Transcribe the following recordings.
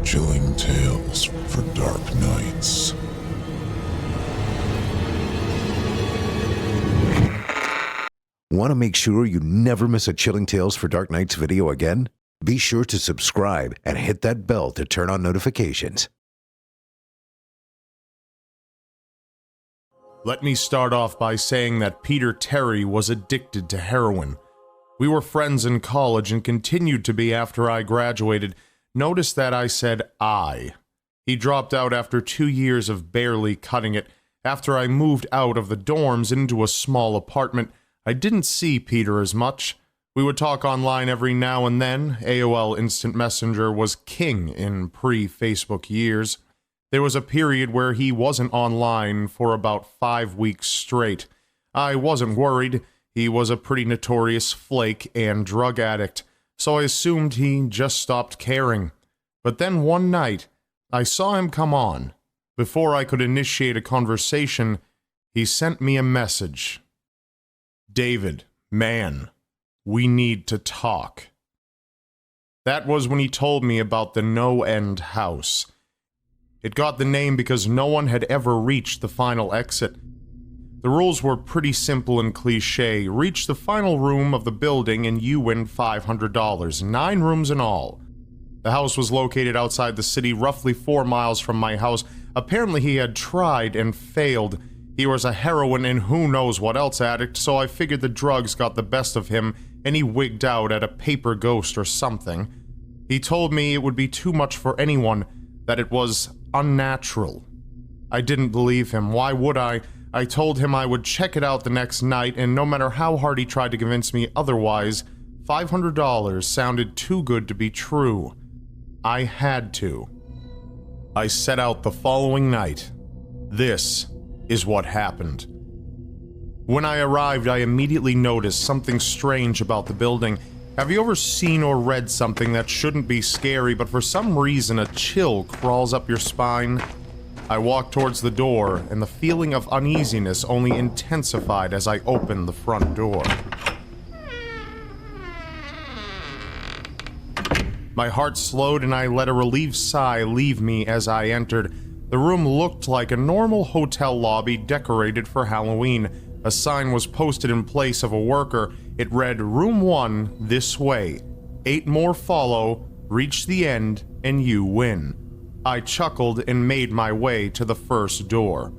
Chilling tales for dark nights. Want to make sure you never miss a Chilling Tales for Dark Nights video again? Be sure to subscribe and hit that bell to turn on notifications. Let me start off by saying that Peter Terry was addicted to heroin. We were friends in college and continued to be after I graduated. Notice that I said I. He dropped out after 2 years of barely cutting it. After I moved out of the dorms into a small apartment, I didn't see Peter as much. We would talk online every now and then. AOL Instant Messenger was king in pre-Facebook years. There was a period where he wasn't online for about 5 weeks straight. I wasn't worried. He was a pretty notorious flake and drug addict, so I assumed he just stopped caring. But then one night, I saw him come on. Before I could initiate a conversation, he sent me a message. David, man, we need to talk. That was when he told me about the no-end house. It got the name because no one had ever reached the final exit. The rules were pretty simple and cliché. Reach the final room of the building and you win $500, 9 rooms in all. The house was located outside the city, roughly 4 miles from my house. Apparently he had tried and failed. He was a heroin and who knows what else addict, so I figured the drugs got the best of him and he wigged out at a paper ghost or something. He told me it would be too much for anyone, that it was unnatural. I didn't believe him. Why would I? I told him I would check it out the next night, and no matter how hard he tried to convince me otherwise, $500 sounded too good to be true. I had to. I set out the following night. This is what happened. When I arrived, I immediately noticed something strange about the building. Have you ever seen or read something that shouldn't be scary, but for some reason a chill crawls up your spine? I walked towards the door, and the feeling of uneasiness only intensified as I opened the front door. My heart slowed and I let a relieved sigh leave me as I entered. The room looked like a normal hotel lobby decorated for Halloween. A sign was posted in place of a worker. It read, "Room 1, this way. 8 more follow, reach the end, and you win." I chuckled and made my way to the first door.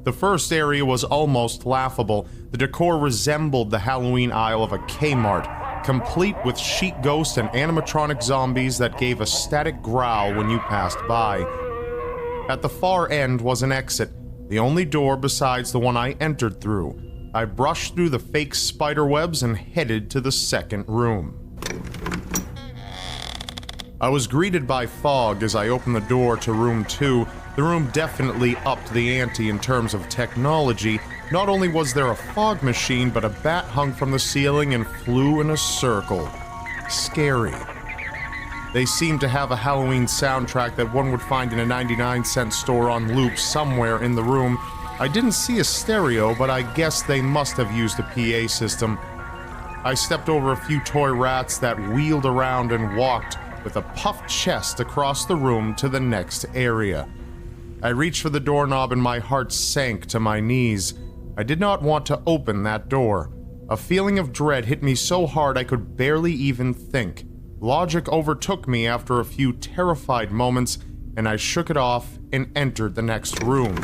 The first area was almost laughable. The decor resembled the Halloween aisle of a Kmart, complete with sheet ghosts and animatronic zombies that gave a static growl when you passed by. At the far end was an exit, the only door besides the one I entered through. I brushed through the fake spider webs and headed to the second room. I was greeted by fog as I opened the door to room 2. The room definitely upped the ante in terms of technology. Not only was there a fog machine, but a bat hung from the ceiling and flew in a circle. Scary. They seemed to have a Halloween soundtrack that one would find in a 99-cent store on loop somewhere in the room. I didn't see a stereo, but I guess they must have used a PA system. I stepped over a few toy rats that wheeled around and walked with a puffed chest across the room to the next area. I reached for the doorknob and my heart sank to my knees. I did not want to open that door. A feeling of dread hit me so hard I could barely even think. Logic overtook me after a few terrified moments, and I shook it off and entered the next room.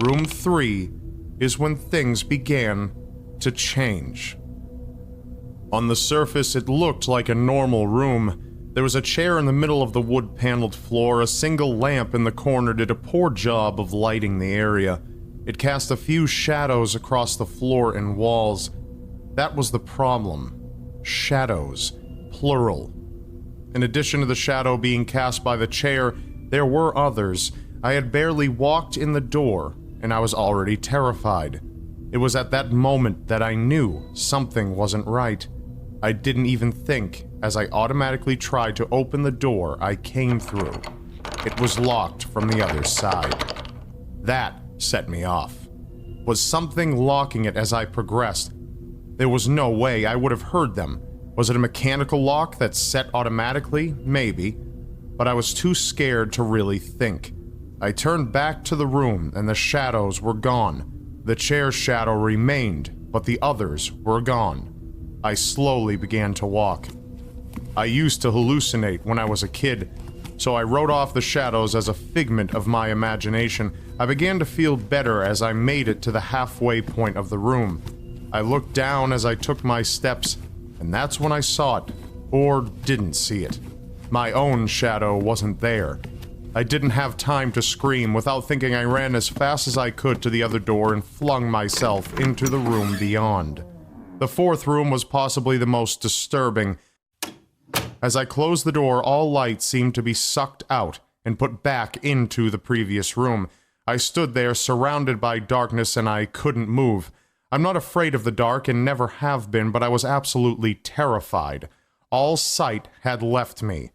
Room 3 is when things began to change. On the surface, it looked like a normal room. There was a chair in the middle of the wood-paneled floor. A single lamp in the corner did a poor job of lighting the area. It cast a few shadows across the floor and walls. That was the problem. Shadows. Plural. In addition to the shadow being cast by the chair, there were others. I had barely walked in the door, and I was already terrified. It was at that moment that I knew something wasn't right. I didn't even think, as I automatically tried to open the door I came through. It was locked from the other side. That set me off. Was something locking it as I progressed? There was no way I would have heard them. Was it a mechanical lock that's set automatically? Maybe. But I was too scared to really think. I turned back to the room and the shadows were gone. The chair's shadow remained, but the others were gone. I slowly began to walk. I used to hallucinate when I was a kid, so I wrote off the shadows as a figment of my imagination. I began to feel better as I made it to the halfway point of the room. I looked down as I took my steps, and that's when I saw it, or didn't see it. My own shadow wasn't there. I didn't have time to scream. Without thinking, I ran as fast as I could to the other door and flung myself into the room beyond. The fourth room was possibly the most disturbing. As I closed the door, all light seemed to be sucked out and put back into the previous room. I stood there surrounded by darkness and I couldn't move. I'm not afraid of the dark and never have been, but I was absolutely terrified. All sight had left me.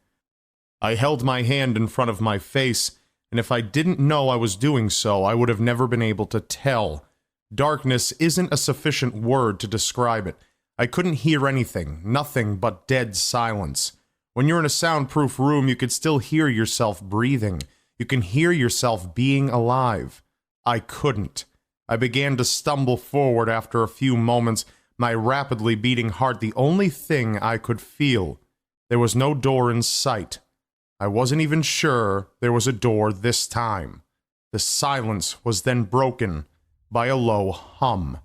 I held my hand in front of my face, and if I didn't know I was doing so, I would have never been able to tell. Darkness isn't a sufficient word to describe it. I couldn't hear anything, nothing but dead silence. When you're in a soundproof room, you could still hear yourself breathing. You can hear yourself being alive. I couldn't. I began to stumble forward after a few moments, my rapidly beating heart the only thing I could feel. There was no door in sight. I wasn't even sure there was a door this time. The silence was then broken by a low hum.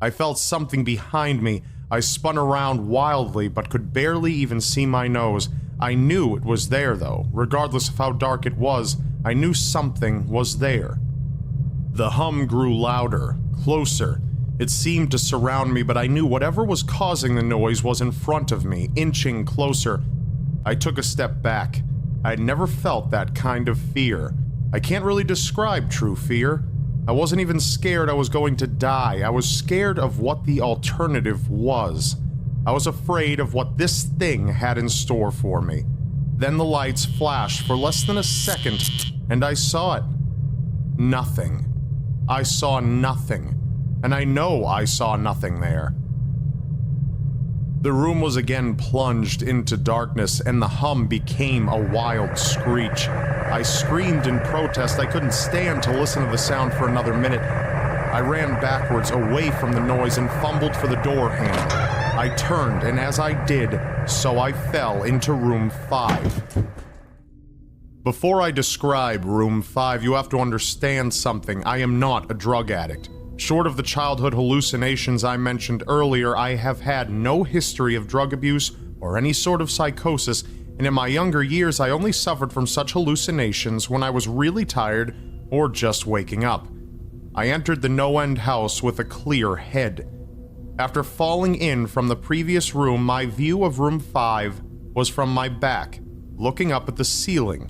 I felt something behind me. I spun around wildly, but could barely even see my nose. I knew it was there, though. Regardless of how dark it was, I knew something was there. The hum grew louder, closer. It seemed to surround me, but I knew whatever was causing the noise was in front of me, inching closer. I took a step back. I had never felt that kind of fear. I can't really describe true fear. I wasn't even scared I was going to die. I was scared of what the alternative was. I was afraid of what this thing had in store for me. Then the lights flashed for less than a second, and I saw it. Nothing. I saw nothing. And I know I saw nothing there. The room was again plunged into darkness, and the hum became a wild screech. I screamed in protest. I couldn't stand to listen to the sound for another minute. I ran backwards, away from the noise, and fumbled for the door handle. I turned, and as I did, so I fell into room 5. Before I describe room 5, you have to understand something. I am not a drug addict. Short of the childhood hallucinations I mentioned earlier, I have had no history of drug abuse or any sort of psychosis, and in my younger years I only suffered from such hallucinations when I was really tired or just waking up. I entered the no-end house with a clear head. After falling in from the previous room, my view of room 5 was from my back, looking up at the ceiling.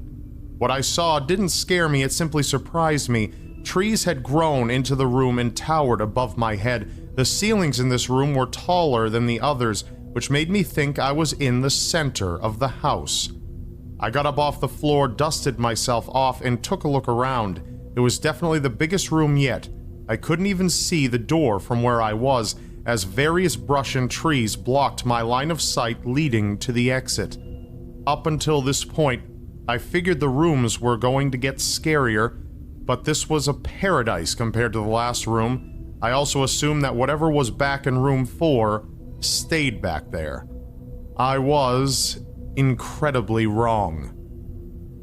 What I saw didn't scare me, it simply surprised me. Trees had grown into the room and towered above my head. The ceilings in this room were taller than the others, which made me think I was in the center of the house. I got up off the floor, dusted myself off, and took a look around. It was definitely the biggest room yet. I couldn't even see the door from where I was, as various brush and trees blocked my line of sight leading to the exit. Up until this point, I figured the rooms were going to get scarier, but this was a paradise compared to the last room. I also assumed that whatever was back in room 4 stayed back there. I was incredibly wrong.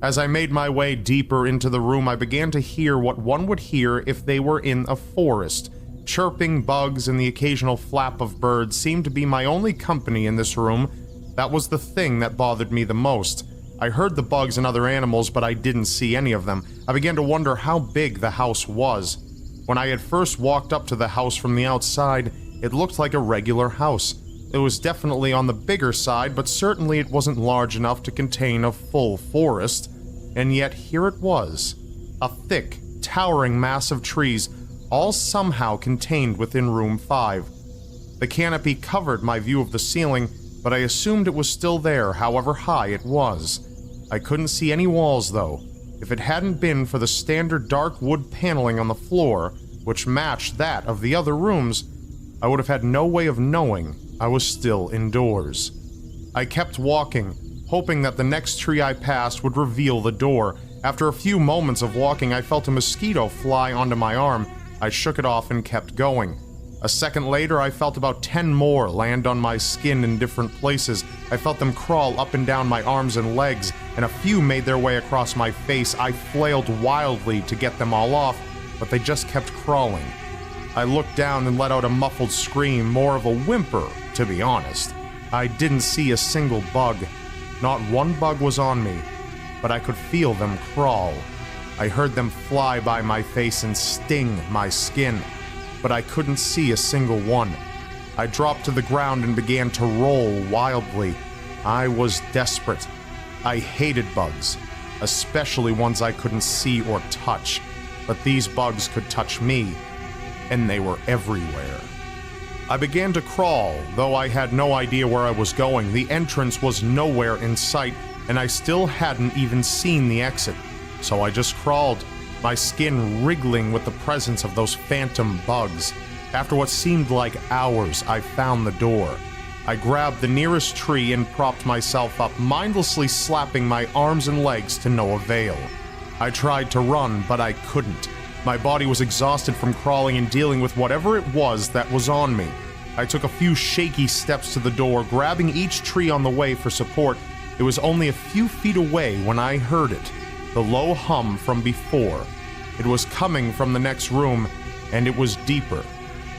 As I made my way deeper into the room, I began to hear what one would hear if they were in a forest. Chirping bugs and the occasional flap of birds seemed to be my only company in this room. That was the thing that bothered me the most. I heard the bugs and other animals, but I didn't see any of them. I began to wonder how big the house was. When I had first walked up to the house from the outside, it looked like a regular house. It was definitely on the bigger side, but certainly it wasn't large enough to contain a full forest. And yet here it was. A thick, towering mass of trees, all somehow contained within room 5. The canopy covered my view of the ceiling, but I assumed it was still there, however high it was. I couldn't see any walls, though. If it hadn't been for the standard dark wood paneling on the floor, which matched that of the other rooms, I would have had no way of knowing I was still indoors. I kept walking, hoping that the next tree I passed would reveal the door. After a few moments of walking, I felt a mosquito fly onto my arm. I shook it off and kept going. A second later, I felt about 10 more land on my skin in different places. I felt them crawl up and down my arms and legs, and a few made their way across my face. I flailed wildly to get them all off, but they just kept crawling. I looked down and let out a muffled scream, more of a whimper, to be honest. I didn't see a single bug. Not one bug was on me, but I could feel them crawl. I heard them fly by my face and sting my skin, but I couldn't see a single one. I dropped to the ground and began to roll wildly. I was desperate. I hated bugs, especially ones I couldn't see or touch, but these bugs could touch me, and they were everywhere. I began to crawl, though I had no idea where I was going. The entrance was nowhere in sight, and I still hadn't even seen the exit. So I just crawled, my skin wriggling with the presence of those phantom bugs. After what seemed like hours, I found the door. I grabbed the nearest tree and propped myself up, mindlessly slapping my arms and legs to no avail. I tried to run, but I couldn't. My body was exhausted from crawling and dealing with whatever it was that was on me. I took a few shaky steps to the door, grabbing each tree on the way for support. It was only a few feet away when I heard it, the low hum from before. It was coming from the next room, and it was deeper.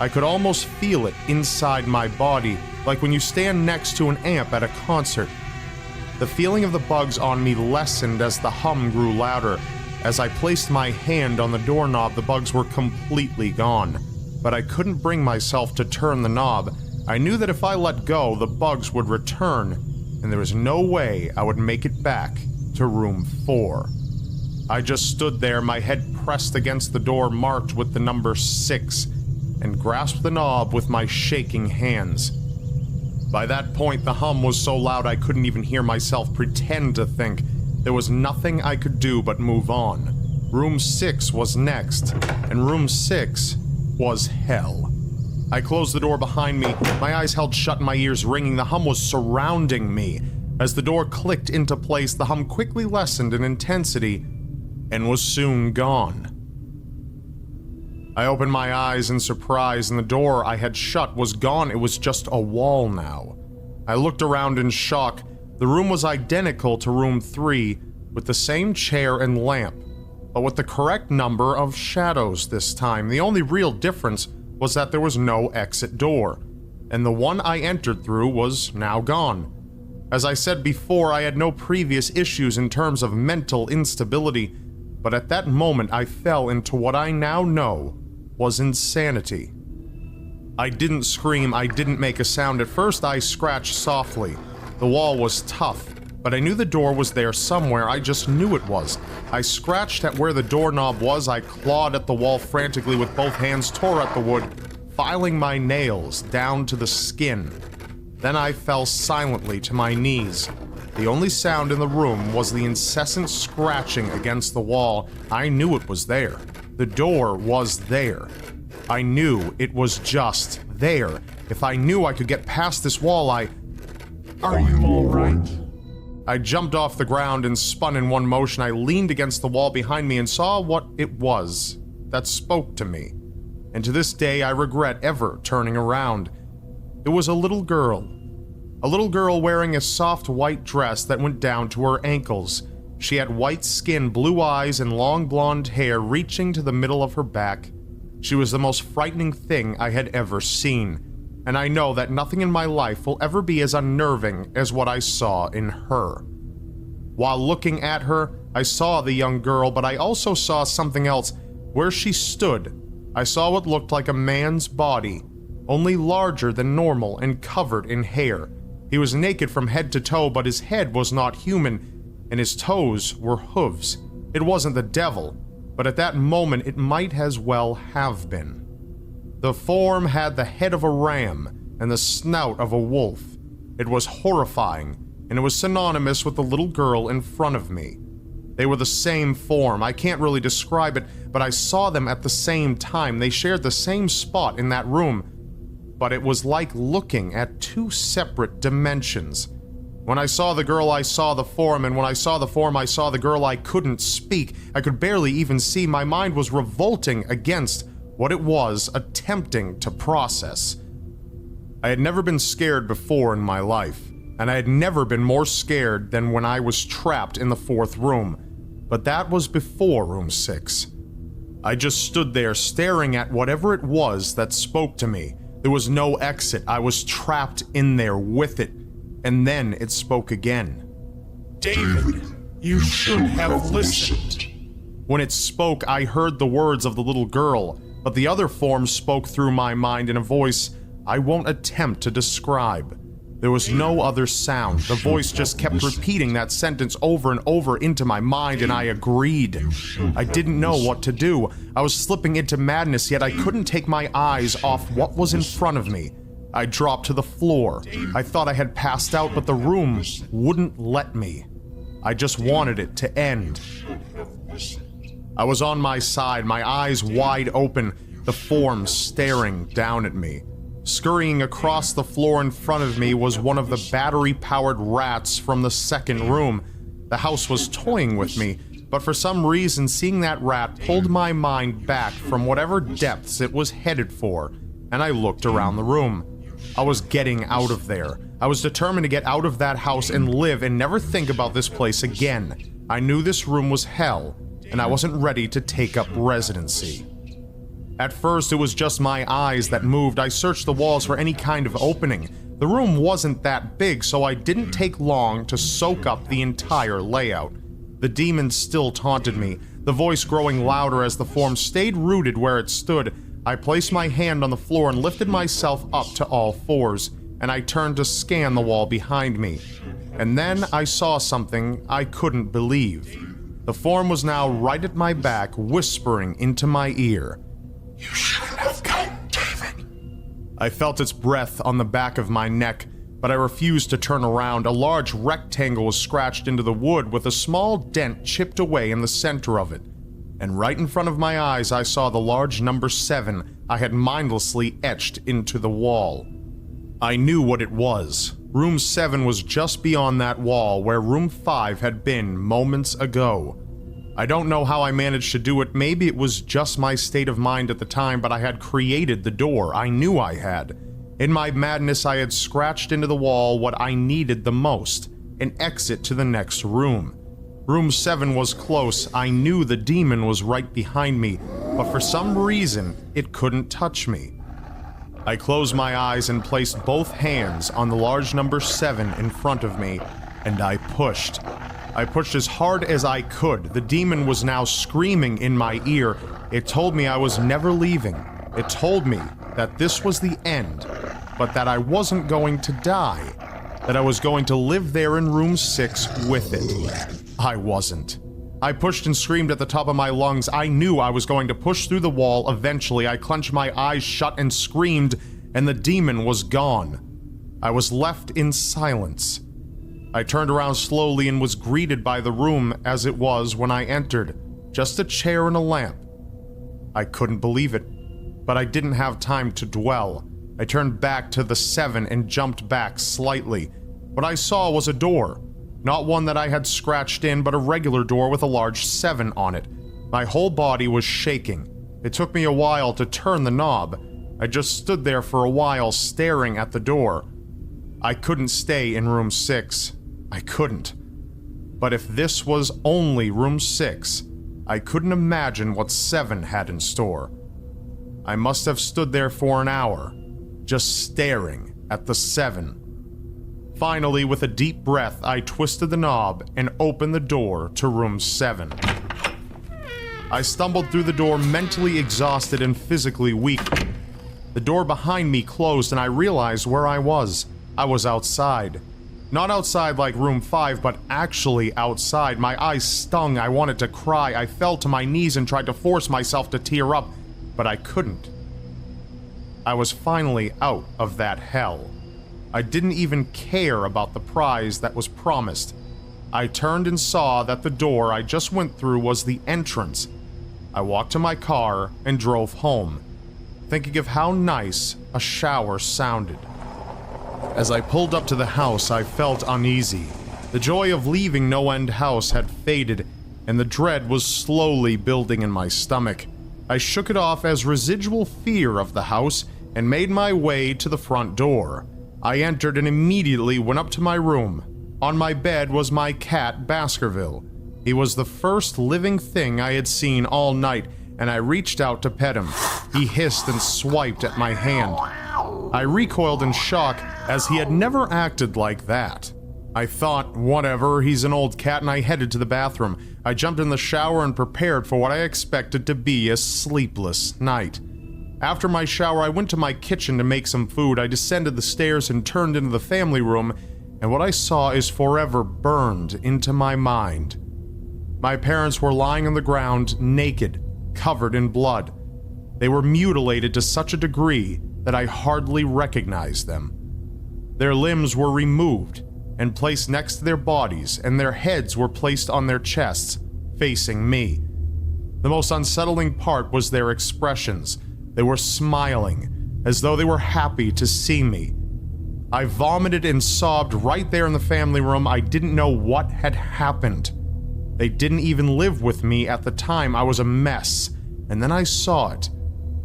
I could almost feel it inside my body, like when you stand next to an amp at a concert. The feeling of the bugs on me lessened as the hum grew louder. As I placed my hand on the doorknob, the bugs were completely gone. But I couldn't bring myself to turn the knob. I knew that if I let go, the bugs would return, and there was no way I would make it back to room 4. I just stood there, my head pressed against the door marked with the number 6, and grasped the knob with my shaking hands. By that point, the hum was so loud I couldn't even hear myself pretend to think. There was nothing I could do but move on. Room 6 was next, and room 6 was hell. I closed the door behind me, my eyes held shut and my ears ringing. The hum was surrounding me. As the door clicked into place, the hum quickly lessened in intensity and was soon gone. I opened my eyes in surprise, and the door I had shut was gone. It was just a wall now. I looked around in shock. The room was identical to room 3, with the same chair and lamp, but with the correct number of shadows this time. The only real difference was that there was no exit door, and the one I entered through was now gone. As I said before, I had no previous issues in terms of mental instability, but at that moment I fell into what I now know was insanity. I didn't scream, I didn't make a sound. At first I scratched softly. The wall was tough, but I knew the door was there somewhere. I just knew it was. I scratched at where the doorknob was. I clawed at the wall frantically with both hands, tore at the wood, filing my nails down to the skin. Then I fell silently to my knees. The only sound in the room was the incessant scratching against the wall. I knew it was there. The door was there. I knew it was just there. If I knew I could get past this wall, Are you all right? I jumped off the ground and spun in one motion. I leaned against the wall behind me and saw what it was that spoke to me. And to this day, I regret ever turning around. It was a little girl. A little girl wearing a soft white dress that went down to her ankles. She had white skin, blue eyes, and long blonde hair reaching to the middle of her back. She was the most frightening thing I had ever seen. And I know that nothing in my life will ever be as unnerving as what I saw in her. While looking at her, I saw the young girl, but I also saw something else. Where she stood, I saw what looked like a man's body, only larger than normal and covered in hair. He was naked from head to toe, but his head was not human, and his toes were hooves. It wasn't the devil, but at that moment it might as well have been. The form had the head of a ram and the snout of a wolf. It was horrifying, and it was synonymous with the little girl in front of me. They were the same form. I can't really describe it, but I saw them at the same time. They shared the same spot in that room. but it was like looking at two separate dimensions. When I saw the girl, I saw the form, and when I saw the form, I saw the girl. I couldn't speak. I could barely even see. My mind was revolting against what it was attempting to process. I had never been scared before in my life, and I had never been more scared than when I was trapped in the fourth room. But that was before room 6. I just stood there staring at whatever it was that spoke to me. There was no exit. I was trapped in there with it. And then it spoke again. David, you should have listened. When it spoke, I heard the words of the little girl, but the other form spoke through my mind in a voice I won't attempt to describe. There was no other sound. The voice just kept repeating that sentence over and over into my mind, and I agreed. I didn't know what to do. I was slipping into madness, yet I couldn't take my eyes off what was in front of me. I dropped to the floor. I thought I had passed out, but the room wouldn't let me. I just wanted it to end. I was on my side, my eyes wide open, the form staring down at me. Scurrying across the floor in front of me was one of the battery-powered rats from the second room. The house was toying with me, but for some reason seeing that rat pulled my mind back from whatever depths it was headed for, and I looked around the room. I was getting out of there. I was determined to get out of that house and live and never think about this place again. I knew this room was hell, and I wasn't ready to take up residency. At first, it was just my eyes that moved. I searched the walls for any kind of opening. The room wasn't that big, so I didn't take long to soak up the entire layout. The demon still taunted me, the voice growing louder as the form stayed rooted where it stood. I placed my hand on the floor and lifted myself up to all fours, and I turned to scan the wall behind me. And then I saw something I couldn't believe. The form was now right at my back, whispering into my ear. You shouldn't have come, David. I felt its breath on the back of my neck, but I refused to turn around. A large rectangle was scratched into the wood with a small dent chipped away in the center of it. And right in front of my eyes, I saw the large number 7 I had mindlessly etched into the wall. I knew what it was. Room 7 was just beyond that wall where room 5 had been moments ago. I don't know how I managed to do it. Maybe it was just my state of mind at the time, but I had created the door. I knew I had. In my madness, I had scratched into the wall what I needed the most, an exit to the next room. Room 7 was close. I knew the demon was right behind me, but for some reason, it couldn't touch me. I closed my eyes and placed both hands on the large number 7 in front of me, and I pushed. I pushed as hard as I could. The demon was now screaming in my ear. It told me I was never leaving. It told me that this was the end, but that I wasn't going to die, that I was going to live there in room 6 with it. I wasn't. I pushed and screamed at the top of my lungs. I knew I was going to push through the wall eventually. I clenched my eyes shut and screamed, and the demon was gone. I was left in silence. I turned around slowly and was greeted by the room as it was when I entered, just a chair and a lamp. I couldn't believe it, but I didn't have time to dwell. I turned back to the 7 and jumped back slightly. What I saw was a door, not one that I had scratched in, but a regular door with a large 7 on it. My whole body was shaking. It took me a while to turn the knob. I just stood there for a while staring at the door. I couldn't stay in room 6. I couldn't. But if this was only room 6, I couldn't imagine what 7 had in store. I must have stood there for an hour, just staring at the 7. Finally, with a deep breath, I twisted the knob and opened the door to room 7. I stumbled through the door, mentally exhausted and physically weak. The door behind me closed and I realized where I was. I was outside. Not outside like room 5, but actually outside. My eyes stung. I wanted to cry. I fell to my knees and tried to force myself to tear up, but I couldn't. I was finally out of that hell. I didn't even care about the prize that was promised. I turned and saw that the door I just went through was the entrance. I walked to my car and drove home. thinking of how nice a shower sounded. As I pulled up to the house, I felt uneasy. The joy of leaving No End House had faded, and the dread was slowly building in my stomach. I shook it off as residual fear of the house and made my way to the front door. I entered and immediately went up to my room. On my bed was my cat, Baskerville. He was the first living thing I had seen all night, and I reached out to pet him. He hissed and swiped at my hand. I recoiled in shock, as he had never acted like that. I thought, whatever, he's an old cat, and I headed to the bathroom. I jumped in the shower and prepared for what I expected to be a sleepless night. After my shower, I went to my kitchen to make some food. I descended the stairs and turned into the family room, and what I saw is forever burned into my mind. My parents were lying on the ground, naked, covered in blood. They were mutilated to such a degree that I hardly recognized them. Their limbs were removed and placed next to their bodies, and their heads were placed on their chests, facing me. The most unsettling part was their expressions. They were smiling, as though they were happy to see me. I vomited and sobbed right there in the family room. I didn't know what had happened. They didn't even live with me at the time. I was a mess. And then I saw it.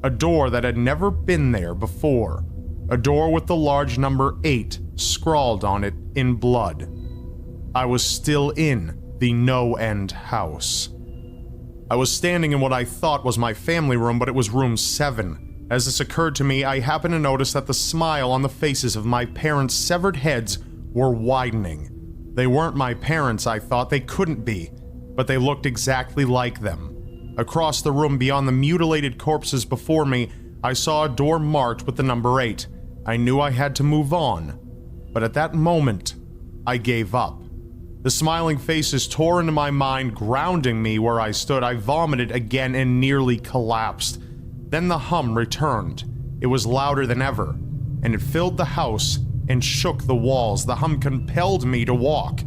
A door that had never been there before. A door with the large number 8 scrawled on it in blood. I was still in the No End House. I was standing in what I thought was my family room, but it was room 7. As this occurred to me, I happened to notice that the smile on the faces of my parents' severed heads were widening. They weren't my parents, I thought. They couldn't be, but they looked exactly like them. Across the room, beyond the mutilated corpses before me, I saw a door marked with the number 8. I knew I had to move on, but at that moment, I gave up. The smiling faces tore into my mind, grounding me where I stood. I vomited again and nearly collapsed. Then the hum returned. It was louder than ever, and it filled the house and shook the walls. The hum compelled me to walk.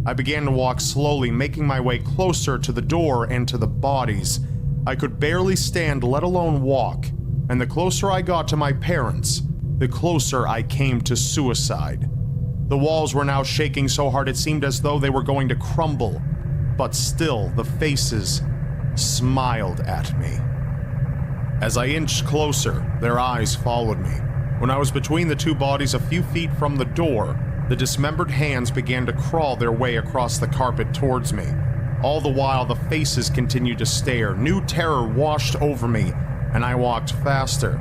I began to walk slowly, making my way closer to the door and to the bodies. I could barely stand, let alone walk, and the closer I got to my parents, the closer I came to suicide. The walls were now shaking so hard it seemed as though they were going to crumble, but still the faces smiled at me. As I inched closer, their eyes followed me. When I was between the two bodies a few feet from the door, the dismembered hands began to crawl their way across the carpet towards me. All the while, the faces continued to stare. New terror washed over me, and I walked faster.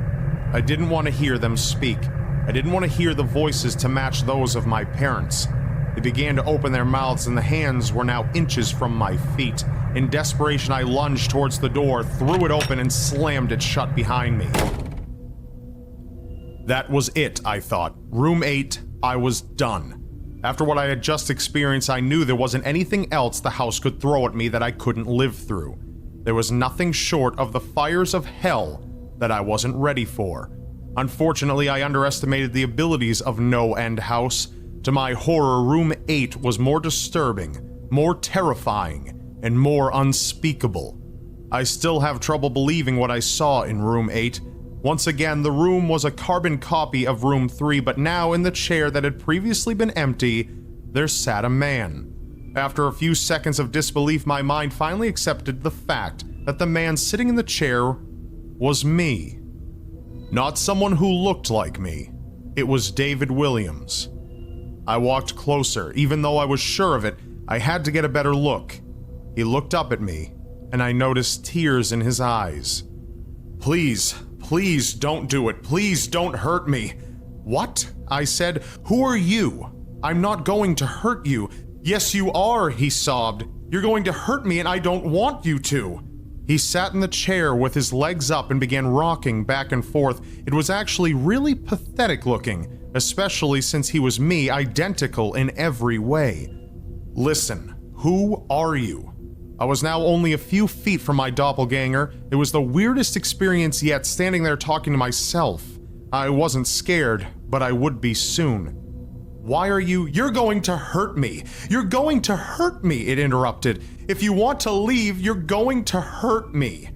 I didn't want to hear them speak. I didn't want to hear the voices to match those of my parents. They began to open their mouths, and the hands were now inches from my feet. In desperation, I lunged towards the door, threw it open, and slammed it shut behind me. That was it, I thought. Room 8, I was done. After what I had just experienced, I knew there wasn't anything else the house could throw at me that I couldn't live through. There was nothing short of the fires of hell that I wasn't ready for. Unfortunately, I underestimated the abilities of No End House. To my horror, Room 8 was more disturbing, more terrifying, and more unspeakable. I still have trouble believing what I saw in Room 8. Once again, the room was a carbon copy of Room 3, but now in the chair that had previously been empty, there sat a man. After a few seconds of disbelief, my mind finally accepted the fact that the man sitting in the chair was me. Not someone who looked like me. It was David Williams. I walked closer. Even though I was sure of it, I had to get a better look. He looked up at me, and I noticed tears in his eyes. Please don't do it. Please don't hurt me. What? I said. Who are you? I'm not going to hurt you. Yes, you are, he sobbed. You're going to hurt me, and I don't want you to. He sat in the chair with his legs up and began rocking back and forth. It was actually really pathetic looking, especially since he was me, identical in every way. Listen, who are you? I was now only a few feet from my doppelganger. It was the weirdest experience yet, standing there talking to myself. I wasn't scared, but I would be soon. Why are you? You're going to hurt me. You're going to hurt me, it interrupted. If you want to leave, you're going to hurt me.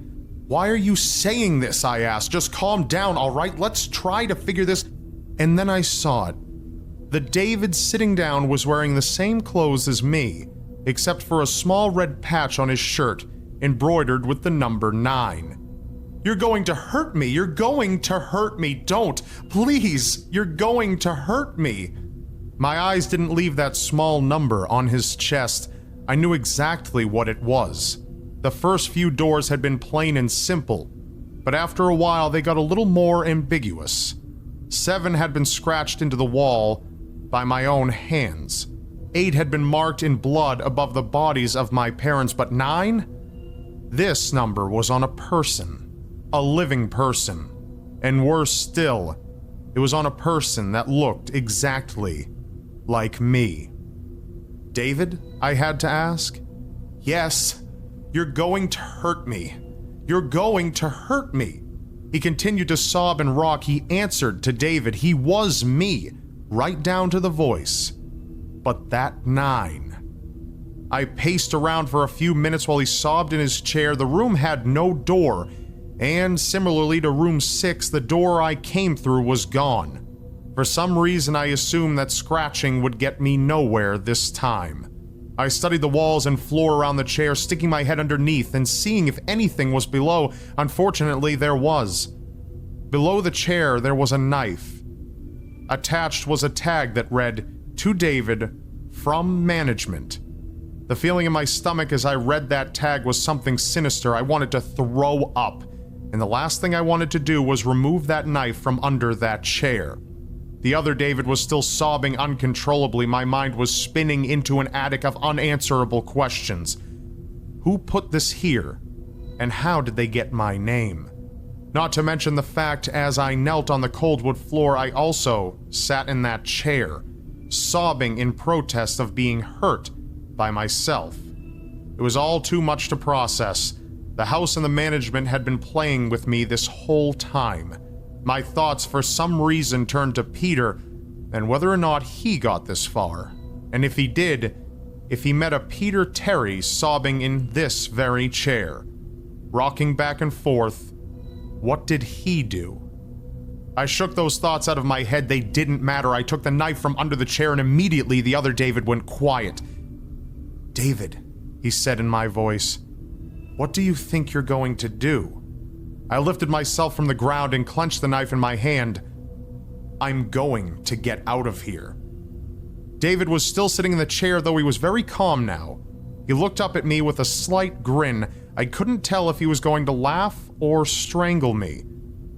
"Why are you saying this?" I asked. "Just calm down, all right? Let's try to figure this..." And then I saw it. The David sitting down was wearing the same clothes as me, except for a small red patch on his shirt, embroidered with the number 9. "You're going to hurt me! You're going to hurt me! Don't! Please! You're going to hurt me!" My eyes didn't leave that small number on his chest. I knew exactly what it was. The first few doors had been plain and simple, but after a while they got a little more ambiguous. 7 had been scratched into the wall by my own hands. 8 had been marked in blood above the bodies of my parents, but 9? This number was on a person. A living person. And worse still, it was on a person that looked exactly like me. "David?" I had to ask. "Yes. You're going to hurt me. You're going to hurt me." He continued to sob and rock. He answered to David. He was me, right down to the voice. But that 9. I paced around for a few minutes while he sobbed in his chair. The room had no door, and similarly to room 6, the door I came through was gone. For some reason, I assumed that scratching would get me nowhere this time. I studied the walls and floor around the chair, sticking my head underneath and seeing if anything was below. Unfortunately, there was. Below the chair, there was a knife. Attached was a tag that read, "To David, from management." The feeling in my stomach as I read that tag was something sinister. I wanted to throw up, and the last thing I wanted to do was remove that knife from under that chair. The other David was still sobbing uncontrollably. My mind was spinning into an attic of unanswerable questions. Who put this here? And how did they get my name? Not to mention the fact, as I knelt on the cold wood floor, I also sat in that chair, sobbing in protest of being hurt by myself. It was all too much to process. The house and the management had been playing with me this whole time. My thoughts for some reason turned to Peter and whether or not he got this far. And if he did, if he met a Peter Terry sobbing in this very chair, rocking back and forth, what did he do? I shook those thoughts out of my head. They didn't matter. I took the knife from under the chair and immediately the other David went quiet. "David," he said in my voice, "what do you think you're going to do?" I lifted myself from the ground and clenched the knife in my hand. "I'm going to get out of here." David was still sitting in the chair, though he was very calm now. He looked up at me with a slight grin. I couldn't tell if he was going to laugh or strangle me.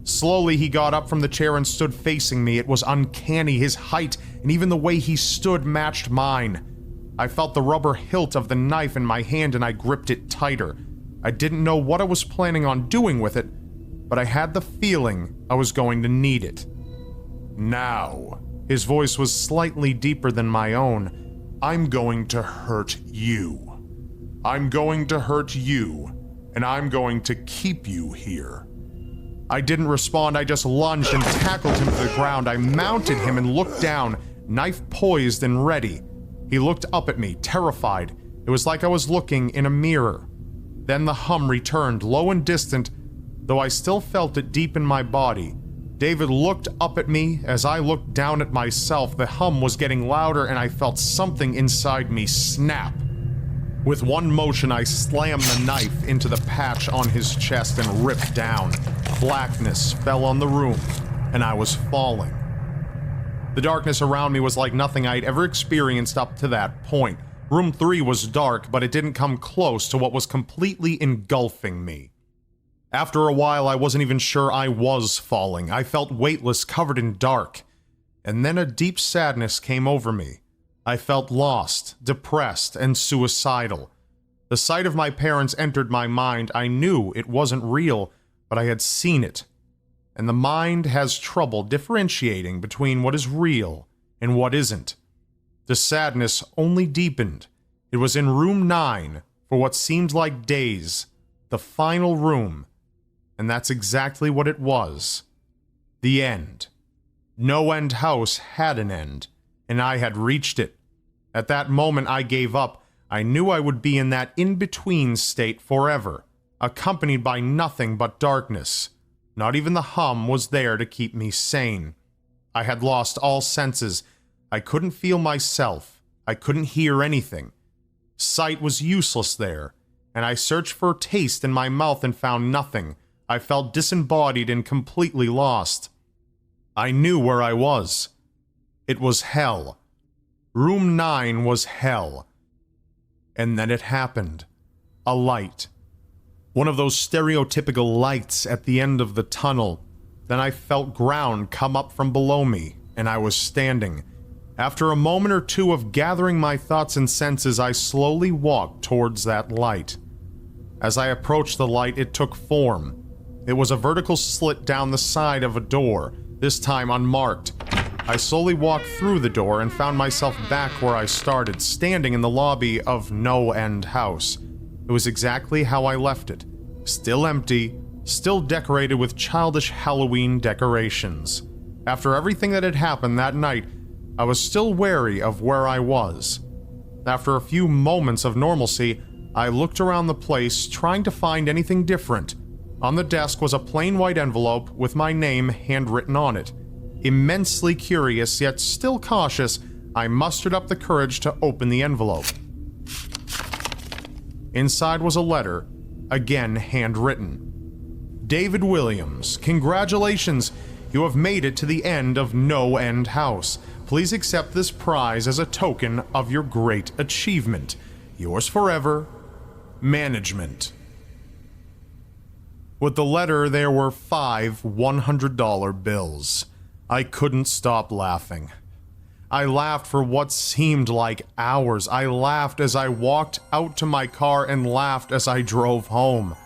Slowly, he got up from the chair and stood facing me. It was uncanny. His height and even the way he stood matched mine. I felt the rubber hilt of the knife in my hand and I gripped it tighter. I didn't know what I was planning on doing with it, but I had the feeling I was going to need it. "Now," his voice was slightly deeper than my own, "I'm going to hurt you. I'm going to hurt you, and I'm going to keep you here." I didn't respond. I just lunged and tackled him to the ground. I mounted him and looked down, knife poised and ready. He looked up at me, terrified. It was like I was looking in a mirror. Then the hum returned, low and distant, though I still felt it deep in my body. David looked up at me as I looked down at myself. The hum was getting louder and I felt something inside me snap. With one motion, I slammed the knife into the patch on his chest and ripped down. Blackness fell on the room, and I was falling. The darkness around me was like nothing I'd ever experienced up to that point. Room 3 was dark, but it didn't come close to what was completely engulfing me. After a while, I wasn't even sure I was falling. I felt weightless, covered in dark. And then a deep sadness came over me. I felt lost, depressed, and suicidal. The sight of my parents entered my mind. I knew it wasn't real, but I had seen it. And the mind has trouble differentiating between what is real and what isn't. The sadness only deepened. It was in room 9 for what seemed like days, the final room, and that's exactly what it was. The end. No End House had an end, and I had reached it. At that moment I gave up. I knew I would be in that in-between state forever, accompanied by nothing but darkness. Not even the hum was there to keep me sane. I had lost all senses. I couldn't feel myself. I couldn't hear anything. Sight was useless there, and I searched for taste in my mouth and found nothing. I felt disembodied and completely lost. I knew where I was. It was hell. Room 9 was hell. And then it happened. A light. One of those stereotypical lights at the end of the tunnel. Then I felt ground come up from below me, and I was standing. After a moment or two of gathering my thoughts and senses, I slowly walked towards that light. As I approached the light, it took form. It was a vertical slit down the side of a door, this time unmarked. I slowly walked through the door and found myself back where I started, standing in the lobby of No End House. It was exactly how I left it. Still empty, still decorated with childish Halloween decorations. After everything that had happened that night, I was still wary of where I was. After a few moments of normalcy, I looked around the place, trying to find anything different. On the desk was a plain white envelope with my name handwritten on it. Immensely curious, yet still cautious, I mustered up the courage to open the envelope. Inside was a letter, again handwritten. David Williams, congratulations! You have made it to the end of No End House. Please accept this prize as a token of your great achievement. Yours forever, Management. With the letter, there were 5 $100 bills. I couldn't stop laughing. I laughed for what seemed like hours. I laughed as I walked out to my car and laughed as I drove home.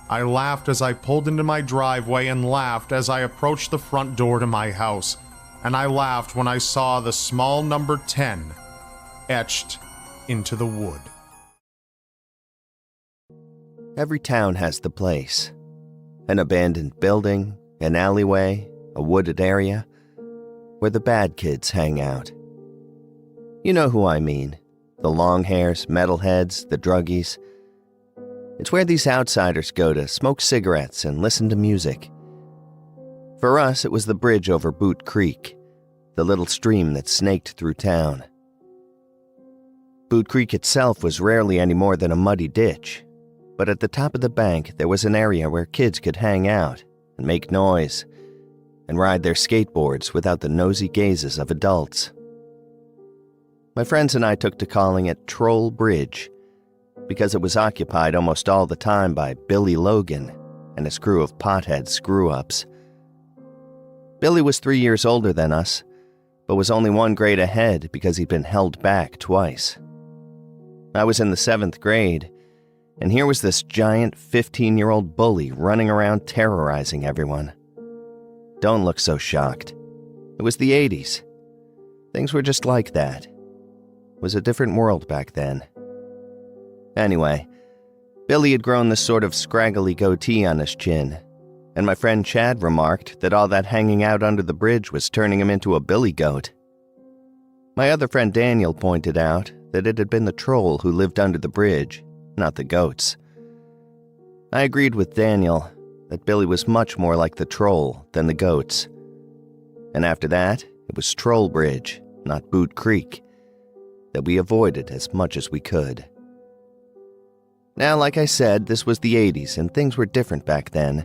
I laughed as I pulled into my driveway and laughed as I approached the front door to my house. And I laughed when I saw the small number 10 etched into the wood. Every town has the place. An abandoned building, an alleyway, a wooded area, where the bad kids hang out. You know who I mean. The long hairs, metalheads, the druggies. It's where these outsiders go to smoke cigarettes and listen to music. For us, it was the bridge over Boot Creek, the little stream that snaked through town. Boot Creek itself was rarely any more than a muddy ditch, but at the top of the bank there was an area where kids could hang out and make noise and ride their skateboards without the nosy gazes of adults. My friends and I took to calling it Troll Bridge because it was occupied almost all the time by Billy Logan and his crew of pothead screw-ups. Billy was 3 years older than us, but was only 1 grade ahead because he'd been held back twice. I was in the 7th grade, and here was this giant 15-year-old bully running around terrorizing everyone. Don't look so shocked. It was the 80s. Things were just like that. It was a different world back then. Anyway, Billy had grown this sort of scraggly goatee on his chin, and my friend Chad remarked that all that hanging out under the bridge was turning him into a billy goat. My other friend Daniel pointed out that it had been the troll who lived under the bridge, not the goats. I agreed with Daniel that Billy was much more like the troll than the goats. And after that, it was Troll Bridge, not Boot Creek, that we avoided as much as we could. Now, like I said, this was the 80s and things were different back then.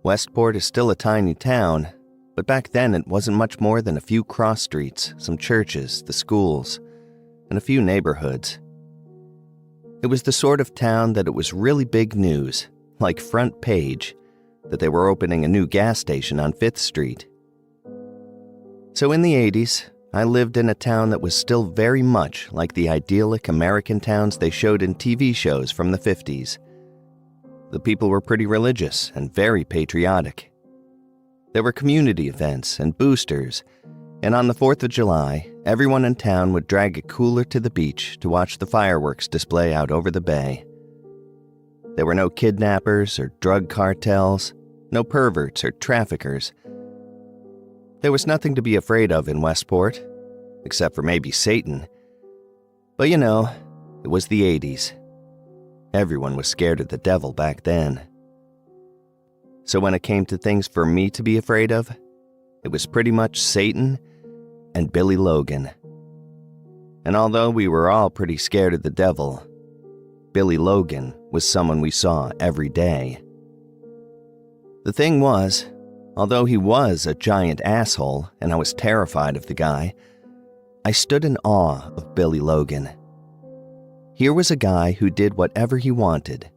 Westport is still a tiny town, but back then it wasn't much more than a few cross streets, some churches, the schools, and a few neighborhoods. It was the sort of town that it was really big news, like front page, that they were opening a new gas station on 5th Street. So in the 80s, I lived in a town that was still very much like the idyllic American towns they showed in TV shows from the 50s. The people were pretty religious and very patriotic. There were community events and boosters, and on the 4th of July, everyone in town would drag a cooler to the beach to watch the fireworks display out over the bay. There were no kidnappers or drug cartels, no perverts or traffickers. There was nothing to be afraid of in Westport, except for maybe Satan. But you know, it was the 80s. Everyone was scared of the devil back then. So when it came to things for me to be afraid of, it was pretty much Satan and Billy Logan. And although we were all pretty scared of the devil, Billy Logan was someone we saw every day. The thing was, although he was a giant asshole and I was terrified of the guy, I stood in awe of Billy Logan. Here was a guy who did whatever he wanted,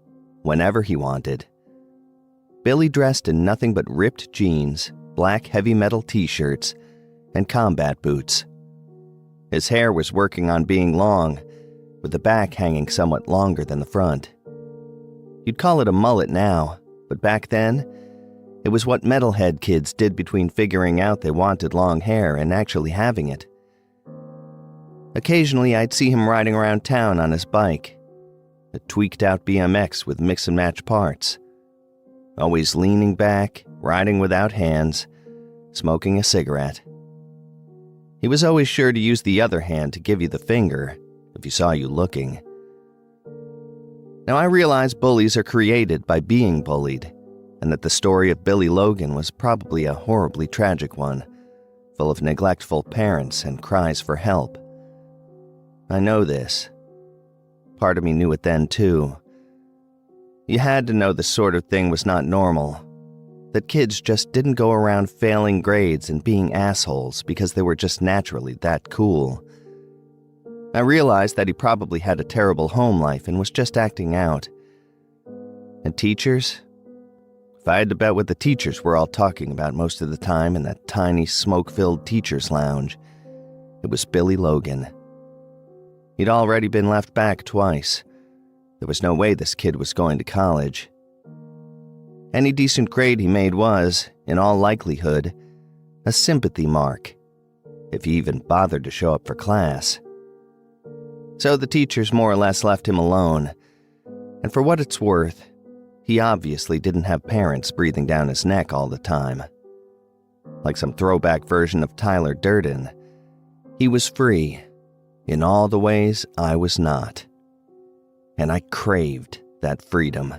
whenever he wanted. Billy dressed in nothing but ripped jeans, black heavy metal t-shirts, and combat boots. His hair was working on being long, with the back hanging somewhat longer than the front. You'd call it a mullet now, but back then, it was what metalhead kids did between figuring out they wanted long hair and actually having it. Occasionally, I'd see him riding around town on his bike, a tweaked-out BMX with mix-and-match parts. Always leaning back, riding without hands, smoking a cigarette. He was always sure to use the other hand to give you the finger if he saw you looking. Now I realize bullies are created by being bullied, and that the story of Billy Logan was probably a horribly tragic one, full of neglectful parents and cries for help. I know this. Part of me knew it then too. You had to know this sort of thing was not normal, that kids just didn't go around failing grades and being assholes because they were just naturally that cool. I realized that he probably had a terrible home life and was just acting out. And teachers? If I had to bet what the teachers were all talking about most of the time in that tiny, smoke-filled teacher's lounge, it was Billy Logan. He'd already been left back twice. There was no way this kid was going to college. Any decent grade he made was, in all likelihood, a sympathy mark, if he even bothered to show up for class. So the teachers more or less left him alone, and for what it's worth, he obviously didn't have parents breathing down his neck all the time. Like some throwback version of Tyler Durden, he was free, in all the ways I was not. And I craved that freedom.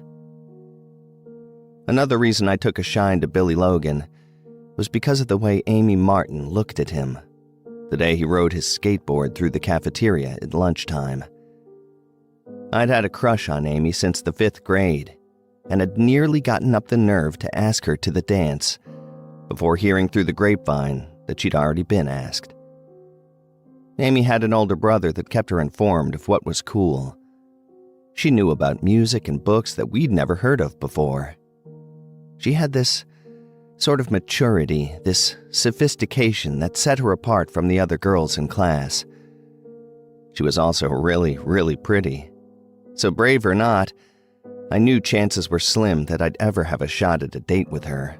Another reason I took a shine to Billy Logan was because of the way Amy Martin looked at him the day he rode his skateboard through the cafeteria at lunchtime. I'd had a crush on Amy since the 5th grade and had nearly gotten up the nerve to ask her to the dance before hearing through the grapevine that she'd already been asked. Amy had an older brother that kept her informed of what was cool. She knew about music and books that we'd never heard of before. She had this sort of maturity, this sophistication that set her apart from the other girls in class. She was also really, really pretty. So brave or not, I knew chances were slim that I'd ever have a shot at a date with her.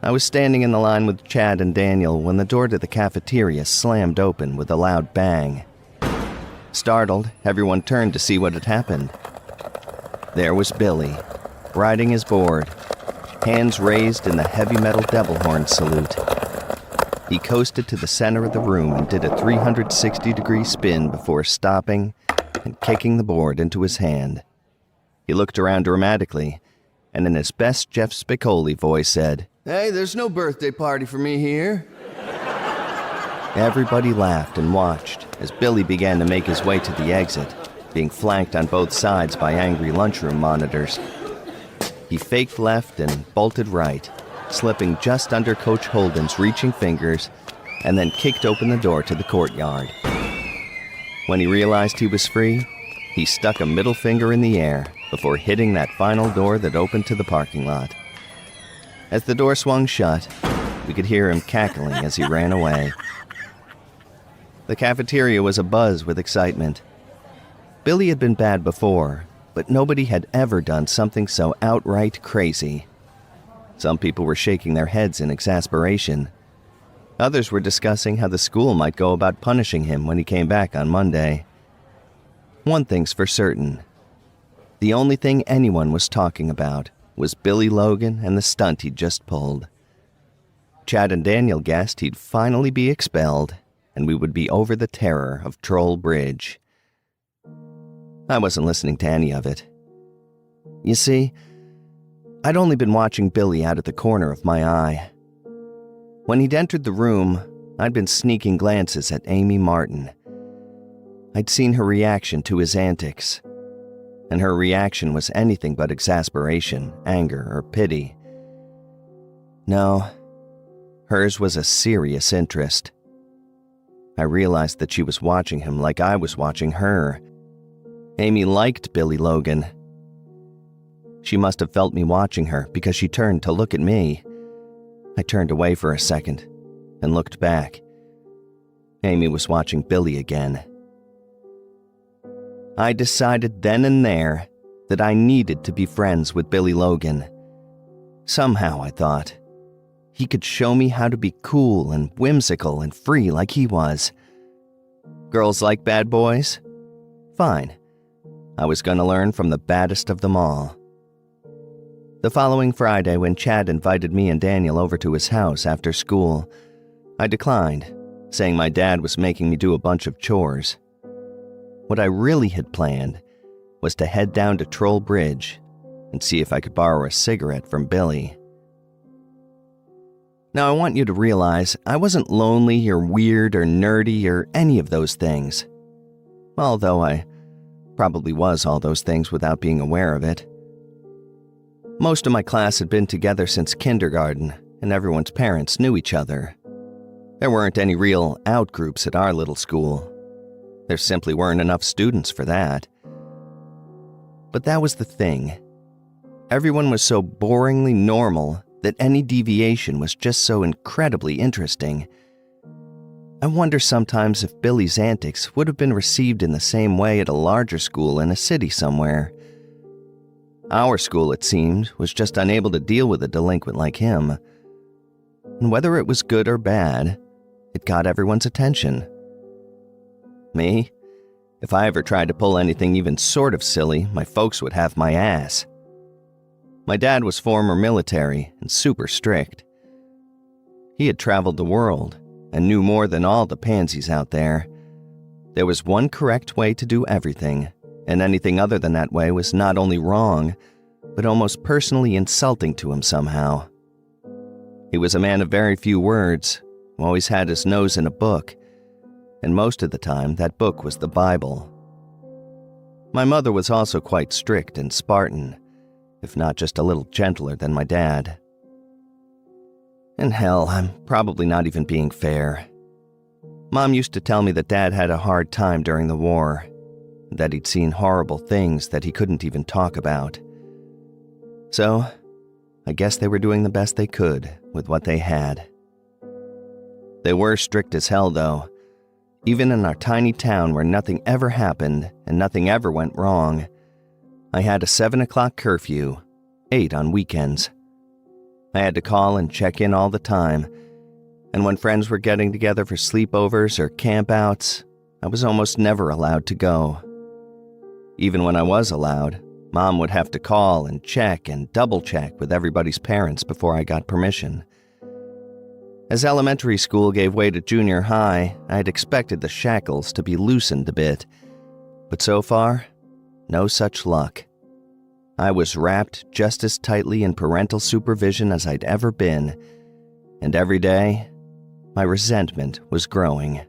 I was standing in the line with Chad and Daniel when the door to the cafeteria slammed open with a loud bang. Startled, everyone turned to see what had happened. There was Billy, riding his board, hands raised in the heavy metal devil horn salute. He coasted to the center of the room and did a 360-degree spin before stopping and kicking the board into his hand. He looked around dramatically, and in his best Geoff Spicoli voice said, "Hey, there's no birthday party for me here." Everybody laughed and watched as Billy began to make his way to the exit, being flanked on both sides by angry lunchroom monitors. He faked left and bolted right, slipping just under Coach Holden's reaching fingers, and then kicked open the door to the courtyard. When he realized he was free, he stuck a middle finger in the air before hitting that final door that opened to the parking lot. As the door swung shut, we could hear him cackling as he ran away. The cafeteria was abuzz with excitement. Billy had been bad before, but nobody had ever done something so outright crazy. Some people were shaking their heads in exasperation. Others were discussing how the school might go about punishing him when he came back on Monday. One thing's for certain. The only thing anyone was talking about was Billy Logan and the stunt he'd just pulled. Chad and Daniel guessed he'd finally be expelled, and we would be over the terror of Troll Bridge. I wasn't listening to any of it. You see, I'd only been watching Billy out of the corner of my eye. When he'd entered the room, I'd been sneaking glances at Amy Martin. I'd seen her reaction to his antics, and her reaction was anything but exasperation, anger, or pity. No, hers was a serious interest. I realized that she was watching him like I was watching her. Amy liked Billy Logan. She must have felt me watching her because she turned to look at me. I turned away for a second and looked back. Amy was watching Billy again. I decided then and there that I needed to be friends with Billy Logan. Somehow, I thought, he could show me how to be cool and whimsical and free like he was. Girls like bad boys? Fine. I was going to learn from the baddest of them all. The following Friday, when Chad invited me and Daniel over to his house after school, I declined, saying my dad was making me do a bunch of chores. What I really had planned was to head down to Troll Bridge and see if I could borrow a cigarette from Billy. Now, I want you to realize I wasn't lonely or weird or nerdy or any of those things. Although I probably was all those things without being aware of it. Most of my class had been together since kindergarten, and everyone's parents knew each other. There weren't any real out-groups at our little school. There simply weren't enough students for that. But that was the thing. Everyone was so boringly normal that any deviation was just so incredibly interesting. I wonder sometimes if Billy's antics would have been received in the same way at a larger school in a city somewhere. Our school, it seemed, was just unable to deal with a delinquent like him. And whether it was good or bad, it got everyone's attention. Me? If I ever tried to pull anything even sort of silly, my folks would have my ass. My dad was former military and super strict. He had traveled the world and knew more than all the pansies out there. There was one correct way to do everything, and anything other than that way was not only wrong, but almost personally insulting to him somehow. He was a man of very few words, who always had his nose in a book, and most of the time that book was the Bible. My mother was also quite strict and Spartan, if not just a little gentler than my dad. And hell, I'm probably not even being fair. Mom used to tell me that Dad had a hard time during the war, that he'd seen horrible things that he couldn't even talk about. So, I guess they were doing the best they could with what they had. They were strict as hell, though. Even in our tiny town where nothing ever happened and nothing ever went wrong, I had a 7 o'clock curfew, 8 on weekends. I had to call and check in all the time, and when friends were getting together for sleepovers or campouts, I was almost never allowed to go. Even when I was allowed, Mom would have to call and check and double-check with everybody's parents before I got permission. As elementary school gave way to junior high, I had expected the shackles to be loosened a bit, but so far, no such luck. I was wrapped just as tightly in parental supervision as I'd ever been, and every day, my resentment was growing.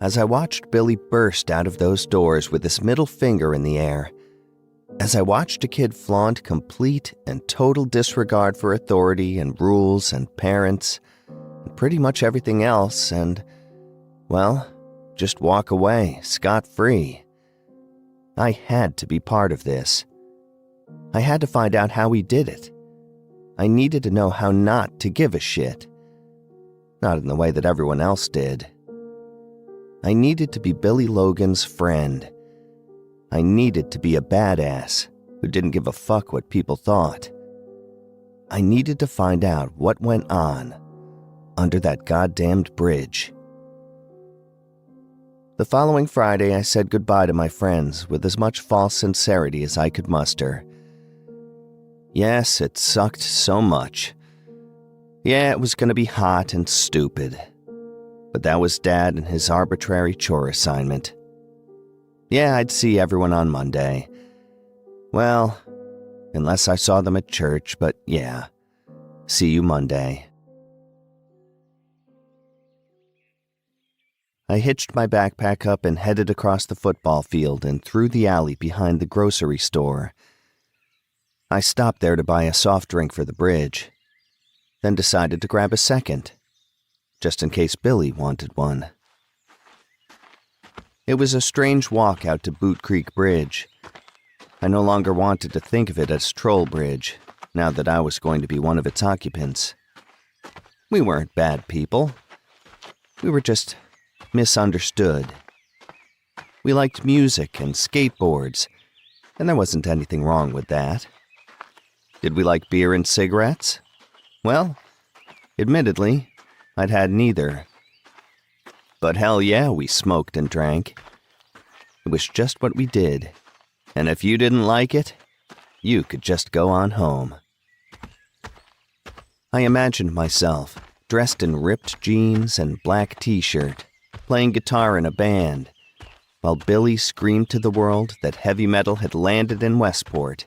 As I watched Billy burst out of those doors with his middle finger in the air, as I watched a kid flaunt complete and total disregard for authority and rules and parents, and pretty much everything else, and, well, just walk away scot-free, I had to be part of this. I had to find out how he did it. I needed to know how not to give a shit. Not in the way that everyone else did. I needed to be Billy Logan's friend. I needed to be a badass who didn't give a fuck what people thought. I needed to find out what went on under that goddamned bridge. The following Friday, I said goodbye to my friends with as much false sincerity as I could muster. Yes, it sucked so much. Yeah, it was going to be hot and stupid. But that was Dad and his arbitrary chore assignment. Yeah, I'd see everyone on Monday. Well, unless I saw them at church, but yeah. See you Monday. I hitched my backpack up and headed across the football field and through the alley behind the grocery store. I stopped there to buy a soft drink for the bridge, then decided to grab a second, just in case Billy wanted one. It was a strange walk out to Boot Creek Bridge. I no longer wanted to think of it as Troll Bridge, now that I was going to be one of its occupants. We weren't bad people. We were just misunderstood. We liked music and skateboards, and there wasn't anything wrong with that. Did we like beer and cigarettes? Well, admittedly, I'd had neither. But hell yeah, we smoked and drank. It was just what we did, and if you didn't like it, you could just go on home. I imagined myself dressed in ripped jeans and black t-shirt, playing guitar in a band, while Billy screamed to the world that heavy metal had landed in Westport,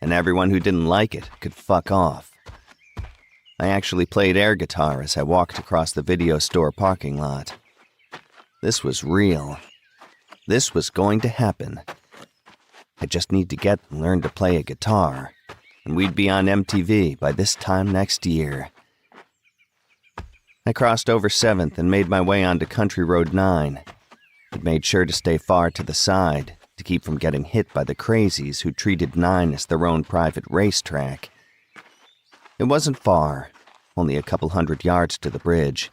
and everyone who didn't like it could fuck off. I actually played air guitar as I walked across the video store parking lot. This was real. This was going to happen. I just need to get and learn to play a guitar, and we'd be on MTV by this time next year. I crossed over 7th and made my way onto Country Road 9. I'd made sure to stay far to the side to keep from getting hit by the crazies who treated 9 as their own private racetrack. It wasn't far, only a couple hundred yards to the bridge.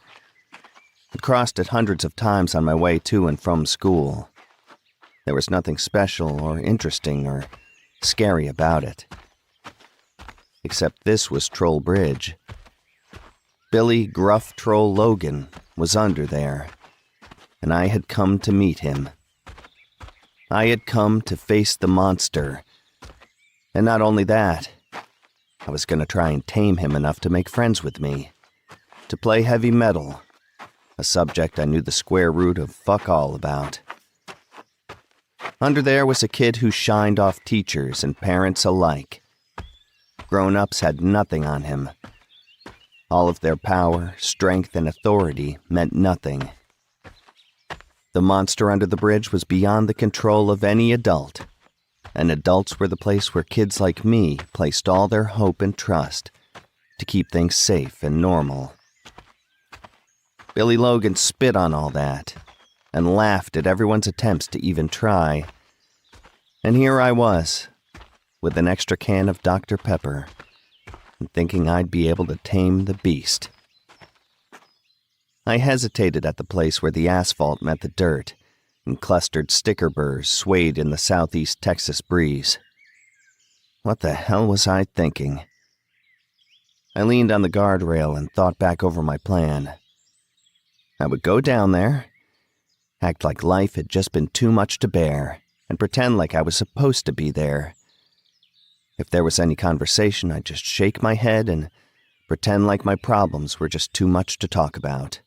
I'd crossed it hundreds of times on my way to and from school. There was nothing special or interesting or scary about it. Except this was Troll Bridge. Billy Gruff Troll Logan was under there, and I had come to meet him. I had come to face the monster. And not only that, I was going to try and tame him enough to make friends with me, to play heavy metal, a subject I knew the square root of fuck all about. Under there was a kid who shined off teachers and parents alike. Grown-ups had nothing on him. All of their power, strength, and authority meant nothing. The monster under the bridge was beyond the control of any adult, and adults were the place where kids like me placed all their hope and trust to keep things safe and normal. Billy Logan spit on all that and laughed at everyone's attempts to even try. And here I was, with an extra can of Dr. Pepper, and thinking I'd be able to tame the beast. I hesitated at the place where the asphalt met the dirt, and clustered sticker burrs swayed in the southeast Texas breeze. What the hell was I thinking? I leaned on the guardrail and thought back over my plan. I would go down there, act like life had just been too much to bear, and pretend like I was supposed to be there. If there was any conversation, I'd just shake my head and pretend like my problems were just too much to talk about.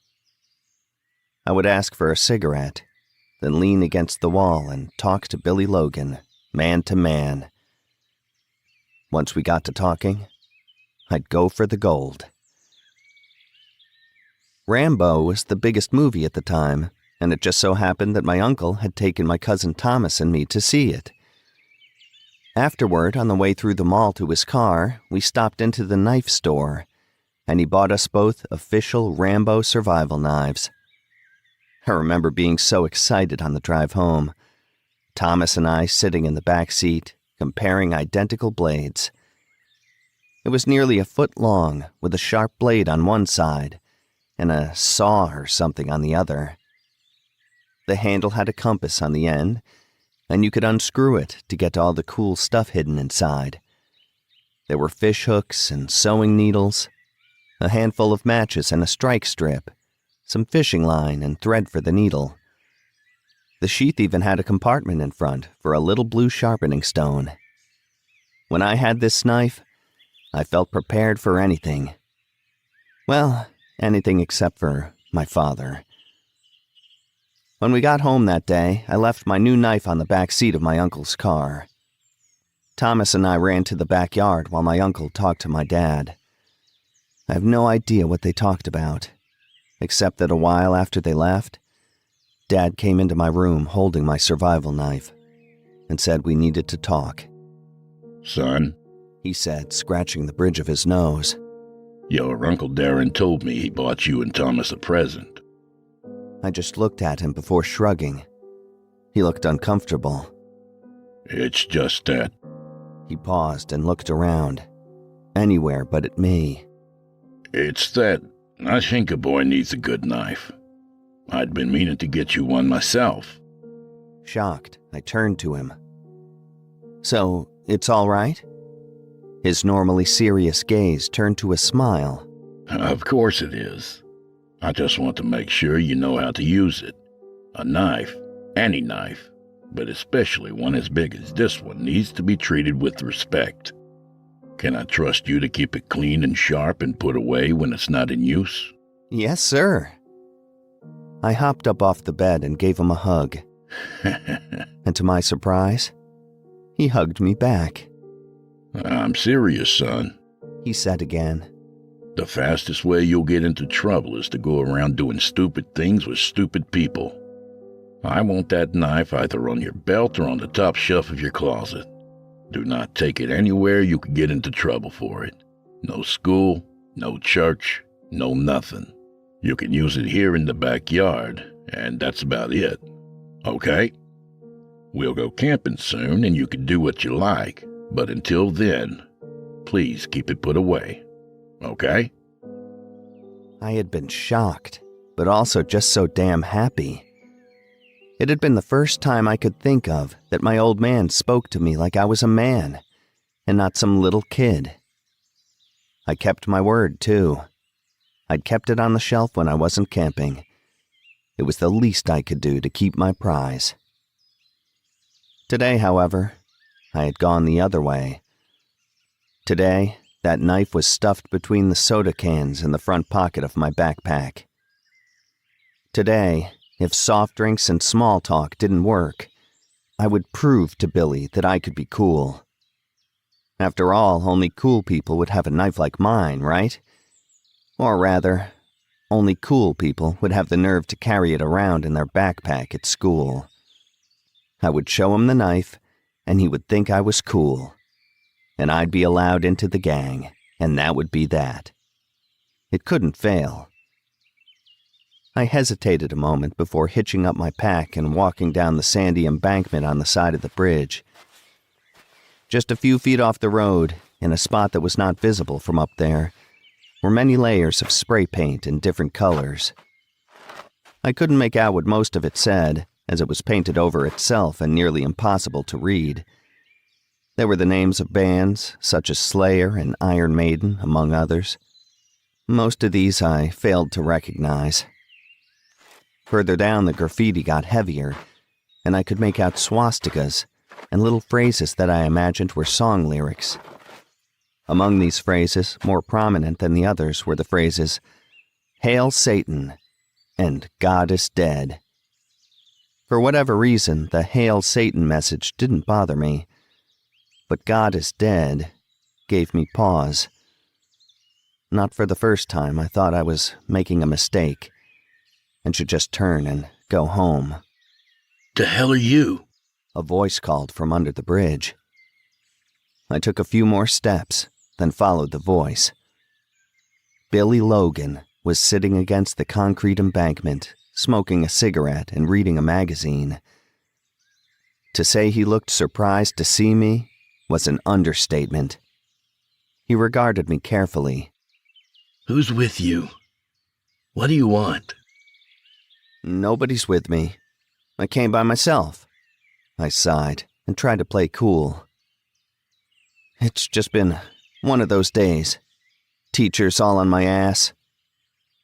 I would ask for a cigarette, then lean against the wall and talk to Billy Logan, man to man. Once we got to talking, I'd go for the gold. Rambo was the biggest movie at the time, and it just so happened that my uncle had taken my cousin Thomas and me to see it. Afterward, on the way through the mall to his car, we stopped into the knife store, and he bought us both official Rambo survival knives. I remember being so excited on the drive home. Thomas and I sitting in the back seat, comparing identical blades. It was nearly a foot long, with a sharp blade on one side, and a saw or something on the other. The handle had a compass on the end, and you could unscrew it to get all the cool stuff hidden inside. There were fish hooks and sewing needles, a handful of matches and a strike strip, some fishing line and thread for the needle. The sheath even had a compartment in front for a little blue sharpening stone. When I had this knife, I felt prepared for anything. Well, anything except for my father. When we got home that day, I left my new knife on the back seat of my uncle's car. Thomas and I ran to the backyard while my uncle talked to my dad. I have no idea what they talked about, except that a while after they left, Dad came into my room holding my survival knife and said we needed to talk. "Son," he said, scratching the bridge of his nose. "your Uncle Darren told me he bought you and Thomas a present." I just looked at him before shrugging. He looked uncomfortable. "It's just that." He paused and looked around, anywhere but at me. "It's that I think a boy needs a good knife. I'd been meaning to get you one myself." Shocked, I turned to him. "So, it's all right?" His normally serious gaze turned to a smile. "Of course it is. I just want to make sure you know how to use it. A knife, any knife, but especially one as big as this one, needs to be treated with respect. Can I trust you to keep it clean and sharp and put away when it's not in use?" "Yes, sir." I hopped up off the bed and gave him a hug. And to my surprise, he hugged me back. "I'm serious, son," he said again. "The fastest way you'll get into trouble is to go around doing stupid things with stupid people. I want that knife either on your belt or on the top shelf of your closet. Do not take it anywhere you could get into trouble for it. No school, no church, no nothing. You can use it here in the backyard, and that's about it. Okay? We'll go camping soon, and you can do what you like, but until then, please keep it put away. Okay?" I had been shocked, but also just so damn happy. It had been the first time I could think of that my old man spoke to me like I was a man, and not some little kid. I kept my word, too. I'd kept it on the shelf when I wasn't camping. It was the least I could do to keep my prize. Today, however, I had gone the other way. Today, that knife was stuffed between the soda cans in the front pocket of my backpack. Today, if soft drinks and small talk didn't work, I would prove to Billy that I could be cool. After all, only cool people would have a knife like mine, right? Or rather, only cool people would have the nerve to carry it around in their backpack at school. I would show him the knife, and he would think I was cool. And I'd be allowed into the gang, and that would be that. It couldn't fail. I hesitated a moment before hitching up my pack and walking down the sandy embankment on the side of the bridge. Just a few feet off the road, in a spot that was not visible from up there, were many layers of spray paint in different colors. I couldn't make out what most of it said, as it was painted over itself and nearly impossible to read. There were the names of bands, such as Slayer and Iron Maiden, among others. Most of these I failed to recognize. Further down, the graffiti got heavier, and I could make out swastikas and little phrases that I imagined were song lyrics. Among these phrases, more prominent than the others, were the phrases, "Hail Satan," and "God is dead." For whatever reason, the "Hail Satan" message didn't bother me, but "God is dead" gave me pause. Not for the first time, I thought I was making a mistake and should just turn and go home. "The hell are you?" A voice called from under the bridge. I took a few more steps, then followed the voice. Billy Logan was sitting against the concrete embankment, smoking a cigarette and reading a magazine. To say he looked surprised to see me was an understatement. He regarded me carefully. "Who's with you? What do you want?" "Nobody's with me. I came by myself." I sighed and tried to play cool. "It's just been one of those days. Teachers all on my ass.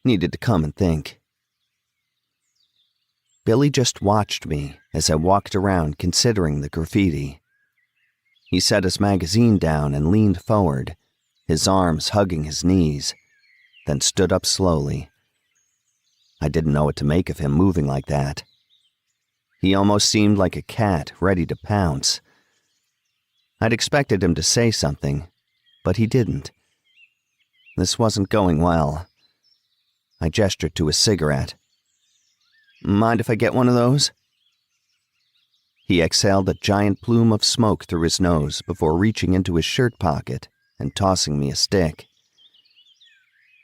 Needed to come and think." Billy just watched me as I walked around considering the graffiti. He set his magazine down and leaned forward, his arms hugging his knees, then stood up slowly. I didn't know what to make of him moving like that. He almost seemed like a cat ready to pounce. I'd expected him to say something, but he didn't. This wasn't going well. I gestured to a cigarette. "Mind if I get one of those?" He exhaled a giant plume of smoke through his nose before reaching into his shirt pocket and tossing me a stick.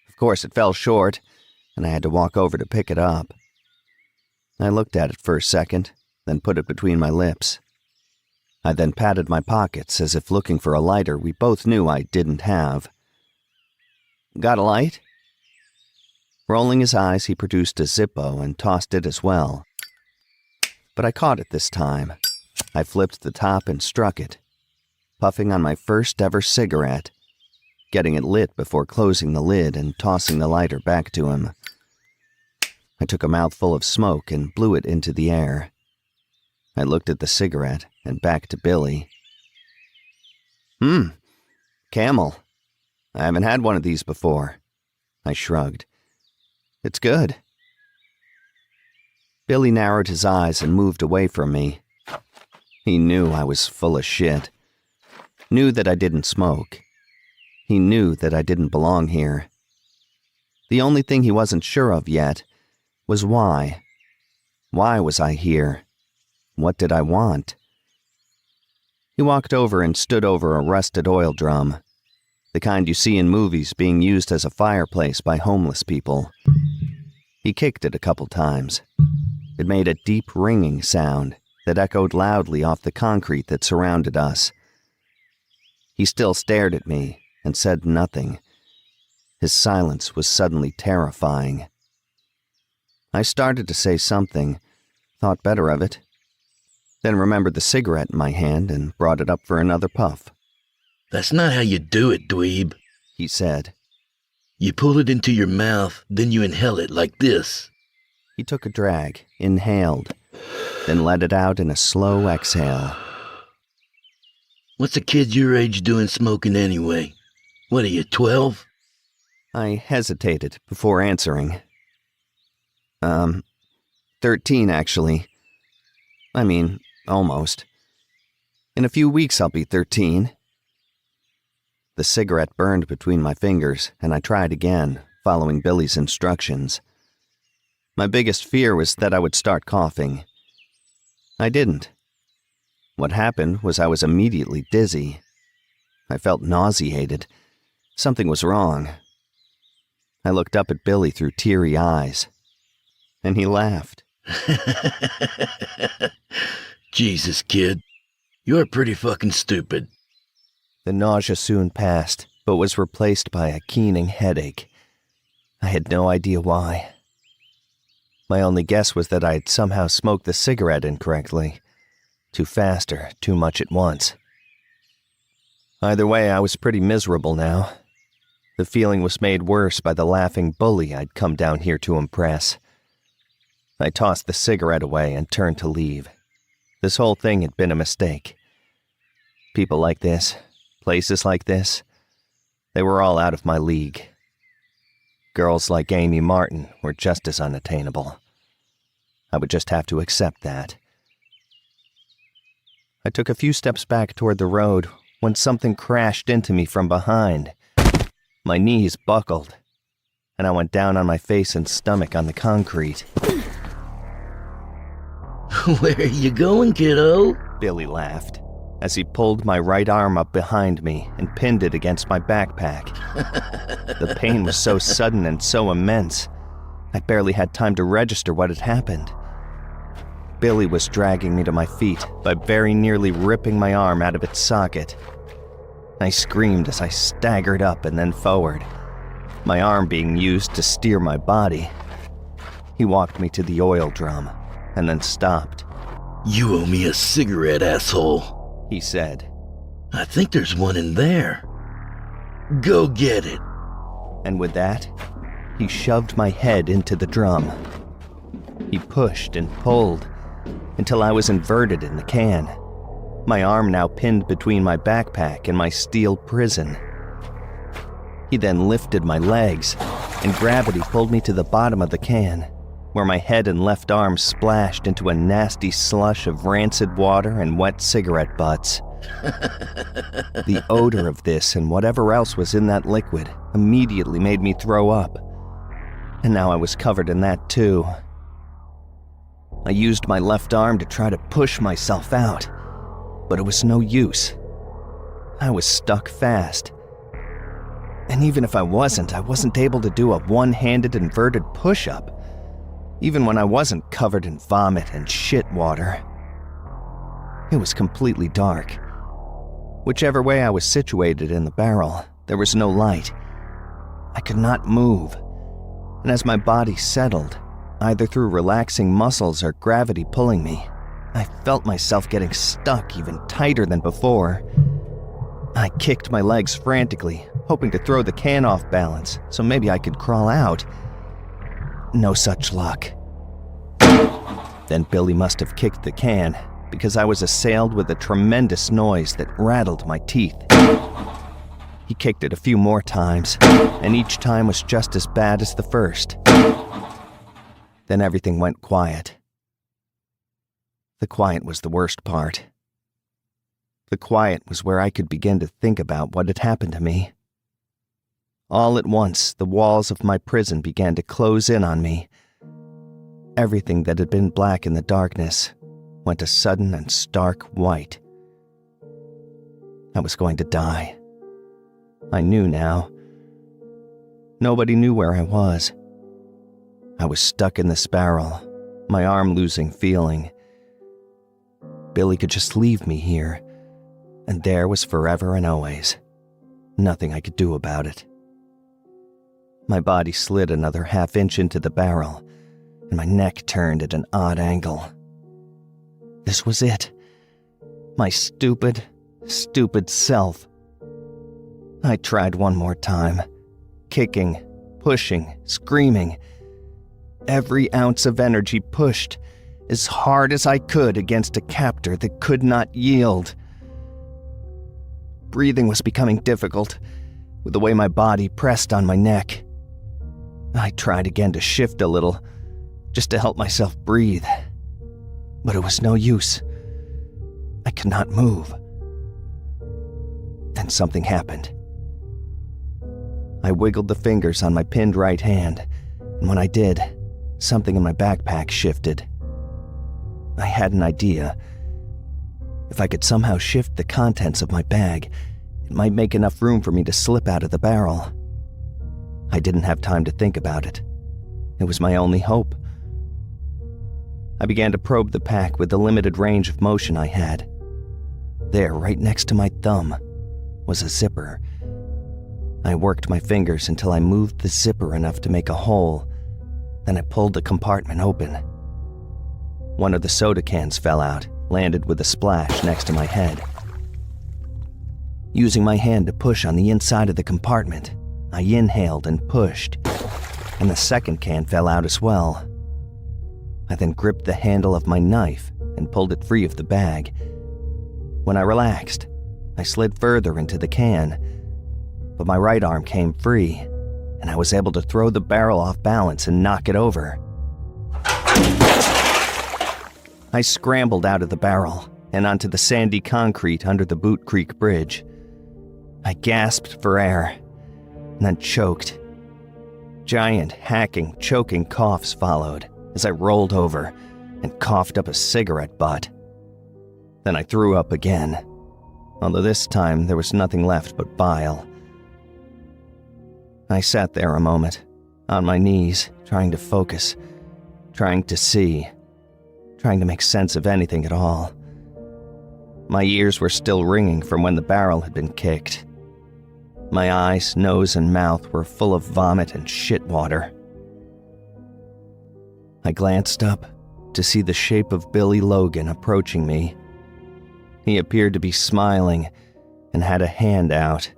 Of course, it fell short, and I had to walk over to pick it up. I looked at it for a second, then put it between my lips. I then patted my pockets as if looking for a lighter we both knew I didn't have. "Got a light?" Rolling his eyes, he produced a Zippo and tossed it as well. But I caught it this time. I flipped the top and struck it, puffing on my first ever cigarette, getting it lit before closing the lid and tossing the lighter back to him. I took a mouthful of smoke and blew it into the air. I looked at the cigarette and back to Billy. Camel. I haven't had one of these before." I shrugged. "It's good." Billy narrowed his eyes and moved away from me. He knew I was full of shit. Knew that I didn't smoke. He knew that I didn't belong here. The only thing he wasn't sure of yet was why. Why was I here? What did I want? He walked over and stood over a rusted oil drum, the kind you see in movies being used as a fireplace by homeless people. He kicked it a couple times. It made a deep ringing sound that echoed loudly off the concrete that surrounded us. He still stared at me and said nothing. His silence was suddenly terrifying. I started to say something, thought better of it, then remembered the cigarette in my hand and brought it up for another puff. "That's not how you do it, dweeb," he said. "You pull it into your mouth, then you inhale it like this." He took a drag, inhaled, then let it out in a slow exhale. "What's a kid your age doing smoking anyway? What are you, 12? I hesitated before answering. 13, actually. I mean, almost. In a few weeks I'll be 13. The cigarette burned between my fingers, and I tried again, following Billy's instructions. My biggest fear was that I would start coughing. I didn't. What happened was I was immediately dizzy. I felt nauseated. Something was wrong. I looked up at Billy through teary eyes, and he laughed. "Jesus, kid, you're pretty fucking stupid." The nausea soon passed, but was replaced by a keening headache. I had no idea why. My only guess was that I had somehow smoked the cigarette incorrectly. Too fast or too much at once. Either way, I was pretty miserable now. The feeling was made worse by the laughing bully I'd come down here to impress. I tossed the cigarette away and turned to leave. This whole thing had been a mistake. People like this, places like this, they were all out of my league. Girls like Amy Martin were just as unattainable. I would just have to accept that. I took a few steps back toward the road when something crashed into me from behind. My knees buckled, and I went down on my face and stomach on the concrete. "Where are you going, kiddo?" Billy laughed as he pulled my right arm up behind me and pinned it against my backpack. The pain was so sudden and so immense, I barely had time to register what had happened. Billy was dragging me to my feet by very nearly ripping my arm out of its socket. I screamed as I staggered up and then forward, my arm being used to steer my body. He walked me to the oil drum and then stopped. "You owe me a cigarette, asshole," he said. "I think there's one in there. Go get it." And with that, he shoved my head into the drum. He pushed and pulled until I was inverted in the can, my arm now pinned between my backpack and my steel prison. He then lifted my legs, and gravity pulled me to the bottom of the can, where my head and left arm splashed into a nasty slush of rancid water and wet cigarette butts. The odor of this and whatever else was in that liquid immediately made me throw up. And now I was covered in that too. I used my left arm to try to push myself out, but it was no use. I was stuck fast. And even if I wasn't able to do a one-handed inverted push-up, even when I wasn't covered in vomit and shit water. It was completely dark. Whichever way I was situated in the barrel, there was no light. I could not move. And as my body settled, either through relaxing muscles or gravity pulling me, I felt myself getting stuck even tighter than before. I kicked my legs frantically, hoping to throw the can off balance so maybe I could crawl out. No such luck. Then Billy must have kicked the can, because I was assailed with a tremendous noise that rattled my teeth. He kicked it a few more times, and each time was just as bad as the first. Then everything went quiet. The quiet was the worst part. The quiet was where I could begin to think about what had happened to me. All at once, the walls of my prison began to close in on me. Everything that had been black in the darkness went a sudden and stark white. I was going to die. I knew now. Nobody knew where I was. I was stuck in this barrel, my arm losing feeling. Billy could just leave me here, and there was forever and always. Nothing I could do about it. My body slid another half-inch into the barrel, and my neck turned at an odd angle. This was it. My stupid, stupid self. I tried one more time, kicking, pushing, screaming. Every ounce of energy pushed as hard as I could against a captor that could not yield. Breathing was becoming difficult with the way my body pressed on my neck. I tried again to shift a little, just to help myself breathe. But it was no use. I could not move. Then something happened. I wiggled the fingers on my pinned right hand, and when I did, something in my backpack shifted. I had an idea. If I could somehow shift the contents of my bag, it might make enough room for me to slip out of the barrel. I didn't have time to think about it. It was my only hope. I began to probe the pack with the limited range of motion I had. There, right next to my thumb, was a zipper. I worked my fingers until I moved the zipper enough to make a hole. Then I pulled the compartment open. One of the soda cans fell out, landed with a splash next to my head. Using my hand to push on the inside of the compartment, I inhaled and pushed, and the second can fell out as well. I then gripped the handle of my knife and pulled it free of the bag. When I relaxed, I slid further into the can, but my right arm came free, and I was able to throw the barrel off balance and knock it over. I scrambled out of the barrel and onto the sandy concrete under the Boot Creek Bridge. I gasped for air, and then choked. Giant, hacking, choking coughs followed as I rolled over and coughed up a cigarette butt. Then I threw up again, although this time there was nothing left but bile. I sat there a moment, on my knees, trying to focus, trying to see, trying to make sense of anything at all. My ears were still ringing from when the barrel had been kicked. My eyes, nose, and mouth were full of vomit and shit water. I glanced up to see the shape of Billy Logan approaching me. He appeared to be smiling and had a hand out.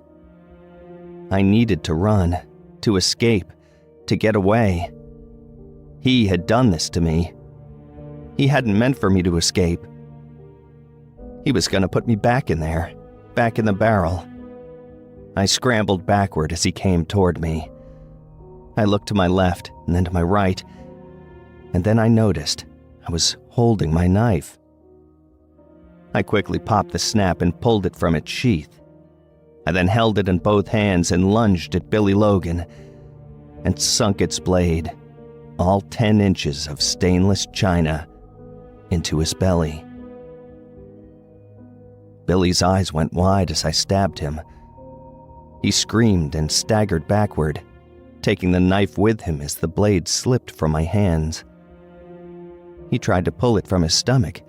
I needed to run, to escape, to get away. He had done this to me. He hadn't meant for me to escape. He was going to put me back in there, back in the barrel. I scrambled backward as he came toward me. I looked to my left and then to my right, and then I noticed I was holding my knife. I quickly popped the snap and pulled it from its sheath. I then held it in both hands and lunged at Billy Logan and sunk its blade, all 10 inches of stainless china, into his belly. Billy's eyes went wide as I stabbed him. He screamed and staggered backward, taking the knife with him as the blade slipped from my hands. He tried to pull it from his stomach,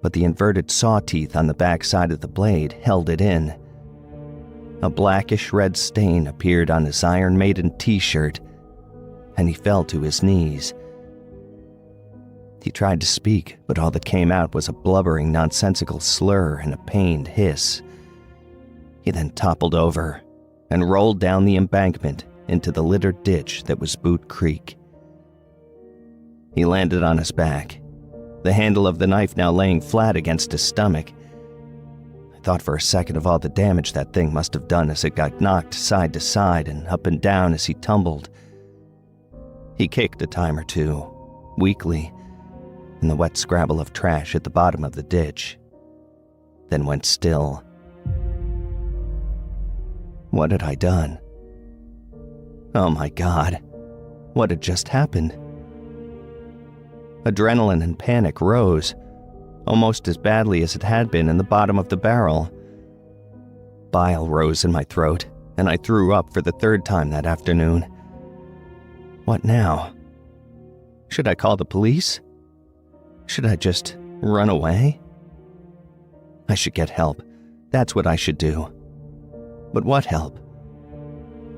but the inverted saw teeth on the back side of the blade held it in. A blackish red stain appeared on his Iron Maiden t-shirt, and he fell to his knees. He tried to speak, but all that came out was a blubbering, nonsensical slur and a pained hiss. He then toppled over and rolled down the embankment into the littered ditch that was Boot Creek. He landed on his back, the handle of the knife now laying flat against his stomach. I thought for a second of all the damage that thing must have done as it got knocked side to side and up and down as he tumbled. He kicked a time or two, weakly, in the wet scrabble of trash at the bottom of the ditch, then went still. What had I done? Oh my God, what had just happened? Adrenaline and panic rose, almost as badly as it had been in the bottom of the barrel. Bile rose in my throat, and I threw up for the 3rd time that afternoon. What now? Should I call the police? Should I just run away? I should get help. That's what I should do. But what help?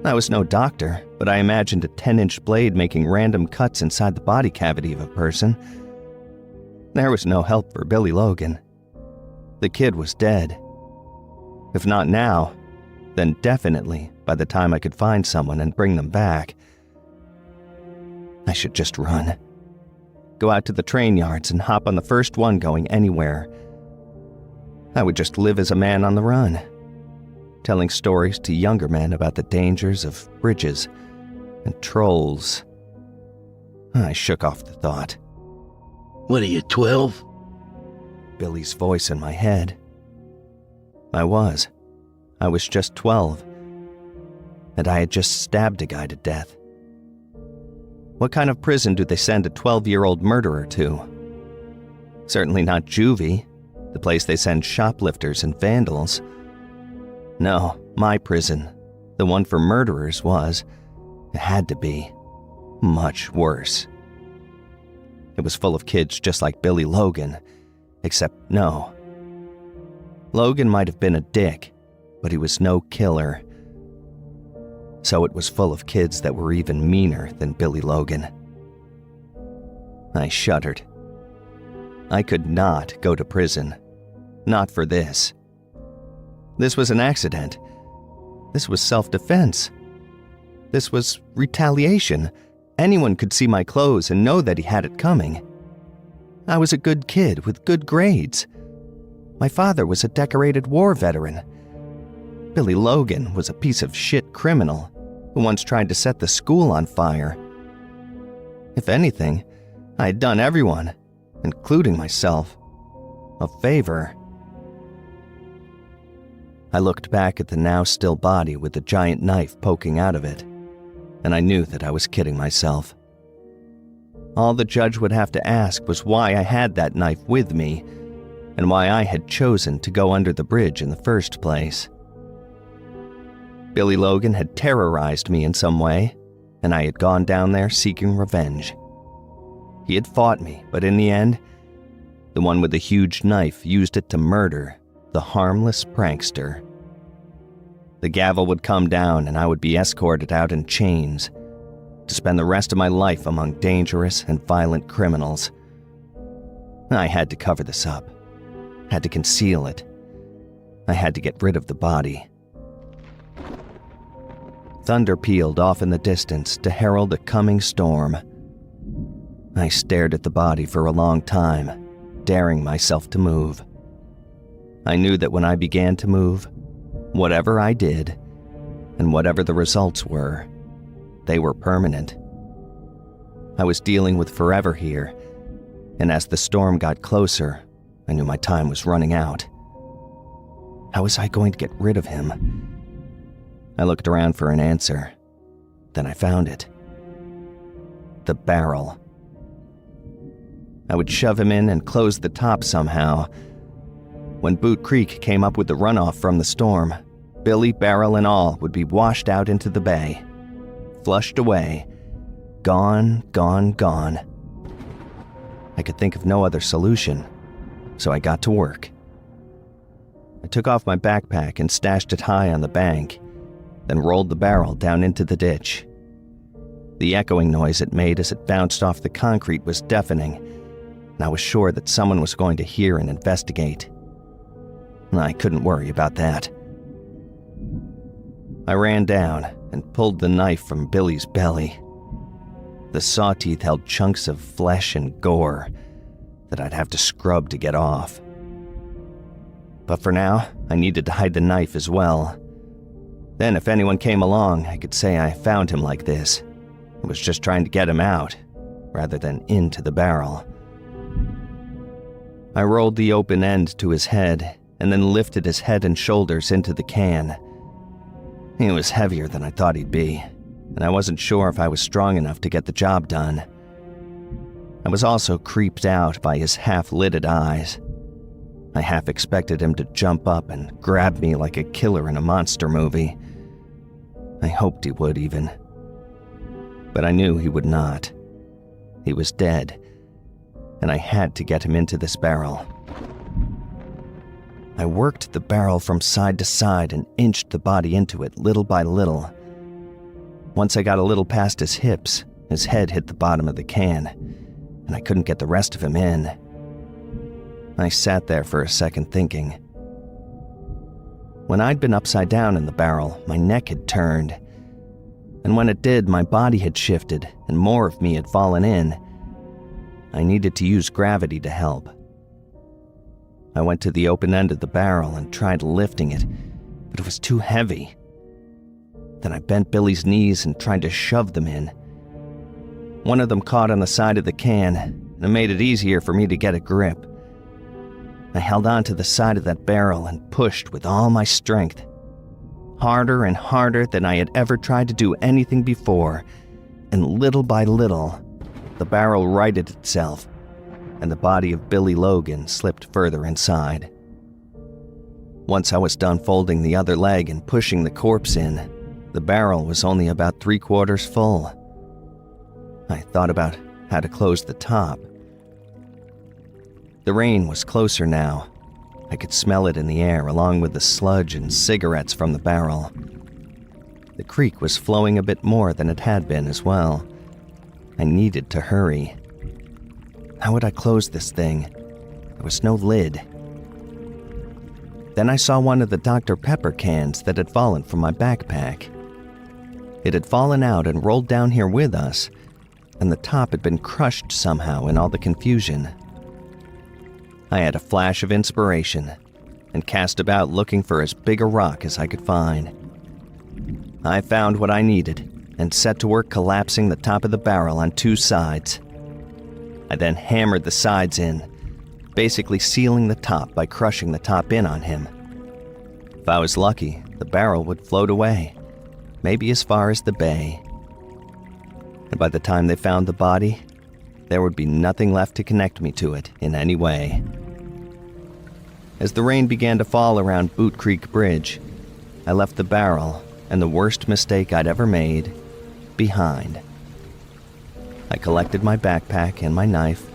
I was no doctor, but I imagined a 10-inch blade making random cuts inside the body cavity of a person. There was no help for Billy Logan. The kid was dead. If not now, then definitely by the time I could find someone and bring them back. I should just run. Go out to the train yards and hop on the first one going anywhere. I would just live as a man on the run, telling stories to younger men about the dangers of bridges and trolls. I shook off the thought. What are you, 12? Billy's voice in my head. I was just 12, and I had just stabbed a guy to death. What kind of prison do they send a 12-year-old murderer to? Certainly not juvie, the place they send shoplifters and vandals. No, my prison, the one for murderers, it had to be, much worse. It was full of kids just like Billy Logan, except no. Logan might have been a dick, but he was no killer. So it was full of kids that were even meaner than Billy Logan. I shuddered. I could not go to prison. Not for this. This was an accident. This was self-defense. This was retaliation. Anyone could see my clothes and know that he had it coming. I was a good kid with good grades. My father was a decorated war veteran. Billy Logan was a piece of shit criminal who once tried to set the school on fire. If anything, I had done everyone, including myself, a favor. I looked back at the now still body with the giant knife poking out of it, and I knew that I was kidding myself. All the judge would have to ask was why I had that knife with me, and why I had chosen to go under the bridge in the first place. Billy Logan had terrorized me in some way, and I had gone down there seeking revenge. He had fought me, but in the end, the one with the huge knife used it to murder the harmless prankster. The gavel would come down and I would be escorted out in chains to spend the rest of my life among dangerous and violent criminals. I had to cover this up, had to conceal it. I had to get rid of the body. Thunder pealed off in the distance to herald a coming storm. I stared at the body for a long time, daring myself to move. I knew that when I began to move, whatever I did, and whatever the results were, they were permanent. I was dealing with forever here, and as the storm got closer, I knew my time was running out. How was I going to get rid of him? I looked around for an answer. Then I found it. The barrel. I would shove him in and close the top somehow. When Boot Creek came up with the runoff from the storm, Billy, barrel and all, would be washed out into the bay. Flushed away. Gone, gone, gone. I could think of no other solution, so I got to work. I took off my backpack and stashed it high on the bank, then rolled the barrel down into the ditch. The echoing noise it made as it bounced off the concrete was deafening, and I was sure that someone was going to hear and investigate. I couldn't worry about that. I ran down and pulled the knife from Billy's belly. The saw teeth held chunks of flesh and gore that I'd have to scrub to get off. But for now, I needed to hide the knife as well. Then if anyone came along, I could say I found him like this. I was just trying to get him out, rather than into the barrel. I rolled the open end to his head, and then lifted his head and shoulders into the can. He was heavier than I thought he'd be, and I wasn't sure if I was strong enough to get the job done. I was also creeped out by his half-lidded eyes. I half expected him to jump up and grab me like a killer in a monster movie. I hoped he would, even. But I knew he would not. He was dead, and I had to get him into this barrel. I worked the barrel from side to side and inched the body into it little by little. Once I got a little past his hips, his head hit the bottom of the can, and I couldn't get the rest of him in. I sat there for a second thinking. When I'd been upside down in the barrel, my neck had turned. And when it did, my body had shifted and more of me had fallen in. I needed to use gravity to help. I went to the open end of the barrel and tried lifting it, but it was too heavy. Then I bent Billy's knees and tried to shove them in. One of them caught on the side of the can, and it made it easier for me to get a grip. I held on to the side of that barrel and pushed with all my strength. Harder and harder than I had ever tried to do anything before, and little by little, the barrel righted itself, and the body of Billy Logan slipped further inside. Once I was done folding the other leg and pushing the corpse in, the barrel was only about 3/4 full. I thought about how to close the top. The rain was closer now. I could smell it in the air along with the sludge and cigarettes from the barrel. The creek was flowing a bit more than it had been as well. I needed to hurry. How would I close this thing? There was no lid. Then I saw one of the Dr. Pepper cans that had fallen from my backpack. It had fallen out and rolled down here with us, and the top had been crushed somehow in all the confusion. I had a flash of inspiration and cast about looking for as big a rock as I could find. I found what I needed and set to work collapsing the top of the barrel on 2 sides. I then hammered the sides in, basically sealing the top by crushing the top in on him. If I was lucky, the barrel would float away, maybe as far as the bay. And by the time they found the body, there would be nothing left to connect me to it in any way. As the rain began to fall around Boot Creek Bridge, I left the barrel and the worst mistake I'd ever made behind. I collected my backpack and my knife.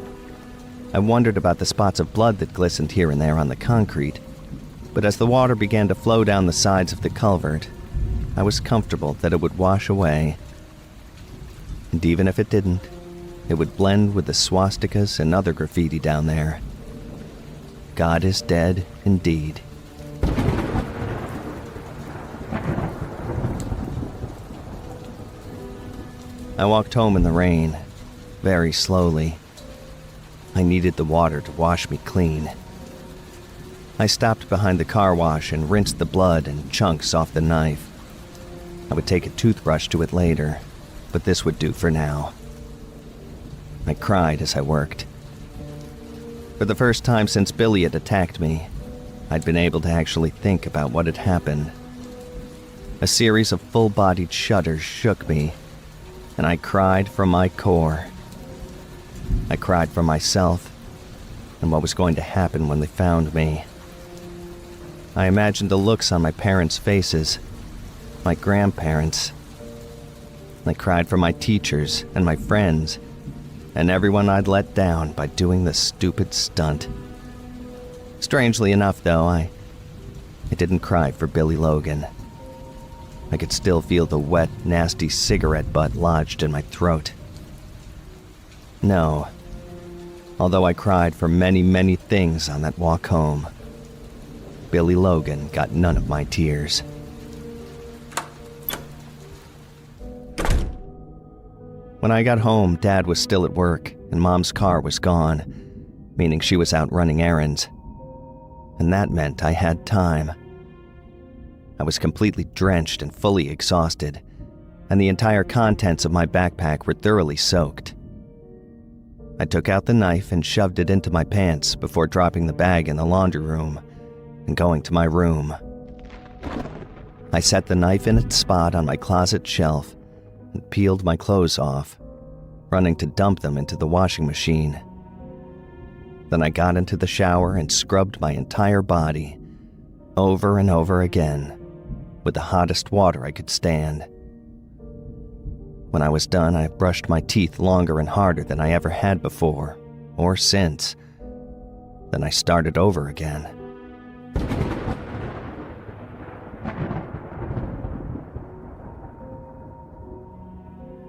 I wondered about the spots of blood that glistened here and there on the concrete, but as the water began to flow down the sides of the culvert, I was comfortable that it would wash away. And even if it didn't, it would blend with the swastikas and other graffiti down there. God is dead, indeed. I walked home in the rain, very slowly. I needed the water to wash me clean. I stopped behind the car wash and rinsed the blood and chunks off the knife. I would take a toothbrush to it later, but this would do for now. I cried as I worked. For the first time since Billy had attacked me, I'd been able to actually think about what had happened. A series of full-bodied shudders shook me, and I cried from my core. I cried for myself and what was going to happen when they found me. I imagined the looks on my parents' faces, my grandparents. I cried for my teachers and my friends, and everyone I'd let down by doing this stupid stunt. Strangely enough, though, I didn't cry for Billy Logan. I could still feel the wet, nasty cigarette butt lodged in my throat. No. Although I cried for many, many things on that walk home, Billy Logan got none of my tears. When I got home, Dad was still at work, and Mom's car was gone, meaning she was out running errands. And that meant I had time. I was completely drenched and fully exhausted, and the entire contents of my backpack were thoroughly soaked. I took out the knife and shoved it into my pants before dropping the bag in the laundry room and going to my room. I set the knife in its spot on my closet shelf and peeled my clothes off, running to dump them into the washing machine. Then I got into the shower and scrubbed my entire body, over and over again, with the hottest water I could stand. When I was done, I brushed my teeth longer and harder than I ever had before, or since. Then I started over again.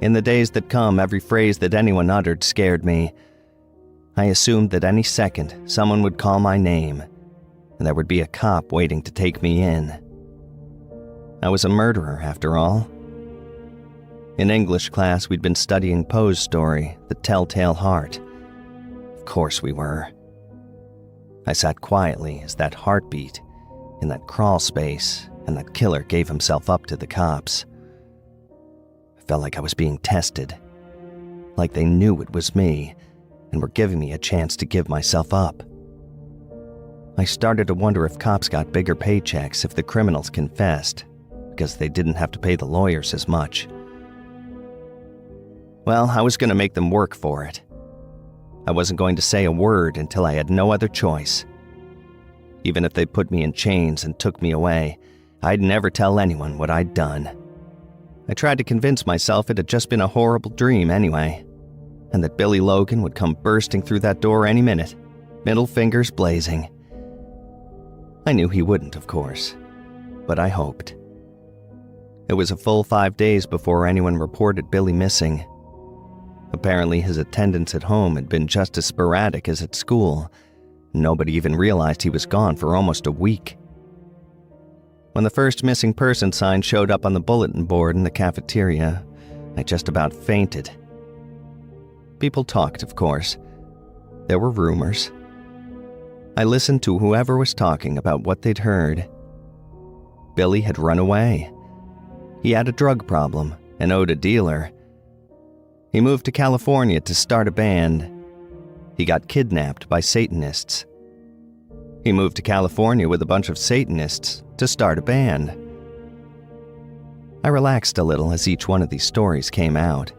In the days that come, every phrase that anyone uttered scared me. I assumed that any second, someone would call my name, and there would be a cop waiting to take me in. I was a murderer, after all. In English class, we'd been studying Poe's story, The Telltale Heart. Of course we were. I sat quietly as that heart beat in that crawl space, and that killer gave himself up to the cops. I felt like I was being tested, like they knew it was me and were giving me a chance to give myself up. I started to wonder if cops got bigger paychecks if the criminals confessed, because they didn't have to pay the lawyers as much. Well, I was going to make them work for it. I wasn't going to say a word until I had no other choice. Even if they put me in chains and took me away, I'd never tell anyone what I'd done. I tried to convince myself it had just been a horrible dream anyway, and that Billy Logan would come bursting through that door any minute, middle fingers blazing. I knew he wouldn't, of course, but I hoped. It was a full 5 days before anyone reported Billy missing. Apparently his attendance at home had been just as sporadic as at school. Nobody even realized he was gone for almost a week. When the first missing person sign showed up on the bulletin board in the cafeteria, I just about fainted. People talked, of course. There were rumors. I listened to whoever was talking about what they'd heard. Billy had run away. He had a drug problem and owed a dealer. He moved to California to start a band. He got kidnapped by Satanists. He moved to California with a bunch of Satanists to start a band. I relaxed a little as each one of these stories came out.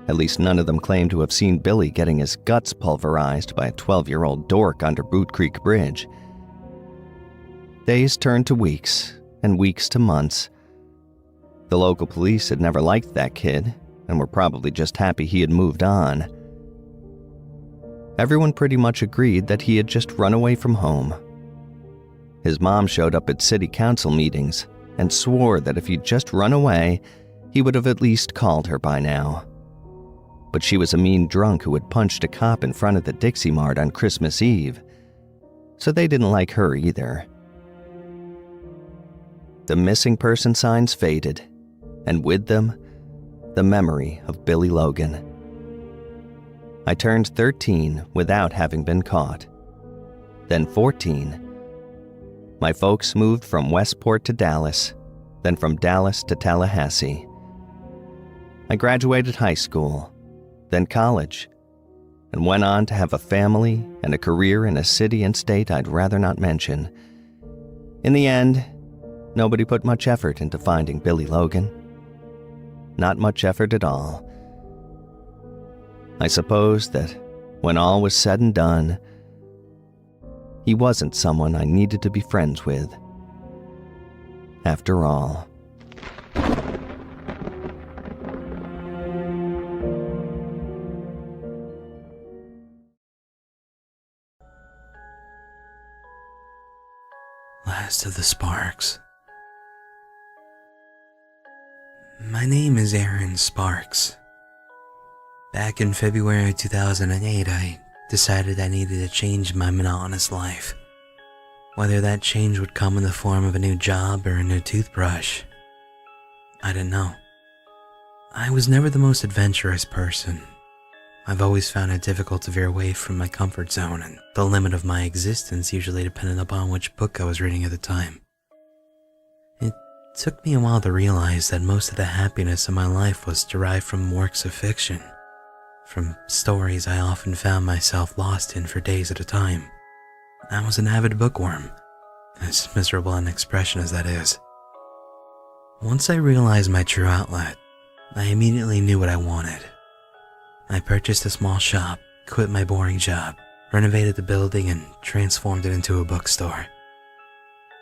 At least none of them claimed to have seen Billy getting his guts pulverized by a 12-year-old dork under Boot Creek Bridge. Days turned to weeks, and weeks to months. The local police had never liked that kid, and were probably just happy he had moved on. Everyone pretty much agreed that he had just run away from home. His mom showed up at city council meetings and swore that if he'd just run away, he would have at least called her by now. But she was a mean drunk who had punched a cop in front of the Dixie Mart on Christmas Eve, so they didn't like her either. The missing person signs faded, and with them, the memory of Billy Logan. I turned 13 without having been caught. Then 14. My folks moved from Westport to Dallas, then from Dallas to Tallahassee. I graduated high school, then college, and went on to have a family and a career in a city and state I'd rather not mention. In the end, nobody put much effort into finding Billy Logan. Not much effort at all. I suppose that when all was said and done, he wasn't someone I needed to be friends with. After all. Last of the Sparks. My name is Aaron Sparks. Back in February 2008, I decided I needed to change my monotonous life. Whether that change would come in the form of a new job or a new toothbrush, I didn't know. I was never the most adventurous person. I've always found it difficult to veer away from my comfort zone, and the limit of my existence usually depended upon which book I was reading at the time. It took me a while to realize that most of the happiness in my life was derived from works of fiction, from stories I often found myself lost in for days at a time. I was an avid bookworm, as miserable an expression as that is. Once I realized my true outlet, I immediately knew what I wanted. I purchased a small shop, quit my boring job, renovated the building, and transformed it into a bookstore.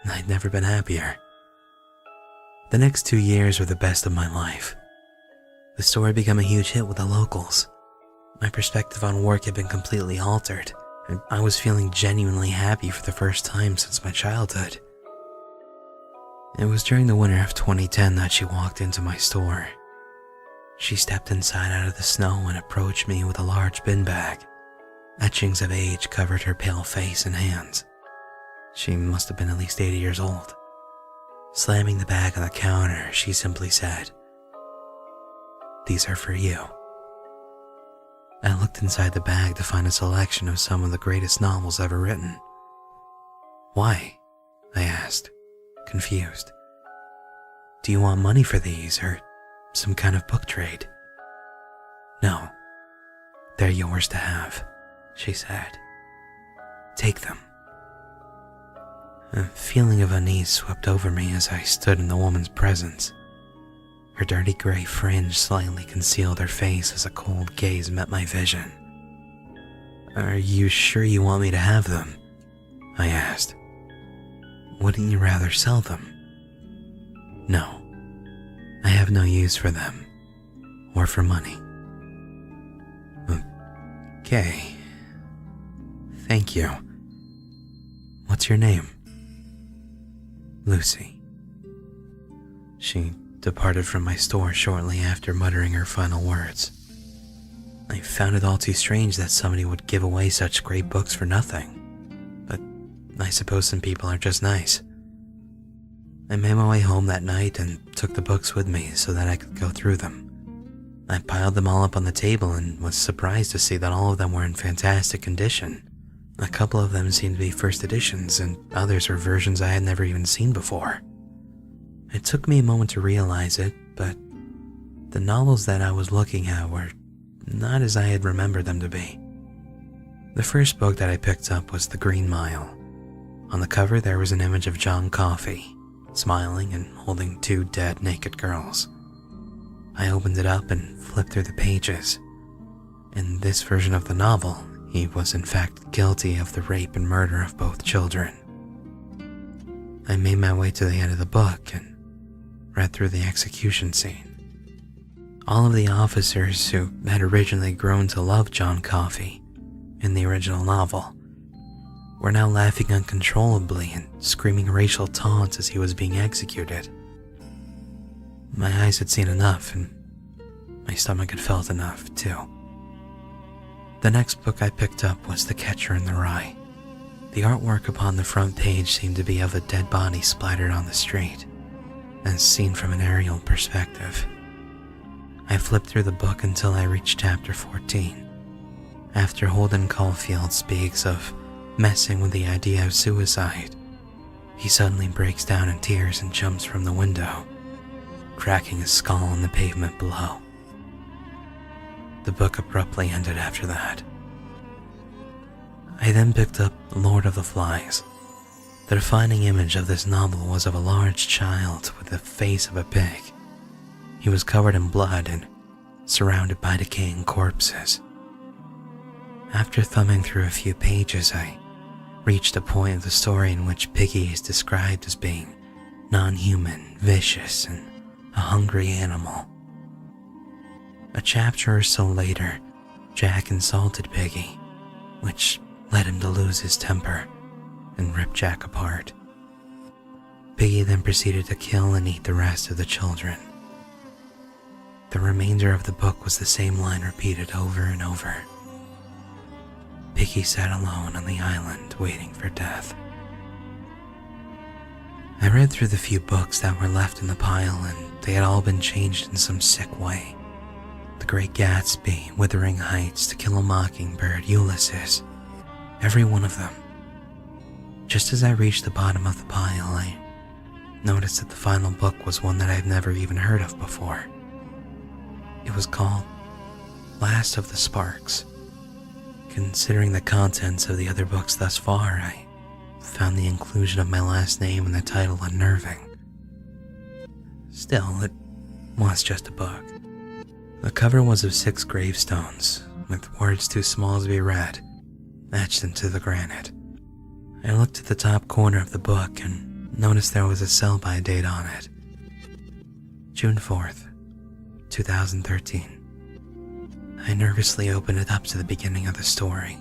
I'd never been happier. The next 2 years were the best of my life. The store had become a huge hit with the locals. My perspective on work had been completely altered, and I was feeling genuinely happy for the first time since my childhood. It was during the winter of 2010 that she walked into my store. She stepped inside out of the snow and approached me with a large bin bag. Etchings of age covered her pale face and hands. She must have been at least 80 years old. Slamming the bag on the counter, she simply said, "These are for you." I looked inside the bag to find a selection of some of the greatest novels ever written. "Why?" I asked, confused. "Do you want money for these, or some kind of book trade?" "No, they're yours to have," she said. "Take them." A feeling of unease swept over me as I stood in the woman's presence. Her dirty gray fringe slightly concealed her face as a cold gaze met my vision. "Are you sure you want me to have them?" I asked. "Wouldn't you rather sell them?" "No, I have no use for them, or for money." "Okay, thank you. What's your name?" "Lucy." She departed from my store shortly after, muttering her final words. I found it all too strange that somebody would give away such great books for nothing, but I suppose some people are just nice. I made my way home that night and took the books with me so that I could go through them. I piled them all up on the table and was surprised to see that all of them were in fantastic condition. A couple of them seemed to be first editions, and others were versions I had never even seen before. It took me a moment to realize it, but the novels that I was looking at were not as I had remembered them to be. The first book that I picked up was The Green Mile. On the cover there was an image of John Coffey, smiling and holding 2 dead naked girls. I opened it up and flipped through the pages. In this version of the novel, he was in fact guilty of the rape and murder of both children. I made my way to the end of the book and read through the execution scene. All of the officers who had originally grown to love John Coffey in the original novel were now laughing uncontrollably and screaming racial taunts as he was being executed. My eyes had seen enough, and my stomach had felt enough, too. The next book I picked up was The Catcher in the Rye. The artwork upon the front page seemed to be of a dead body splattered on the street, as seen from an aerial perspective. I flipped through the book until I reached chapter 14. After Holden Caulfield speaks of messing with the idea of suicide, he suddenly breaks down in tears and jumps from the window, cracking his skull on the pavement below. The book abruptly ended after that, I then picked up Lord of the Flies. The defining image of this novel was of a large child with the face of a pig. He was covered in blood and surrounded by decaying corpses. After thumbing through a few pages, I reached a point of the story in which Piggy is described as being non-human, vicious, and a hungry animal. A chapter or so later, Jack insulted Piggy, which led him to lose his temper and rip Jack apart. Piggy then proceeded to kill and eat the rest of the children. The remainder of the book was the same line repeated over and over. Piggy sat alone on the island waiting for death. I read through the few books that were left in the pile, and they had all been changed in some sick way. The Great Gatsby, Wuthering Heights, To Kill a Mockingbird, Ulysses, every one of them. Just as I reached the bottom of the pile, I noticed that the final book was one that I've never even heard of before. It was called Last of the Sparks. Considering the contents of the other books thus far, I found the inclusion of my last name in the title unnerving. Still, it was just a book. The cover was of 6 gravestones, with words too small to be read, etched into the granite. I looked at the top corner of the book and noticed there was a sell-by date on it. June 4th, 2013. I nervously opened it up to the beginning of the story.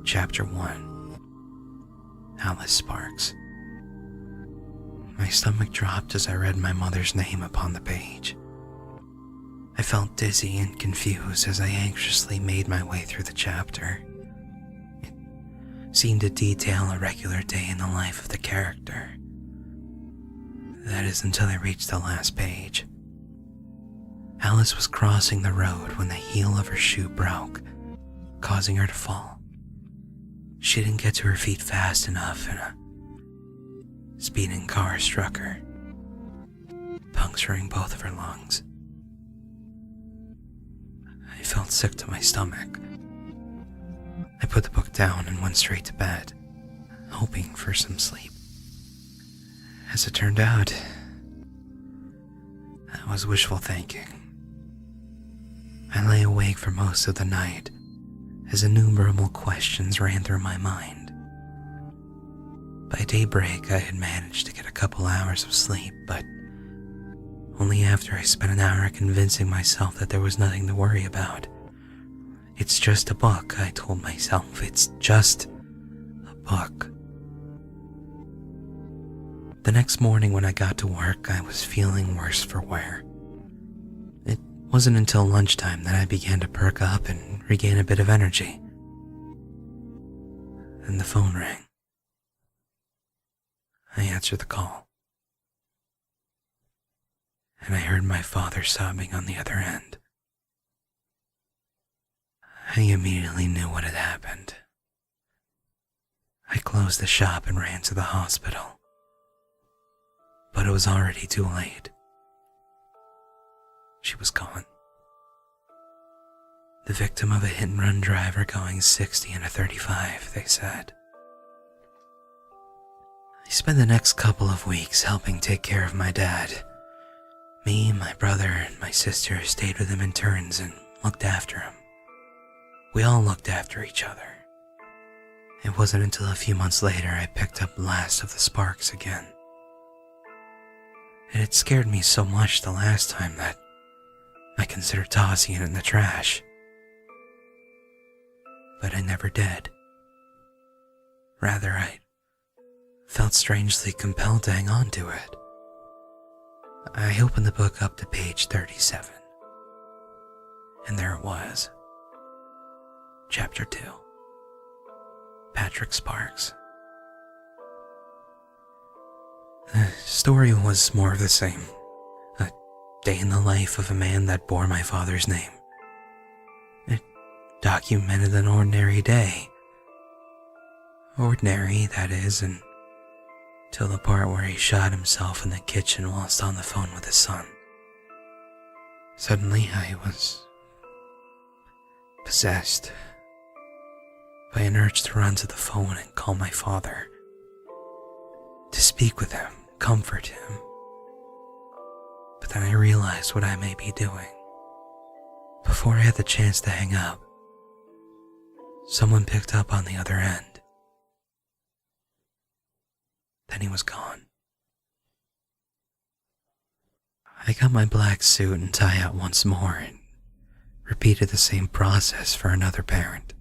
Chapter 1. Alice Sparks. My stomach dropped as I read my mother's name upon the page. I felt dizzy and confused as I anxiously made my way through the chapter. It seemed to detail a regular day in the life of the character. That is until I reached the last page. Alice was crossing the road when the heel of her shoe broke, causing her to fall. She didn't get to her feet fast enough and a speeding car struck her, puncturing both of her lungs. I felt sick to my stomach. I put the book down and went straight to bed, hoping for some sleep. As it turned out, that was wishful thinking. I lay awake for most of the night as innumerable questions ran through my mind. By daybreak, I had managed to get a couple hours of sleep, but only after I spent an hour convincing myself that there was nothing to worry about. It's just a book, I told myself. It's just a book. The next morning when I got to work, I was feeling worse for wear. It wasn't until lunchtime that I began to perk up and regain a bit of energy. Then the phone rang. I answered the call, and I heard my father sobbing on the other end. I immediately knew what had happened. I closed the shop and ran to the hospital, but it was already too late. She was gone. The victim of a hit-and-run driver going 60 in a 35, they said. I spent the next couple of weeks helping take care of my dad. Me, my brother, and my sister stayed with him in turns and looked after him. We all looked after each other. It wasn't until a few months later I picked up Last of the Sparks again. It had scared me so much the last time that I considered tossing it in the trash. But I never did. Rather, I felt strangely compelled to hang on to it. I opened the book up to page 37. And there it was. Chapter 2. Patrick Sparks. The story was more of the same. A day in the life of a man that bore my father's name. It documented an ordinary day. Ordinary, that is, until the part where he shot himself in the kitchen whilst on the phone with his son. Suddenly I was possessed by an urge to run to the phone and call my father, to speak with him, comfort him. But then I realized what I may be doing. Before I had the chance to hang up, someone picked up on the other end. Then he was gone. I got my black suit and tie out once more and repeated the same process for another parent.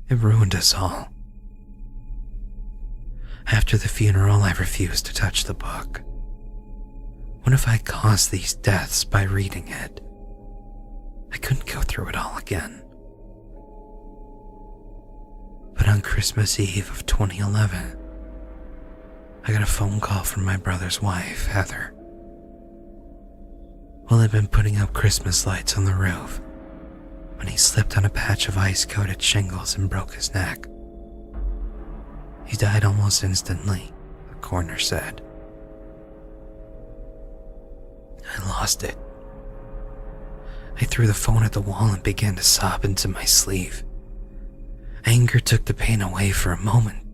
It ruined us all. After the funeral, I refused to touch the book. What if I caused these deaths by reading it? I couldn't go through it all again. But on Christmas Eve of 2011, I got a phone call from my brother's wife, Heather. Will had been putting up Christmas lights on the roof when he slipped on a patch of ice-coated shingles and broke his neck. He died almost instantly, the coroner said. I lost it. I threw the phone at the wall and began to sob into my sleeve. Anger took the pain away for a moment,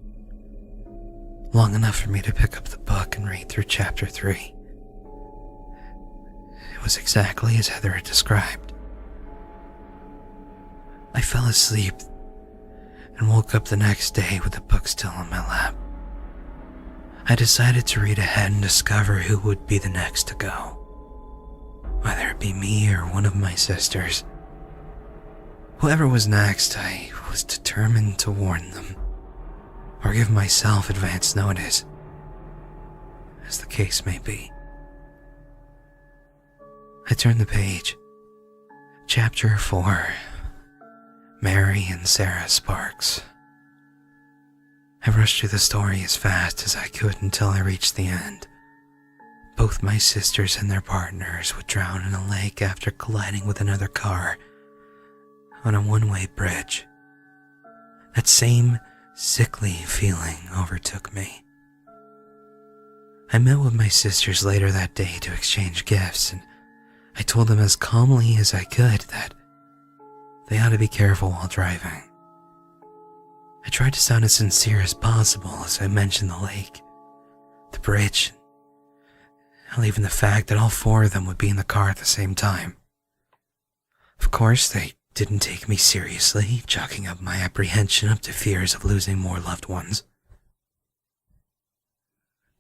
long enough for me to pick up the book and read through chapter 3. It was exactly as Heather had described. I fell asleep and woke up the next day with the book still on my lap. I decided to read ahead and discover who would be the next to go, whether it be me or one of my sisters. Whoever was next, I was determined to warn them, or give myself advance notice, as the case may be. I turned the page. Chapter 4, Mary and Sarah Sparks. I rushed through the story as fast as I could until I reached the end. Both my sisters and their partners would drown in a lake after colliding with another car on a one-way bridge. That same sickly feeling overtook me. I met with my sisters later that day to exchange gifts, and I told them as calmly as I could that they ought to be careful while driving. I tried to sound as sincere as possible as I mentioned the lake, the bridge, and even the fact that all four of them would be in the car at the same time. Of course, they didn't take me seriously, chalking up my apprehension up to fears of losing more loved ones.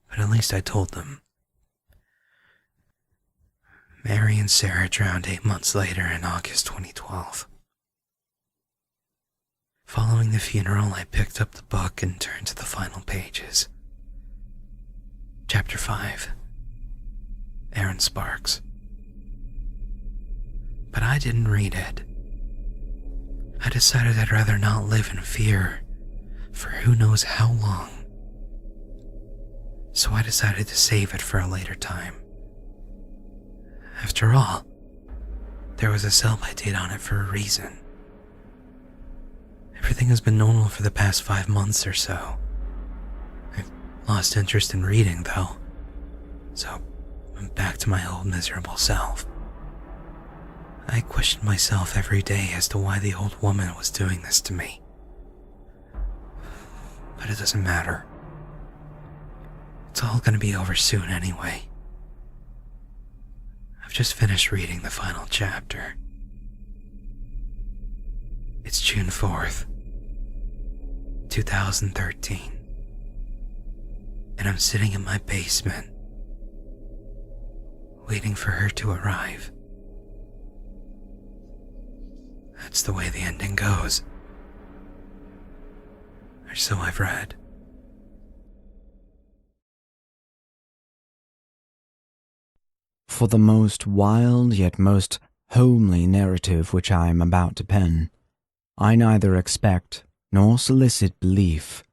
But at least I told them. Mary and Sarah drowned 8 months later in August 2012. Following the funeral, I picked up the book and turned to the final pages. Chapter 5, Aaron Sparks. But I didn't read it. I decided I'd rather not live in fear for who knows how long. So I decided to save it for a later time. After all, there was a sell-by date on it for a reason. Everything has been normal for the past 5 months or so. I've lost interest in reading, though, so I'm back to my old miserable self. I questioned myself every day as to why the old woman was doing this to me. But it doesn't matter. It's all gonna be over soon anyway. I've just finished reading the final chapter. It's June 4th, 2013, and I'm sitting in my basement, waiting for her to arrive. That's the way the ending goes. Or so I've read. For the most wild yet most homely narrative which I am about to pen, I neither expect nor solicit belief.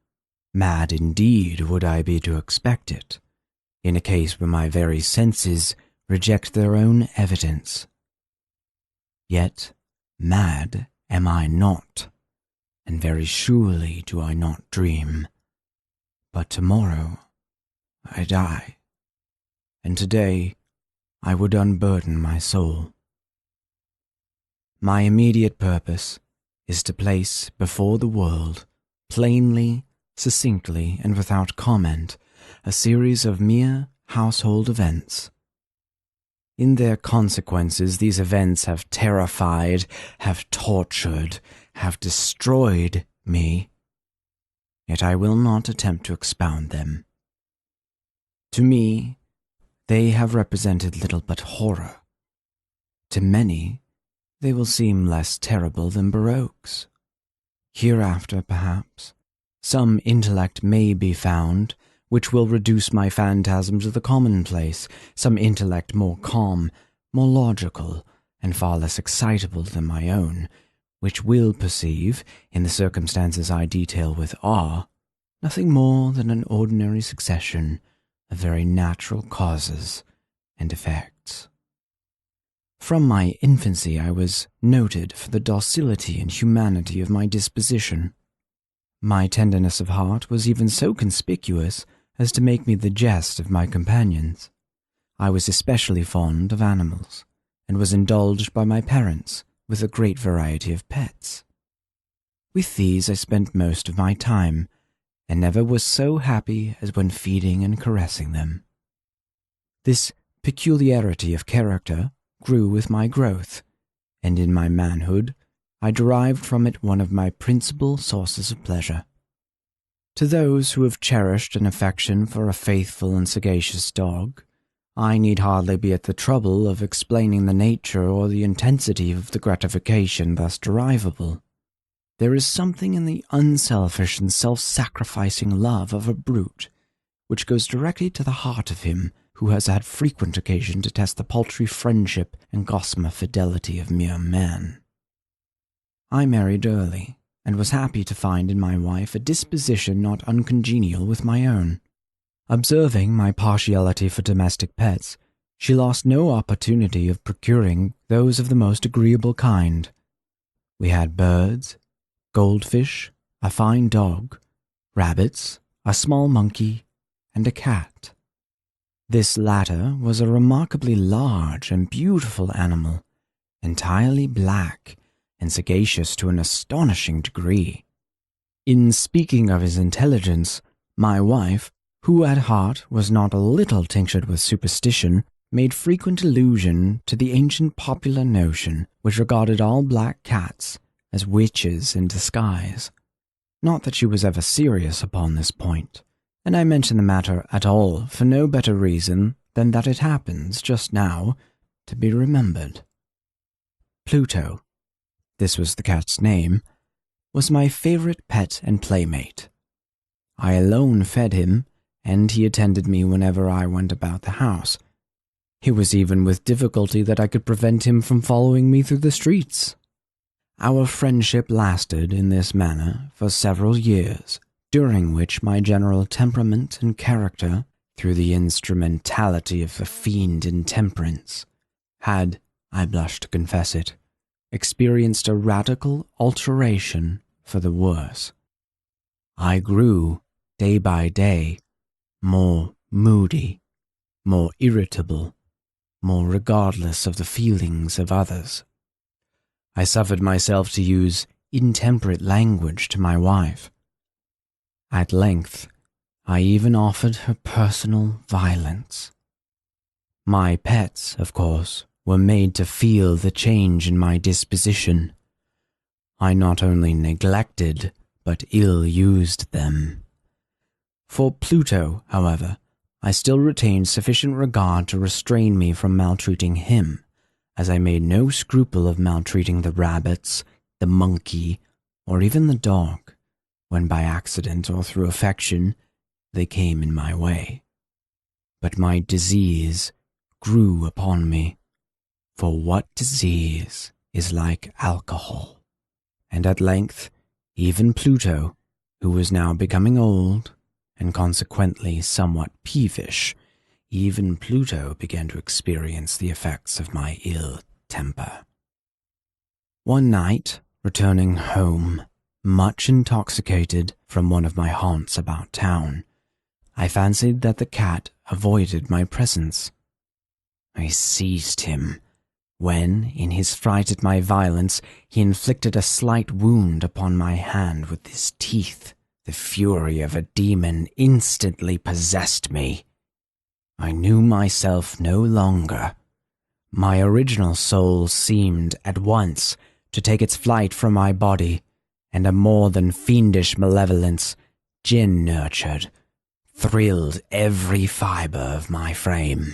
Mad indeed would I be to expect it, in a case where my very senses reject their own evidence. Yet mad am I not, and very surely do I not dream. But tomorrow I die, and today I would unburden my soul. My immediate purpose is to place before the world, plainly, succinctly, and without comment, a series of mere household events. In their consequences, these events have terrified, have tortured, have destroyed me. Yet I will not attempt to expound them. To me, they have represented little but horror. To many, they will seem less terrible than Baroque's. Hereafter, perhaps, some intellect may be found which will reduce my phantasm to the commonplace, some intellect more calm, more logical, and far less excitable than my own, which will perceive, in the circumstances I detail with awe, nothing more than an ordinary succession of very natural causes and effects. From my infancy I was noted for the docility and humanity of my disposition. My tenderness of heart was even so conspicuous as to make me the jest of my companions. I was especially fond of animals, and was indulged by my parents with a great variety of pets. With these I spent most of my time, and never was so happy as when feeding and caressing them. This peculiarity of character grew with my growth, and in my manhood I derived from it one of my principal sources of pleasure. To those who have cherished an affection for a faithful and sagacious dog, I need hardly be at the trouble of explaining the nature or the intensity of the gratification thus derivable. There is something in the unselfish and self-sacrificing love of a brute which goes directly to the heart of him who has had frequent occasion to test the paltry friendship and gossamer fidelity of mere man. I married early, and was happy to find in my wife a disposition not uncongenial with my own. Observing my partiality for domestic pets, she lost no opportunity of procuring those of the most agreeable kind. We had birds, goldfish, a fine dog, rabbits, a small monkey, and a cat. This latter was a remarkably large and beautiful animal, entirely black, and sagacious to an astonishing degree. In speaking of his intelligence, my wife, who at heart was not a little tinctured with superstition, made frequent allusion to the ancient popular notion which regarded all black cats as witches in disguise. Not that she was ever serious upon this point, and I mention the matter at all for no better reason than that it happens, just now, to be remembered. Pluto, this was the cat's name, was my favorite pet and playmate. I alone fed him, and he attended me whenever I went about the house. It was even with difficulty that I could prevent him from following me through the streets. Our friendship lasted in this manner for several years, during which my general temperament and character, through the instrumentality of a fiend intemperance, had, I blush to confess it, experienced a radical alteration for the worse. I grew, day by day, more moody, more irritable, more regardless of the feelings of others. I suffered myself to use intemperate language to my wife. At length, I even offered her personal violence. My pets, of course, were made to feel the change in my disposition. I not only neglected, but ill-used them. For Pluto, however, I still retained sufficient regard to restrain me from maltreating him, as I made no scruple of maltreating the rabbits, the monkey, or even the dog, when by accident or through affection they came in my way. But my disease grew upon me, for what disease is like alcohol? And at length, even Pluto, who was now becoming old, and consequently somewhat peevish, even Pluto began to experience the effects of my ill temper. One night, returning home, much intoxicated from one of my haunts about town, I fancied that the cat avoided my presence. I seized him, when, in his fright at my violence, he inflicted a slight wound upon my hand with his teeth, the fury of a demon instantly possessed me. I knew myself no longer. My original soul seemed, at once, to take its flight from my body, and a more than fiendish malevolence, gin-nurtured, thrilled every fibre of my frame.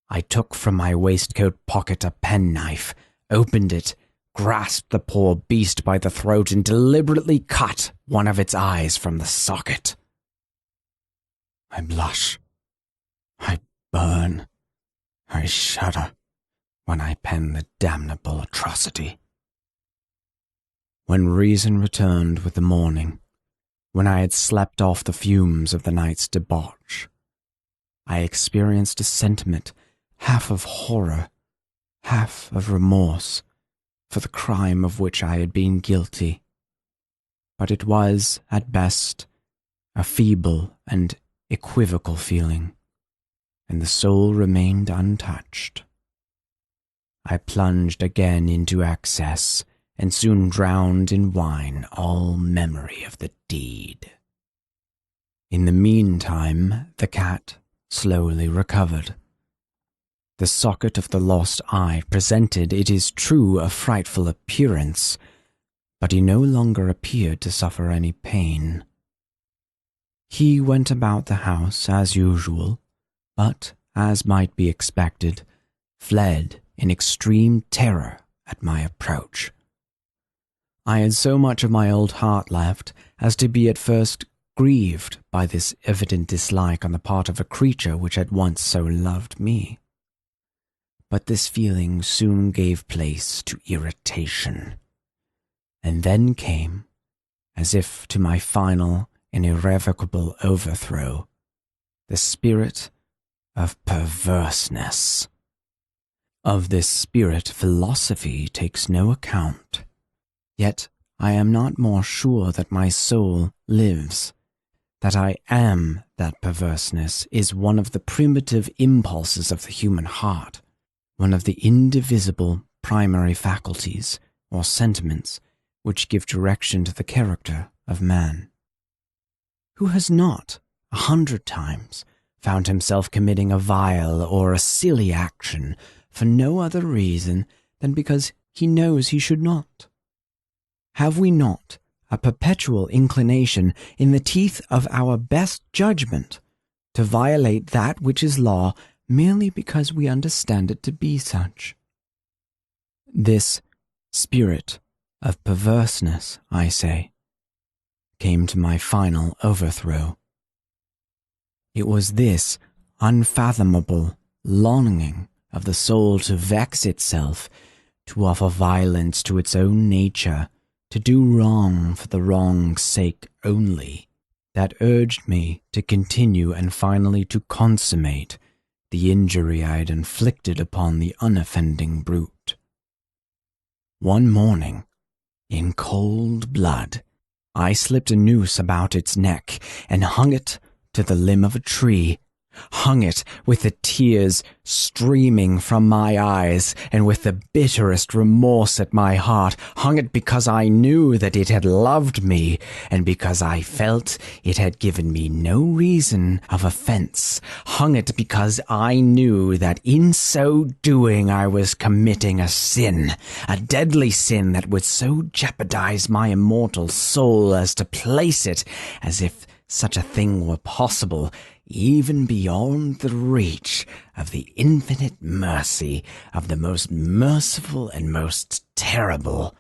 I took from my waistcoat pocket a penknife, opened it, grasped the poor beast by the throat, and deliberately cut one of its eyes from the socket. I blush. I burn. I shudder when I pen the damnable atrocity. When reason returned with the morning, when I had slept off the fumes of the night's debauch, I experienced a sentiment half of horror, half of remorse for the crime of which I had been guilty. But it was, at best, a feeble and equivocal feeling, and the soul remained untouched. I plunged again into excess, and soon drowned in wine all memory of the deed. In the meantime, the cat slowly recovered. The socket of the lost eye presented, it is true, a frightful appearance, but he no longer appeared to suffer any pain. He went about the house as usual, but, as might be expected, fled in extreme terror at my approach. I had so much of my old heart left as to be at first grieved by this evident dislike on the part of a creature which had once so loved me. But this feeling soon gave place to irritation, and then came, as if to my final and irrevocable overthrow, the spirit of perverseness. Of this spirit philosophy takes no account, yet I am not more sure that my soul lives. That I am that perverseness is one of the primitive impulses of the human heart, one of the indivisible primary faculties or sentiments which give direction to the character of man. Who has not, 100 times, found himself committing a vile or a silly action for no other reason than because he knows he should not? Have we not a perpetual inclination in the teeth of our best judgment to violate that which is law merely because we understand it to be such? This spirit of perverseness, I say, came to my final overthrow. It was this unfathomable longing of the soul to vex itself, to offer violence to its own nature, to do wrong for the wrong's sake only, that urged me to continue and finally to consummate the injury I had inflicted upon the unoffending brute. One morning, in cold blood, I slipped a noose about its neck and hung it to the limb of a tree, hung it with the tears streaming from my eyes and with the bitterest remorse at my heart, hung it because I knew that it had loved me and because I felt it had given me no reason of offense, hung it because I knew that in so doing I was committing a sin, a deadly sin that would so jeopardize my immortal soul as to place it, as if such a thing were possible, even beyond the reach of the infinite mercy of the most merciful and most terrible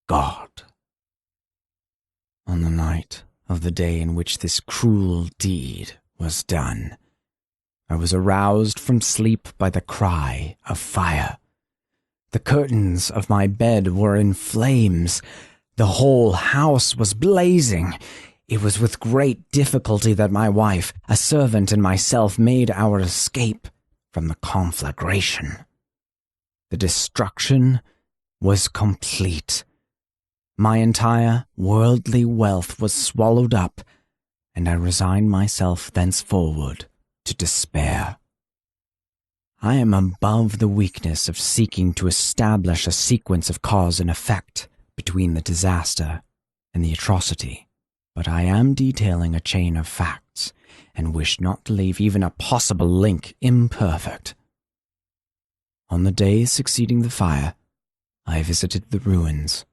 God. On the night of the day in which this cruel deed was done, I was aroused from sleep by the cry of fire. The curtains of my bed were in flames. The whole house was blazing. It was with great difficulty that my wife, a servant, and myself made our escape from the conflagration. The destruction was complete. My entire worldly wealth was swallowed up, and I resigned myself thenceforward to despair. I am above the weakness of seeking to establish a sequence of cause and effect between the disaster and the atrocity, but I am detailing a chain of facts and wish not to leave even a possible link imperfect. On the day succeeding the fire, I visited the ruins.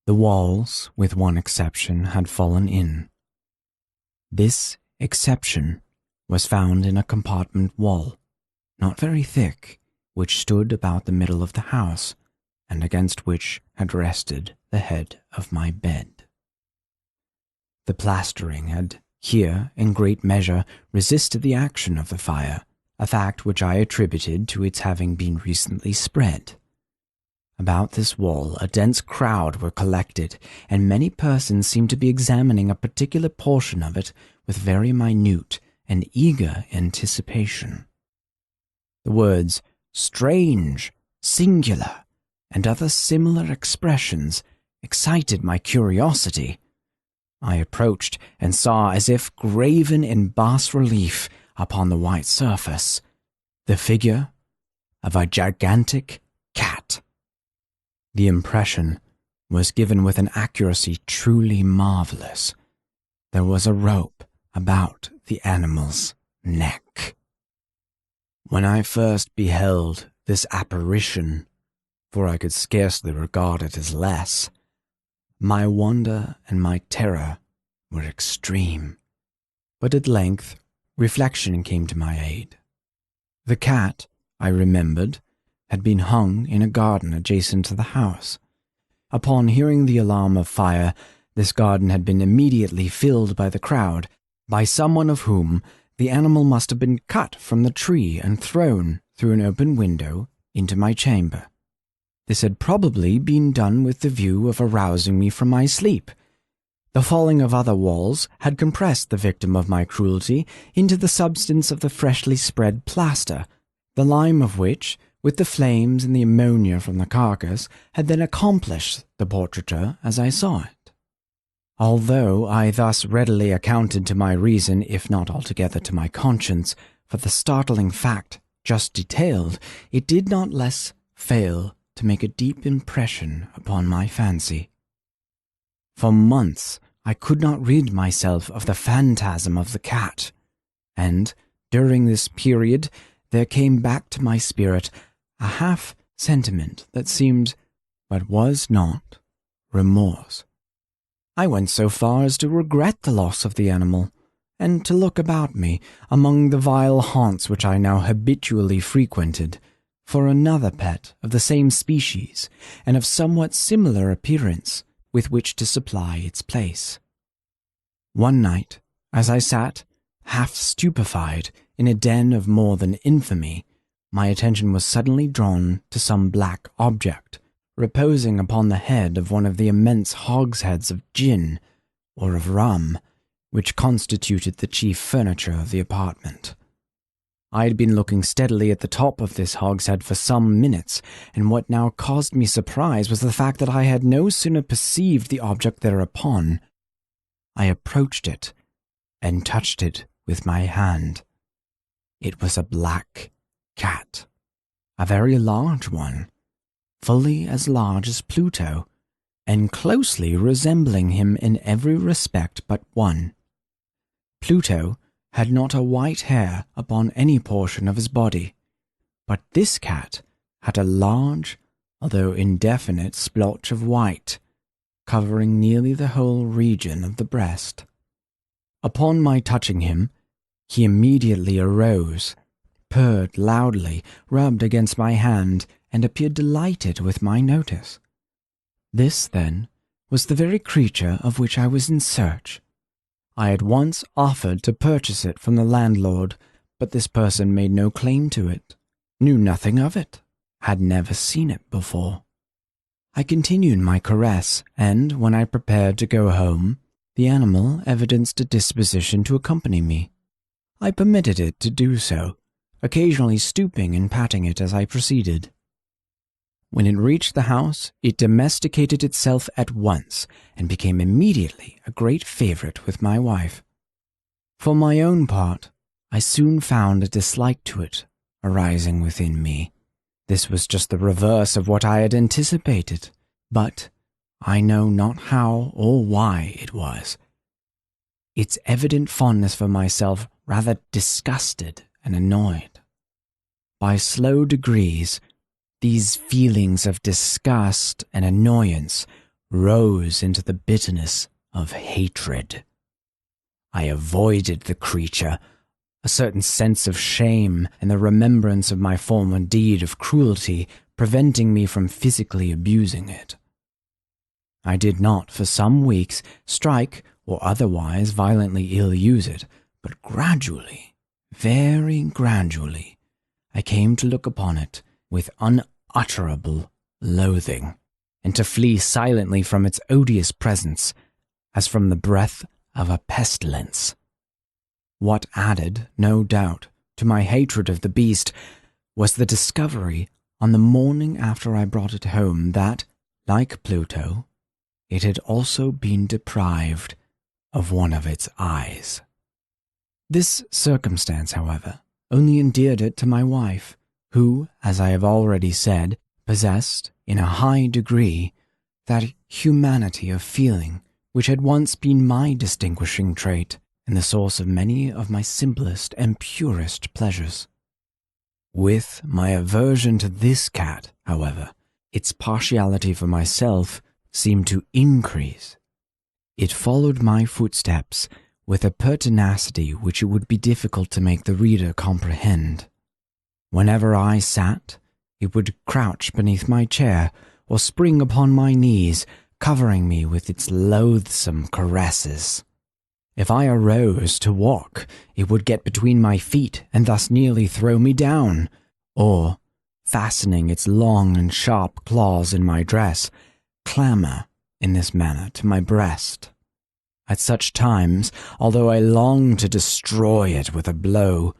The walls, with one exception, had fallen in. This exception was found in a compartment wall, not very thick, which stood about the middle of the house, and against which had rested the head of my bed. The plastering had here, in great measure, resisted the action of the fire, a fact which I attributed to its having been recently spread. About this wall a dense crowd were collected, and many persons seemed to be examining a particular portion of it with very minute and eager anticipation. The words "strange," "singular," and other similar expressions excited my curiosity. I approached and saw, as if graven in bas-relief upon the white surface, the figure of a gigantic cat. The impression was given with an accuracy truly marvelous. There was a rope about the animal's neck. When I first beheld this apparition, for I could scarcely regard it as less, my wonder and my terror were extreme. But at length reflection came to my aid. The cat, I remembered, had been hung in a garden adjacent to the house. Upon hearing the alarm of fire, this garden had been immediately filled by the crowd, by someone of whom the animal must have been cut from the tree and thrown through an open window into my chamber. This had probably been done with the view of arousing me from my sleep. The falling of other walls had compressed the victim of my cruelty into the substance of the freshly spread plaster, the lime of which, with the flames and the ammonia from the carcass, had then accomplished the portraiture as I saw it. Although I thus readily accounted to my reason, if not altogether to my conscience, for the startling fact just detailed, it did not less fail to make a deep impression upon my fancy. For months I could not rid myself of the phantasm of the cat, and during this period there came back to my spirit a half-sentiment that seemed, but was not, remorse. I went so far as to regret the loss of the animal, and to look about me, among the vile haunts which I now habitually frequented, for another pet of the same species and of somewhat similar appearance with which to supply its place. One night, as I sat, half stupefied, in a den of more than infamy, my attention was suddenly drawn to some black object, reposing upon the head of one of the immense hogsheads of gin, or of rum, which constituted the chief furniture of the apartment. I had been looking steadily at the top of this hogshead for some minutes, and what now caused me surprise was the fact that I had no sooner perceived the object thereupon. I approached it, and touched it with my hand. It was a black cat, a very large one, fully as large as Pluto, and closely resembling him in every respect but one. Pluto had not a white hair upon any portion of his body, but this cat had a large, although indefinite, splotch of white, covering nearly the whole region of the breast. Upon my touching him, he immediately arose, purred loudly, rubbed against my hand, and appeared delighted with my notice. This, then, was the very creature of which I was in search. I had once offered to purchase it from the landlord, but this person made no claim to it, knew nothing of it, had never seen it before. I continued my caress, and when I prepared to go home, the animal evidenced a disposition to accompany me. I permitted it to do so, occasionally stooping and patting it as I proceeded. When it reached the house, it domesticated itself at once and became immediately a great favorite with my wife. For my own part, I soon found a dislike to it arising within me. This was just the reverse of what I had anticipated, but I know not how or why it was. Its evident fondness for myself rather disgusted and annoyed. By slow degrees, these feelings of disgust and annoyance rose into the bitterness of hatred. I avoided the creature, a certain sense of shame and the remembrance of my former deed of cruelty preventing me from physically abusing it. I did not, for some weeks, strike or otherwise violently ill-use it, but gradually, very gradually, I came to look upon it with unutterable loathing, and to flee silently from its odious presence, as from the breath of a pestilence. What added, no doubt, to my hatred of the beast was the discovery on the morning after I brought it home that, like Pluto, it had also been deprived of one of its eyes. This circumstance, however, only endeared it to my wife, who, as I have already said, possessed, in a high degree, that humanity of feeling which had once been my distinguishing trait and the source of many of my simplest and purest pleasures. With my aversion to this cat, however, its partiality for myself seemed to increase. It followed my footsteps with a pertinacity which it would be difficult to make the reader comprehend. Whenever I sat, it would crouch beneath my chair or spring upon my knees, covering me with its loathsome caresses. If I arose to walk, it would get between my feet and thus nearly throw me down, or, fastening its long and sharp claws in my dress, clamber in this manner to my breast. At such times, although I longed to destroy it with a blow,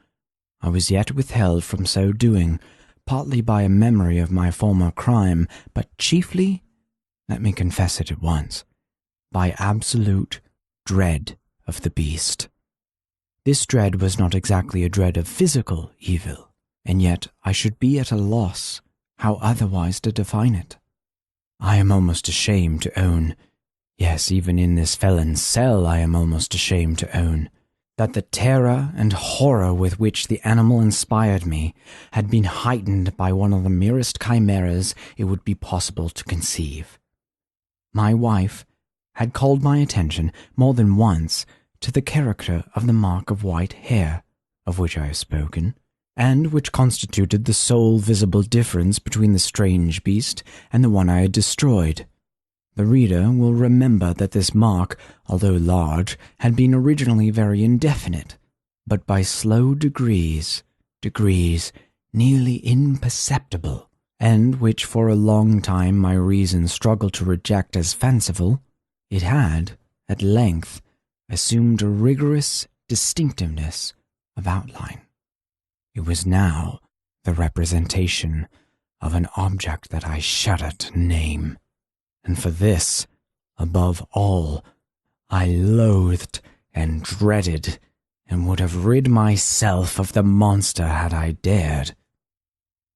I was yet withheld from so doing, partly by a memory of my former crime, but chiefly, let me confess it at once, by absolute dread of the beast. This dread was not exactly a dread of physical evil, and yet I should be at a loss how otherwise to define it. I am almost ashamed to own, yes, even in this felon's cell I am almost ashamed to own, that the terror and horror with which the animal inspired me had been heightened by one of the merest chimeras it would be possible to conceive. My wife had called my attention more than once to the character of the mark of white hair, of which I have spoken, and which constituted the sole visible difference between the strange beast and the one I had destroyed. The reader will remember that this mark, although large, had been originally very indefinite, but by slow degrees, nearly imperceptible, and which for a long time my reason struggled to reject as fanciful, it had, at length, assumed a rigorous distinctiveness of outline. It was now the representation of an object that I shudder to name, and for this, above all, I loathed and dreaded, and would have rid myself of the monster had I dared.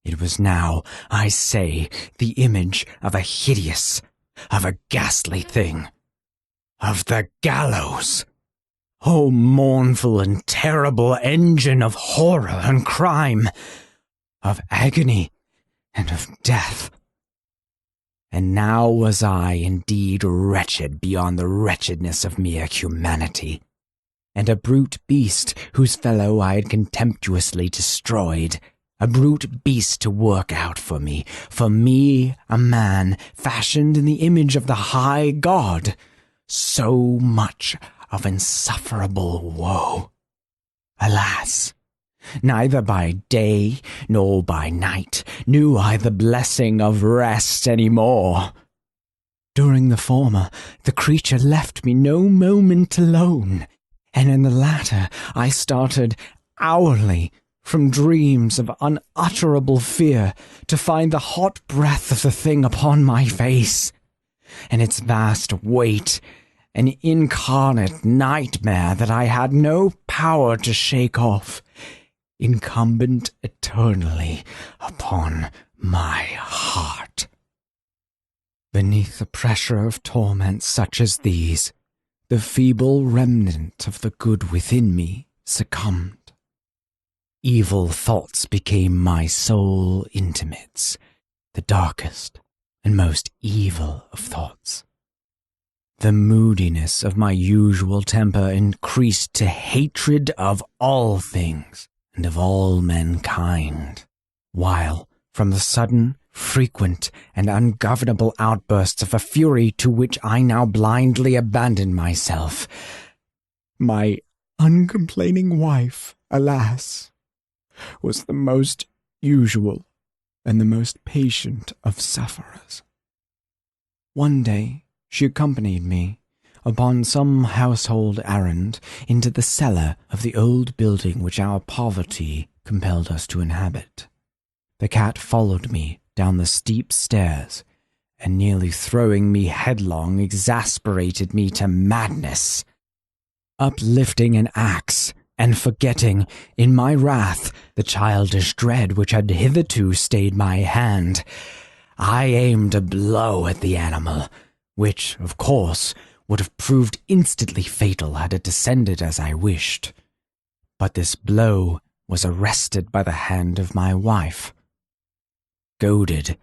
It was now, I say, the image of a hideous, of a ghastly thing, of the gallows. O mournful and terrible engine of horror and crime, of agony and of death. And now was I indeed wretched beyond the wretchedness of mere humanity, and a brute beast whose fellow I had contemptuously destroyed, a brute beast to work out for me a man fashioned in the image of the high God. So much of insufferable woe. Alas, neither by day nor by night knew I the blessing of rest any more. During the former, the creature left me no moment alone, and in the latter I started hourly from dreams of unutterable fear to find the hot breath of the thing upon my face, and its vast weight an incarnate nightmare that I had no power to shake off. incumbent eternally upon my heart. Beneath the pressure of torments such as these, the feeble remnant of the good within me succumbed. Evil thoughts became my sole intimates, the darkest and most evil of thoughts. The moodiness of my usual temper increased to hatred of all things and of all mankind, while, from the sudden, frequent, and ungovernable outbursts of a fury to which I now blindly abandoned myself, my uncomplaining wife, alas, was the most usual and the most patient of sufferers. One day she accompanied me, upon some household errand, into the cellar of the old building which our poverty compelled us to inhabit. The cat followed me down the steep stairs, and nearly throwing me headlong exasperated me to madness. Uplifting an axe, and forgetting, in my wrath, the childish dread which had hitherto stayed my hand, I aimed a blow at the animal, which, of course, would have proved instantly fatal had it descended as I wished. But this blow was arrested by the hand of my wife. Goaded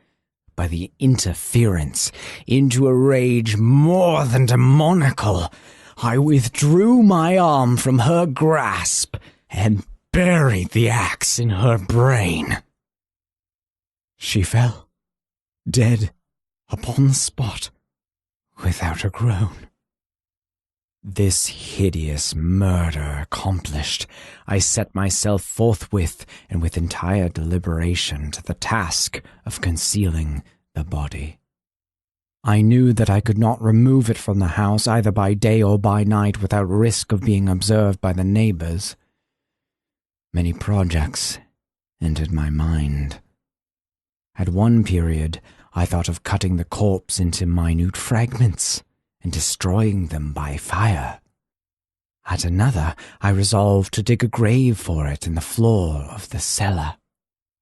by the interference into a rage more than demoniacal, I withdrew my arm from her grasp and buried the axe in her brain. She fell, dead, upon the spot, without a groan. This hideous murder accomplished, I set myself forthwith and with entire deliberation to the task of concealing the body. I knew that I could not remove it from the house either by day or by night without risk of being observed by the neighbors. Many projects entered my mind. At one period, I thought of cutting the corpse into minute fragments and destroying them by fire. At another, I resolved to dig a grave for it in the floor of the cellar.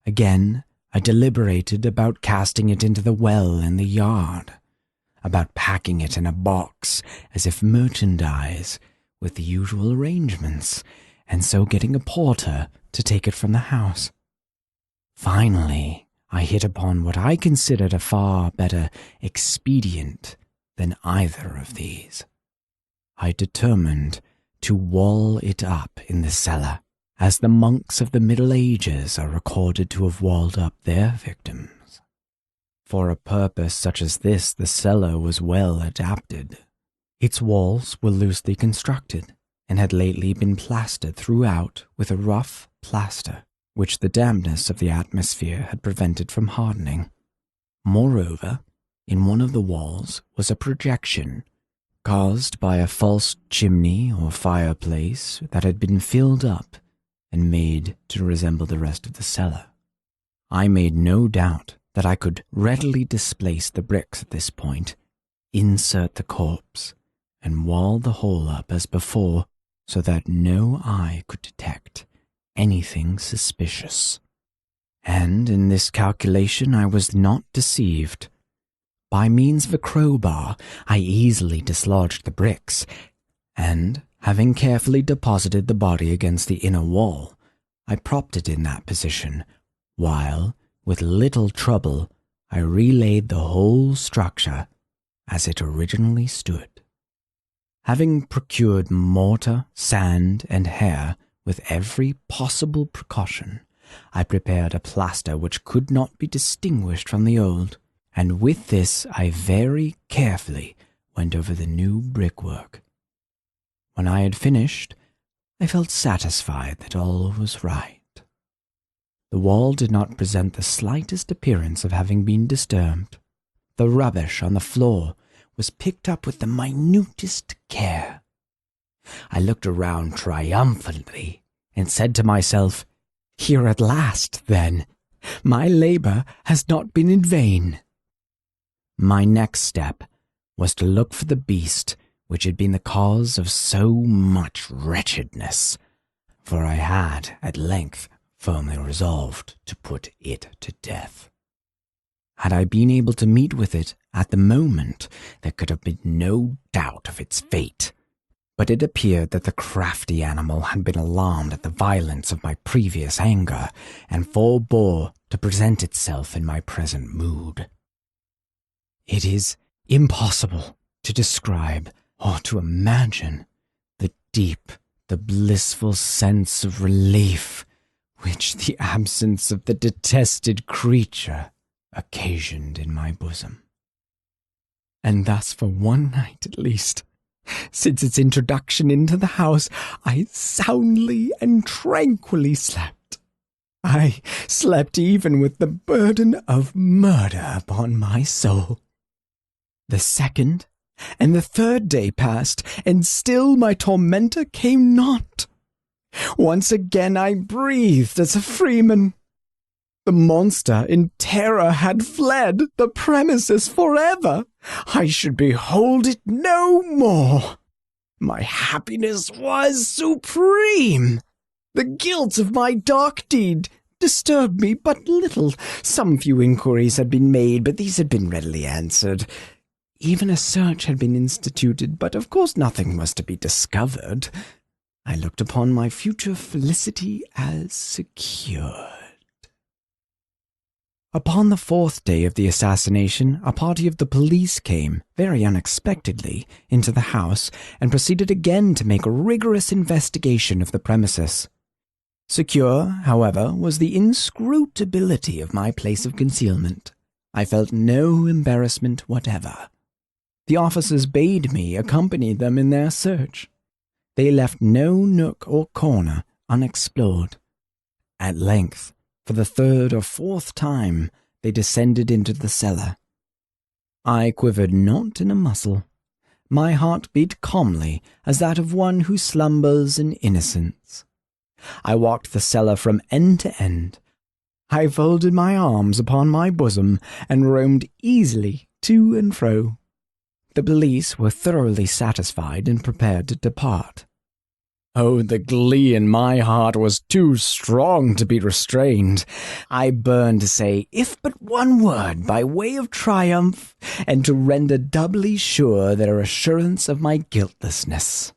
Again, I deliberated about casting it into the well in the yard, about packing it in a box as if merchandise with the usual arrangements, and so getting a porter to take it from the house. Finally, I hit upon what I considered a far better expedient than either of these. I determined to wall it up in the cellar, as the monks of the Middle Ages are recorded to have walled up their victims. For a purpose such as this, the cellar was well adapted. Its walls were loosely constructed, and had lately been plastered throughout with a rough plaster, which the dampness of the atmosphere had prevented from hardening. Moreover, in one of the walls was a projection, caused by a false chimney or fireplace that had been filled up and made to resemble the rest of the cellar. I made no doubt that I could readily displace the bricks at this point, insert the corpse, and wall the whole up as before, so that no eye could detect anything suspicious. And in this calculation I was not deceived. By means of a crowbar, I easily dislodged the bricks, and, having carefully deposited the body against the inner wall, I propped it in that position, while, with little trouble, I relaid the whole structure as it originally stood. Having procured mortar, sand, and hair with every possible precaution, I prepared a plaster which could not be distinguished from the old, and with this I very carefully went over the new brickwork. When I had finished, I felt satisfied that all was right. The wall did not present the slightest appearance of having been disturbed. The rubbish on the floor was picked up with the minutest care. I looked around triumphantly and said to myself, "Here at last, then. My labor has not been in vain." My next step was to look for the beast which had been the cause of so much wretchedness, for I had, at length, firmly resolved to put it to death. Had I been able to meet with it at the moment, there could have been no doubt of its fate. But it appeared that the crafty animal had been alarmed at the violence of my previous anger, and forbore to present itself in my present mood. It is impossible to describe or to imagine the blissful sense of relief which the absence of the detested creature occasioned in my bosom. And thus for one night at least, since its introduction into the house, I soundly and tranquilly slept. I slept even with the burden of murder upon my soul. The second and the third day passed, and still my tormentor came not. Once again I breathed as a freeman. The monster in terror had fled the premises forever. I should behold it no more. My happiness was supreme. The guilt of my dark deed disturbed me but little. Some few inquiries had been made, but these had been readily answered. Even a search had been instituted, but of course nothing was to be discovered. I looked upon my future felicity as secured. Upon the fourth day of the assassination, a party of the police came, very unexpectedly, into the house and proceeded again to make a rigorous investigation of the premises. Secure, however, was the inscrutability of my place of concealment. I felt no embarrassment whatever. The officers bade me accompany them in their search. They left no nook or corner unexplored. At length, for the third or fourth time, they descended into the cellar. I quivered not in a muscle. My heart beat calmly as that of one who slumbers in innocence. I walked the cellar from end to end. I folded my arms upon my bosom and roamed easily to and fro. The police were thoroughly satisfied and prepared to depart. Oh, the glee in my heart was too strong to be restrained. I burned to say, if but one word, by way of triumph, and to render doubly sure their assurance of my guiltlessness.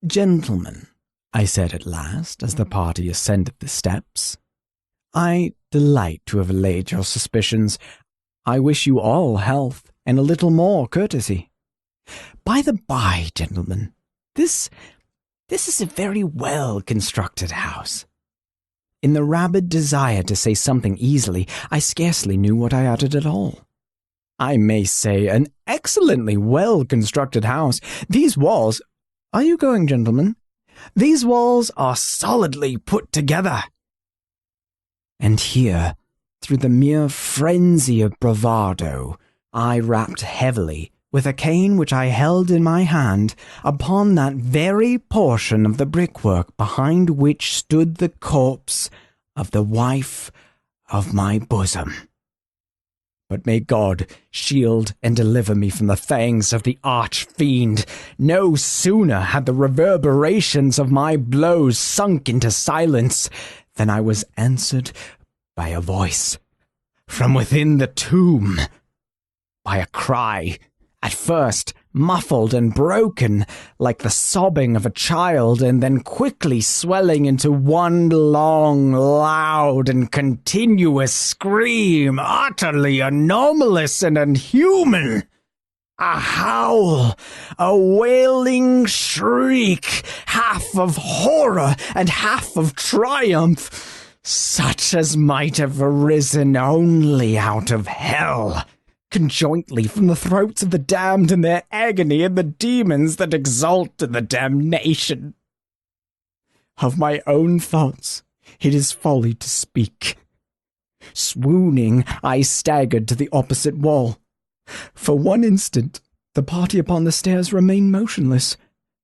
"Gentlemen," I said at last, as the party ascended the steps, "I delight to have allayed your suspicions. I wish you all health and a little more courtesy. By the by, gentlemen, this is a very well-constructed house." In the rabid desire to say something easily, I scarcely knew what I uttered at all. "I may say an excellently well-constructed house. These walls— Are you going, gentlemen? These walls are solidly put together." And here, through the mere frenzy of bravado, I rapped heavily, with a cane which I held in my hand, upon that very portion of the brickwork behind which stood the corpse of the wife of my bosom. But may God shield and deliver me from the fangs of the arch-fiend. No sooner had the reverberations of my blows sunk into silence than I was answered by a voice from within the tomb, by a cry, at first muffled and broken, like the sobbing of a child, and then quickly swelling into one long, loud, and continuous scream, utterly anomalous and unhuman. A howl, a wailing shriek, half of horror and half of triumph, such as might have arisen only out of hell, conjointly from the throats of the damned in their agony and the demons that exult in the damnation. Of my own thoughts it is folly to speak. Swooning, I staggered to the opposite wall. For one instant, the party upon the stairs remained motionless,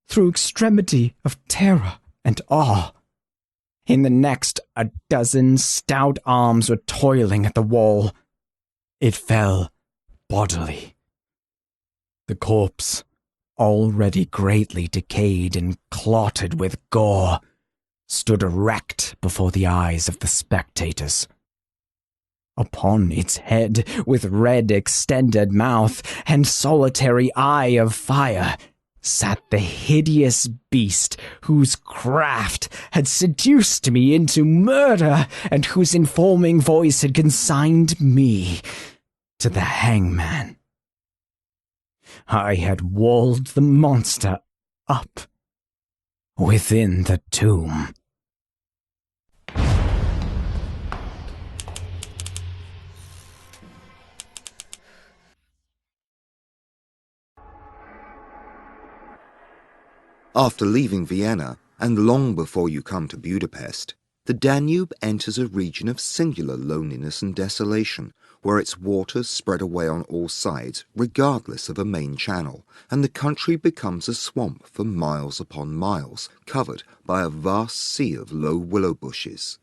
through extremity of terror and awe. In the next, a dozen stout arms were toiling at the wall. It fell bodily. The corpse, already greatly decayed and clotted with gore, stood erect before the eyes of the spectators. Upon its head, with red extended mouth and solitary eye of fire, sat the hideous beast whose craft had seduced me into murder and whose informing voice had consigned me to the hangman. I had walled the monster up within the tomb. After leaving Vienna, and long before you come to Budapest, the Danube enters a region of singular loneliness and desolation, where its waters spread away on all sides, regardless of a main channel, and the country becomes a swamp for miles upon miles, covered by a vast sea of low willow bushes.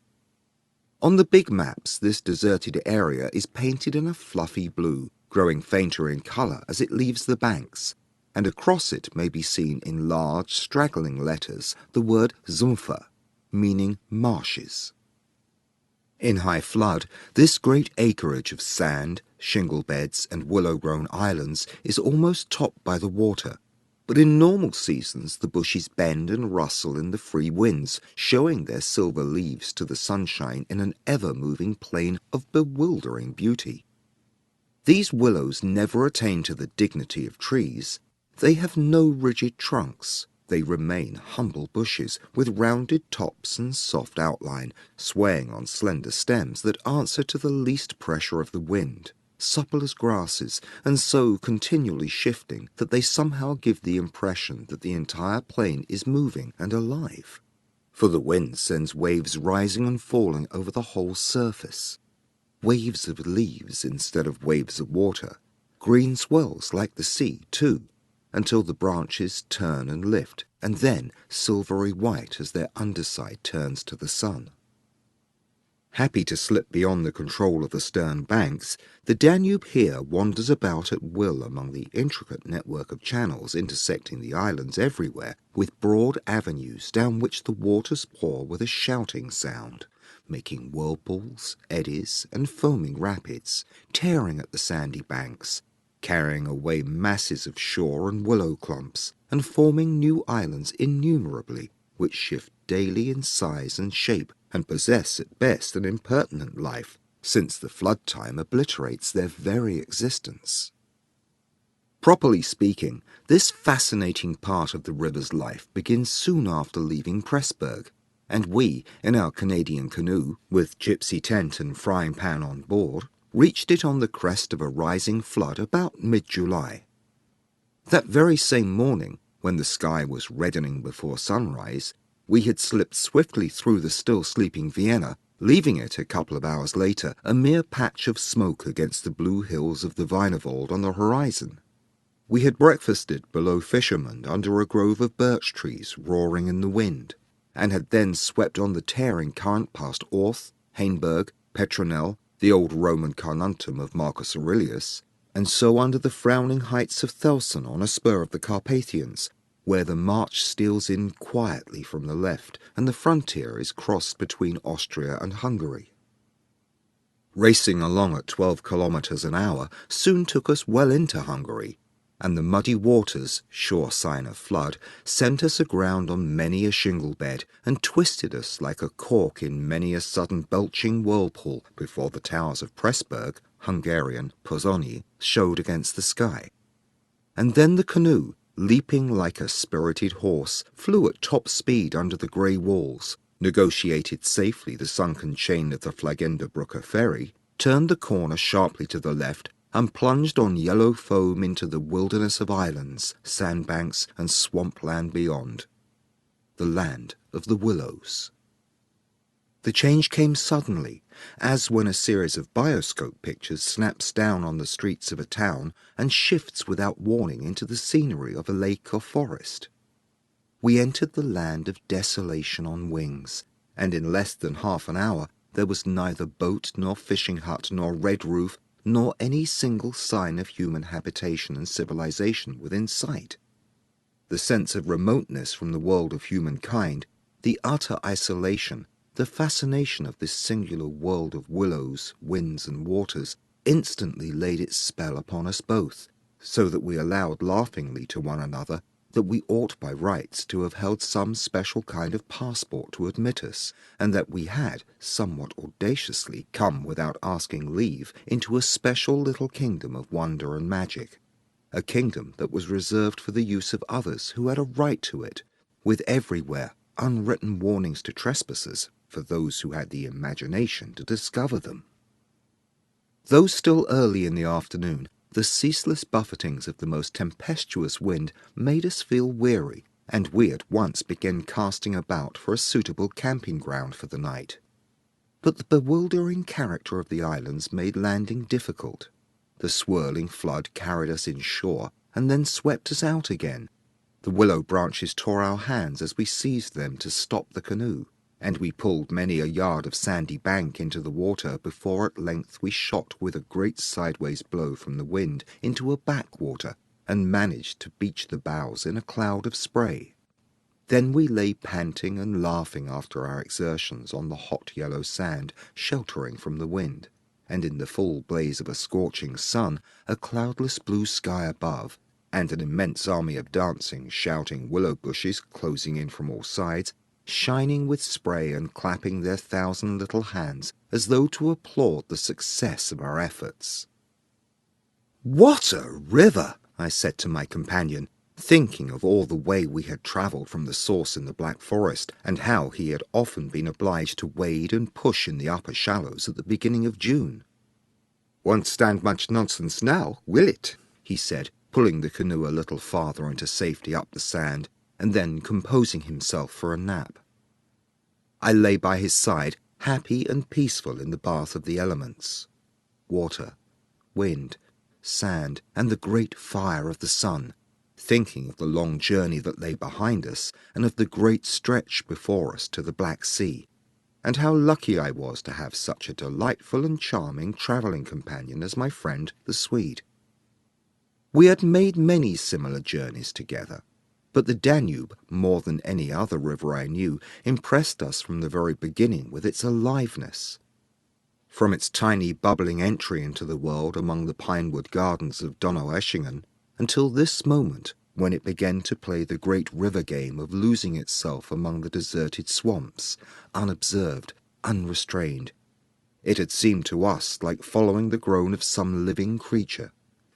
On the big maps, this deserted area is painted in a fluffy blue, growing fainter in colour as it leaves the banks, and across it may be seen in large, straggling letters the word Sumpfer, meaning marshes. In high flood, this great acreage of sand, shingle beds, and willow-grown islands is almost topped by the water, but in normal seasons the bushes bend and rustle in the free winds, showing their silver leaves to the sunshine in an ever-moving plain of bewildering beauty. These willows never attain to the dignity of trees. They have no rigid trunks. They remain humble bushes with rounded tops and soft outline, swaying on slender stems that answer to the least pressure of the wind, supple as grasses, and so continually shifting that they somehow give the impression that the entire plain is moving and alive. For the wind sends waves rising and falling over the whole surface. Waves of leaves instead of waves of water. Green swells like the sea, too, until the branches turn and lift, and then silvery white as their underside turns to the sun. Happy to slip beyond the control of the stern banks, the Danube here wanders about at will among the intricate network of channels intersecting the islands everywhere, with broad avenues down which the waters pour with a shouting sound, making whirlpools, eddies, and foaming rapids, tearing at the sandy banks, carrying away masses of shore and willow clumps, and forming new islands innumerably, which shift daily in size and shape, and possess at best an impertinent life, since the flood time obliterates their very existence. Properly speaking, this fascinating part of the river's life begins soon after leaving Pressburg, and we, in our Canadian canoe, with gypsy tent and frying pan on board, reached it on the crest of a rising flood about mid-July. That very same morning, when the sky was reddening before sunrise, we had slipped swiftly through the still sleeping Vienna, leaving it a couple of hours later a mere patch of smoke against the blue hills of the Wienerwald on the horizon. We had breakfasted below Fischermund under a grove of birch trees roaring in the wind, and had then swept on the tearing current past Orth, Hainburg, Petronell, the old Roman Carnuntum of Marcus Aurelius, and so under the frowning heights of Thelsen on a spur of the Carpathians, where the march steals in quietly from the left and the frontier is crossed between Austria and Hungary. Racing along at 12 kilometers an hour soon took us well into Hungary, and the muddy waters, sure sign of flood, sent us aground on many a shingle bed, and twisted us like a cork in many a sudden belching whirlpool before the towers of Pressburg, Hungarian, Pozsony, showed against the sky. And then the canoe, leaping like a spirited horse, flew at top speed under the grey walls, negotiated safely the sunken chain of the Flagenderbrücke ferry, turned the corner sharply to the left, and plunged on yellow foam into the wilderness of islands, sandbanks, and swampland beyond. The land of the Willows. The change came suddenly, as when a series of bioscope pictures snaps down on the streets of a town and shifts without warning into the scenery of a lake or forest. We entered the land of desolation on wings, and in less than half an hour there was neither boat nor fishing hut nor red roof nor any single sign of human habitation and civilization within sight. The sense of remoteness from the world of humankind, The utter isolation, the fascination of this singular world of willows, winds, and waters instantly laid its spell upon us both, so that we allowed laughingly to one another that we ought by rights to have held some special kind of passport to admit us, and that we had, somewhat audaciously, come without asking leave into a special little kingdom of wonder and magic, a kingdom that was reserved for the use of others who had a right to it, with everywhere unwritten warnings to trespassers for those who had the imagination to discover them. Though still early in the afternoon, the ceaseless buffetings of the most tempestuous wind made us feel weary, and we at once began casting about for a suitable camping ground for the night. But the bewildering character of the islands made landing difficult. The swirling flood carried us inshore and then swept us out again. The willow branches tore our hands as we seized them to stop the canoe, and we pulled many a yard of sandy bank into the water before at length we shot with a great sideways blow from the wind into a backwater and managed to beach the bows in a cloud of spray. Then we lay panting and laughing after our exertions on the hot yellow sand, sheltering from the wind, and in the full blaze of a scorching sun, a cloudless blue sky above, and an immense army of dancing, shouting willow bushes closing in from all sides, shining with spray and clapping their 1,000 little hands as though to applaud the success of our efforts. "What a river!" I said to my companion, thinking of all the way we had travelled from the source in the Black Forest, and how he had often been obliged to wade and push in the upper shallows at the beginning of June. "Won't stand much nonsense now, will it?" he said, pulling the canoe a little farther into safety up the sand, and then composing himself for a nap. I lay by his side, happy and peaceful in the bath of the elements. Water, wind, sand, and the great fire of the sun, thinking of the long journey that lay behind us, and of the great stretch before us to the Black Sea, and how lucky I was to have such a delightful and charming travelling companion as my friend the Swede. We had made many similar journeys together, but the Danube, more than any other river I knew, impressed us from the very beginning with its aliveness. From its tiny bubbling entry into the world among the pinewood gardens of Donaueschingen, until this moment, when it began to play the great river game of losing itself among the deserted swamps, unobserved, unrestrained, it had seemed to us like following the groan of some living creature,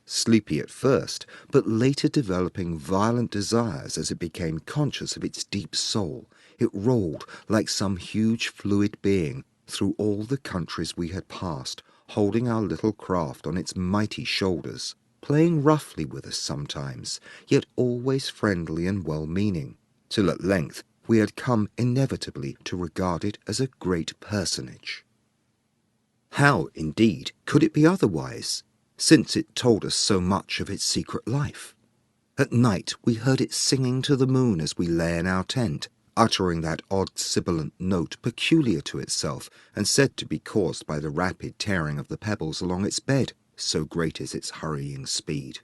sleepy at first, but later developing violent desires as it became conscious of its deep soul. It rolled like some huge fluid being through all the countries we had passed, holding our little craft on its mighty shoulders, playing roughly with us sometimes, yet always friendly and well-meaning, till at length we had come inevitably to regard it as a great personage. How, indeed, could it be otherwise, since it told us so much of its secret life? At night we heard it singing to the moon as we lay in our tent, uttering that odd sibilant note peculiar to itself, and said to be caused by the rapid tearing of the pebbles along its bed, so great is its hurrying speed.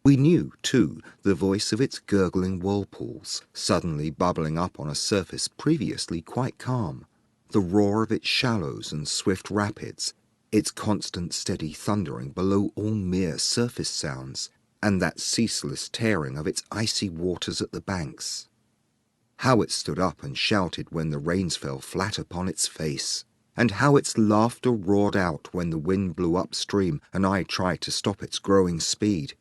We knew, too, the voice of its gurgling whirlpools, suddenly bubbling up on a surface previously quite calm, the roar of its shallows and swift rapids, its constant steady thundering below all mere surface sounds, and that ceaseless tearing of its icy waters at the banks. How it stood up and shouted when the rains fell flat upon its face, and how its laughter roared out when the wind blew upstream and I tried to stop its growing speed.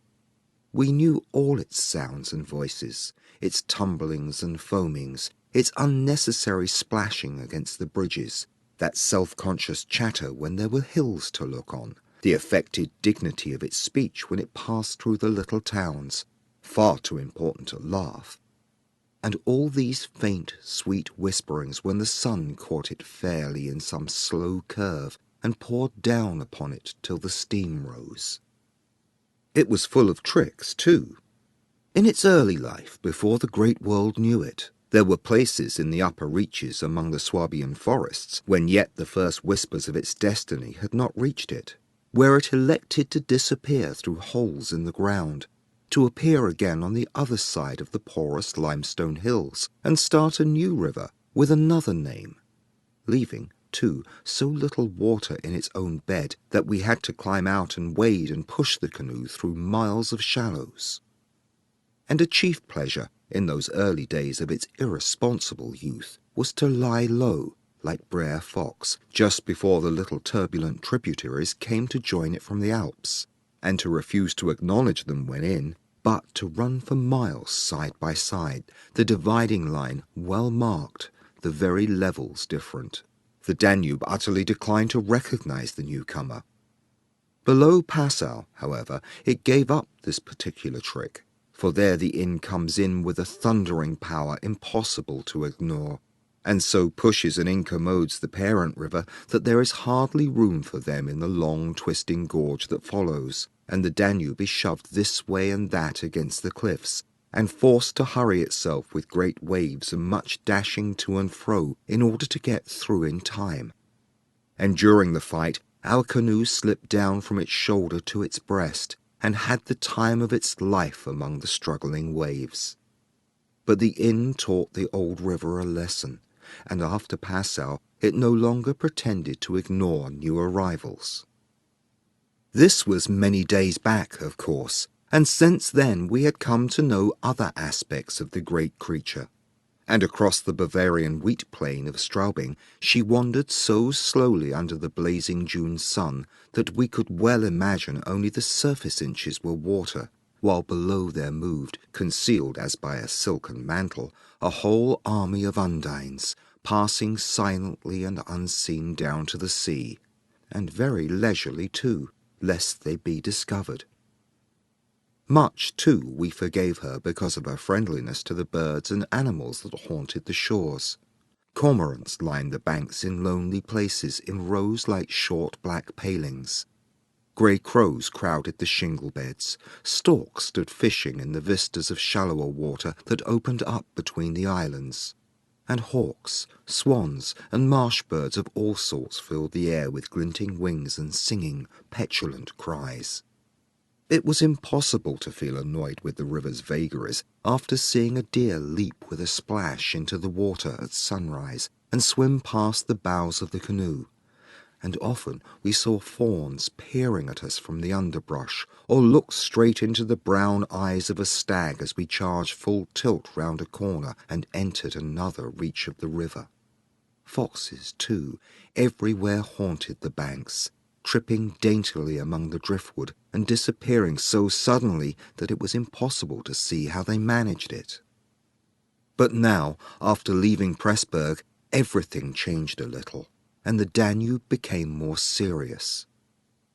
We knew all its sounds and voices, its tumblings and foamings, its unnecessary splashing against the bridges, that self-conscious chatter when there were hills to look on, the affected dignity of its speech when it passed through the little towns, far too important to laugh, and all these faint, sweet whisperings when the sun caught it fairly in some slow curve and poured down upon it till the steam rose. It was full of tricks, too. In its early life, before the great world knew it, there were places in the upper reaches among the Swabian forests, when yet the first whispers of its destiny had not reached it, where it elected to disappear through holes in the ground, to appear again on the other side of the porous limestone hills and start a new river with another name, leaving, too, so little water in its own bed that we had to climb out and wade and push the canoe through miles of shallows. And a chief pleasure in those early days of its irresponsible youth was to lie low, like Brer Fox, just before the little turbulent tributaries came to join it from the Alps, and to refuse to acknowledge them when in, but to run for miles side by side, the dividing line well marked, the very levels different. The Danube utterly declined to recognize the newcomer. Below Passau, however, it gave up this particular trick, for there the Inn comes in with a thundering power impossible to ignore, and so pushes and incommodes the parent river that there is hardly room for them in the long twisting gorge that follows, and the Danube is shoved this way and that against the cliffs, and forced to hurry itself with great waves and much dashing to and fro in order to get through in time. And during the fight, our canoe slipped down from its shoulder to its breast, and had the time of its life among the struggling waves. But the Inn taught the old river a lesson, and after Passau it no longer pretended to ignore new arrivals. This was many days back, of course, and since then we had come to know other aspects of the great creature, and across the Bavarian wheat plain of Straubing she wandered so slowly under the blazing June sun that we could well imagine only the surface inches were water, while below there moved, concealed as by a silken mantle, a whole army of undines, passing silently and unseen down to the sea, and very leisurely too, lest they be discovered. Much, too, we forgave her because of her friendliness to the birds and animals that haunted the shores. Cormorants lined the banks in lonely places in rows like short black palings. Grey crows crowded the shingle beds. Storks stood fishing in the vistas of shallower water that opened up between the islands. And hawks, swans, and marsh birds of all sorts filled the air with glinting wings and singing, petulant cries. It was impossible to feel annoyed with the river's vagaries after seeing a deer leap with a splash into the water at sunrise and swim past the bows of the canoe, and often we saw fawns peering at us from the underbrush, or look straight into the brown eyes of a stag as we charged full tilt round a corner and entered another reach of the river. Foxes, too, everywhere haunted the banks, tripping daintily among the driftwood and disappearing so suddenly that it was impossible to see how they managed it. But now, after leaving Pressburg, everything changed a little, and the Danube became more serious.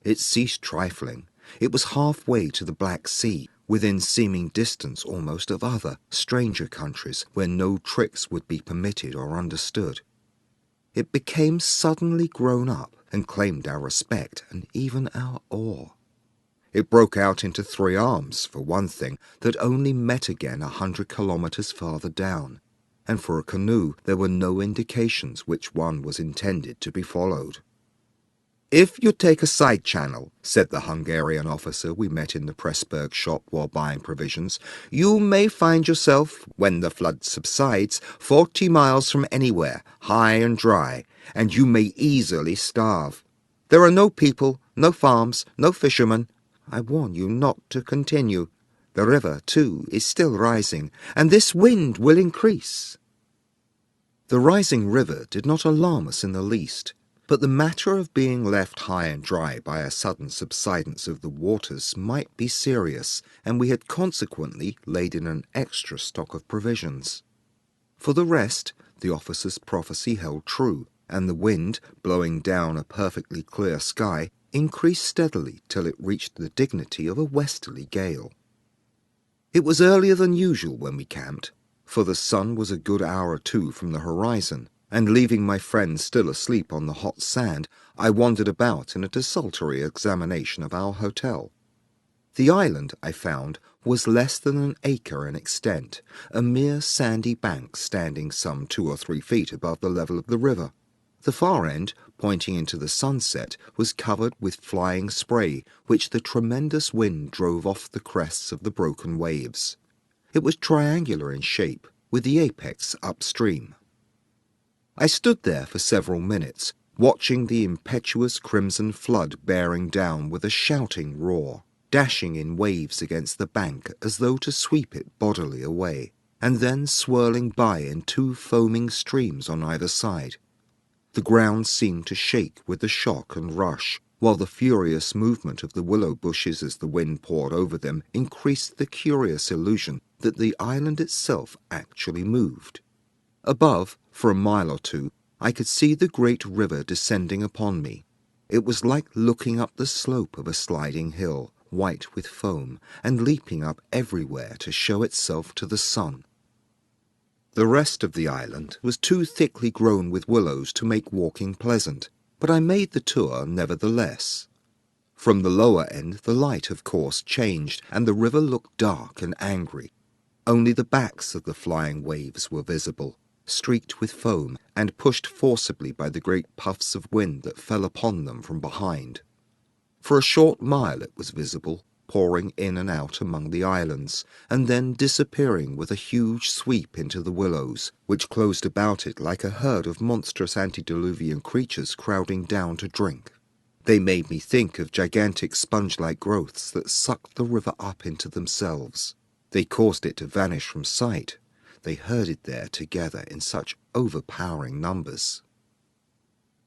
It ceased trifling. It was halfway to the Black Sea, within seeming distance almost of other, stranger countries where no tricks would be permitted or understood. It became suddenly grown up and claimed our respect and even our awe. It broke out into three arms, for one thing, that only met again 100 kilometers farther down, and for a canoe there were no indications which one was intended to be followed. "If you take a side channel," said the Hungarian officer we met in the Pressburg shop while buying provisions, "you may find yourself, when the flood subsides, 40 miles from anywhere, high and dry, and you may easily starve. There are no people, no farms, no fishermen. I warn you not to continue. The river, too, is still rising, and this wind will increase." The rising river did not alarm us in the least, but the matter of being left high and dry by a sudden subsidence of the waters might be serious, and we had consequently laid in an extra stock of provisions. For the rest, the officer's prophecy held true, and the wind, blowing down a perfectly clear sky, increased steadily till it reached the dignity of a westerly gale. It was earlier than usual when we camped, for the sun was a good hour or two from the horizon, and leaving my friend still asleep on the hot sand, I wandered about in a desultory examination of our hotel. The island, I found, was less than an acre in extent, a mere sandy bank standing some 2 or 3 feet above the level of the river. The far end, pointing into the sunset, was covered with flying spray, which the tremendous wind drove off the crests of the broken waves. It was triangular in shape, with the apex upstream. I stood there for several minutes, watching the impetuous crimson flood bearing down with a shouting roar, dashing in waves against the bank as though to sweep it bodily away, and then swirling by in two foaming streams on either side. The ground seemed to shake with the shock and rush, while the furious movement of the willow bushes as the wind poured over them increased the curious illusion that the island itself actually moved. Above, for a mile or two, I could see the great river descending upon me. It was like looking up the slope of a sliding hill, white with foam, and leaping up everywhere to show itself to the sun. The rest of the island was too thickly grown with willows to make walking pleasant, but I made the tour nevertheless. From the lower end the light, of course, changed, and the river looked dark and angry. Only the backs of the flying waves were visible, streaked with foam, and pushed forcibly by the great puffs of wind that fell upon them from behind. For a short mile it was visible, pouring in and out among the islands, and then disappearing with a huge sweep into the willows, which closed about it like a herd of monstrous antediluvian creatures crowding down to drink. They made me think of gigantic sponge-like growths that sucked the river up into themselves. They caused it to vanish from sight. They herded there together in such overpowering numbers.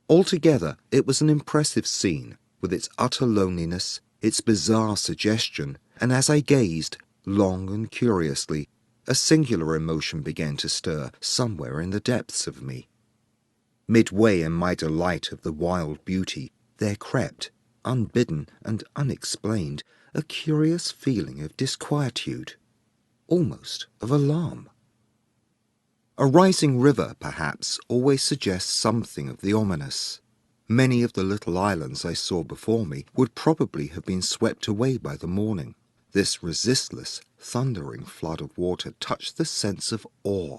Altogether, it was an impressive scene, with its utter loneliness, its bizarre suggestion, and as I gazed, long and curiously, a singular emotion began to stir somewhere in the depths of me. Midway in my delight of the wild beauty, there crept, unbidden and unexplained, a curious feeling of disquietude, almost of alarm. A rising river, perhaps, always suggests something of the ominous. Many of the little islands I saw before me would probably have been swept away by the morning. This resistless, thundering flood of water touched the sense of awe.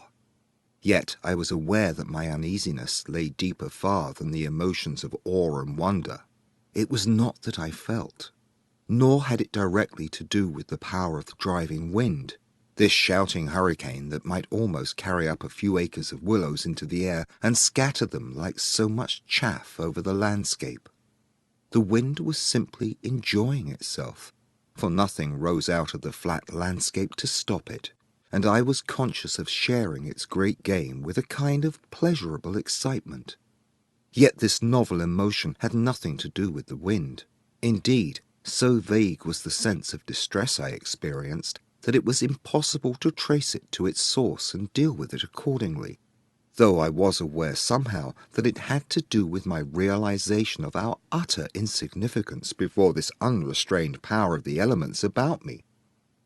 Yet I was aware that my uneasiness lay deeper far than the emotions of awe and wonder. It was not that I felt, nor had it directly to do with the power of the driving wind. This shouting hurricane that might almost carry up a few acres of willows into the air and scatter them like so much chaff over the landscape. The wind was simply enjoying itself, for nothing rose out of the flat landscape to stop it, and I was conscious of sharing its great game with a kind of pleasurable excitement. Yet this novel emotion had nothing to do with the wind. Indeed, so vague was the sense of distress I experienced that it was impossible to trace it to its source and deal with it accordingly, though I was aware somehow that it had to do with my realization of our utter insignificance before this unrestrained power of the elements about me.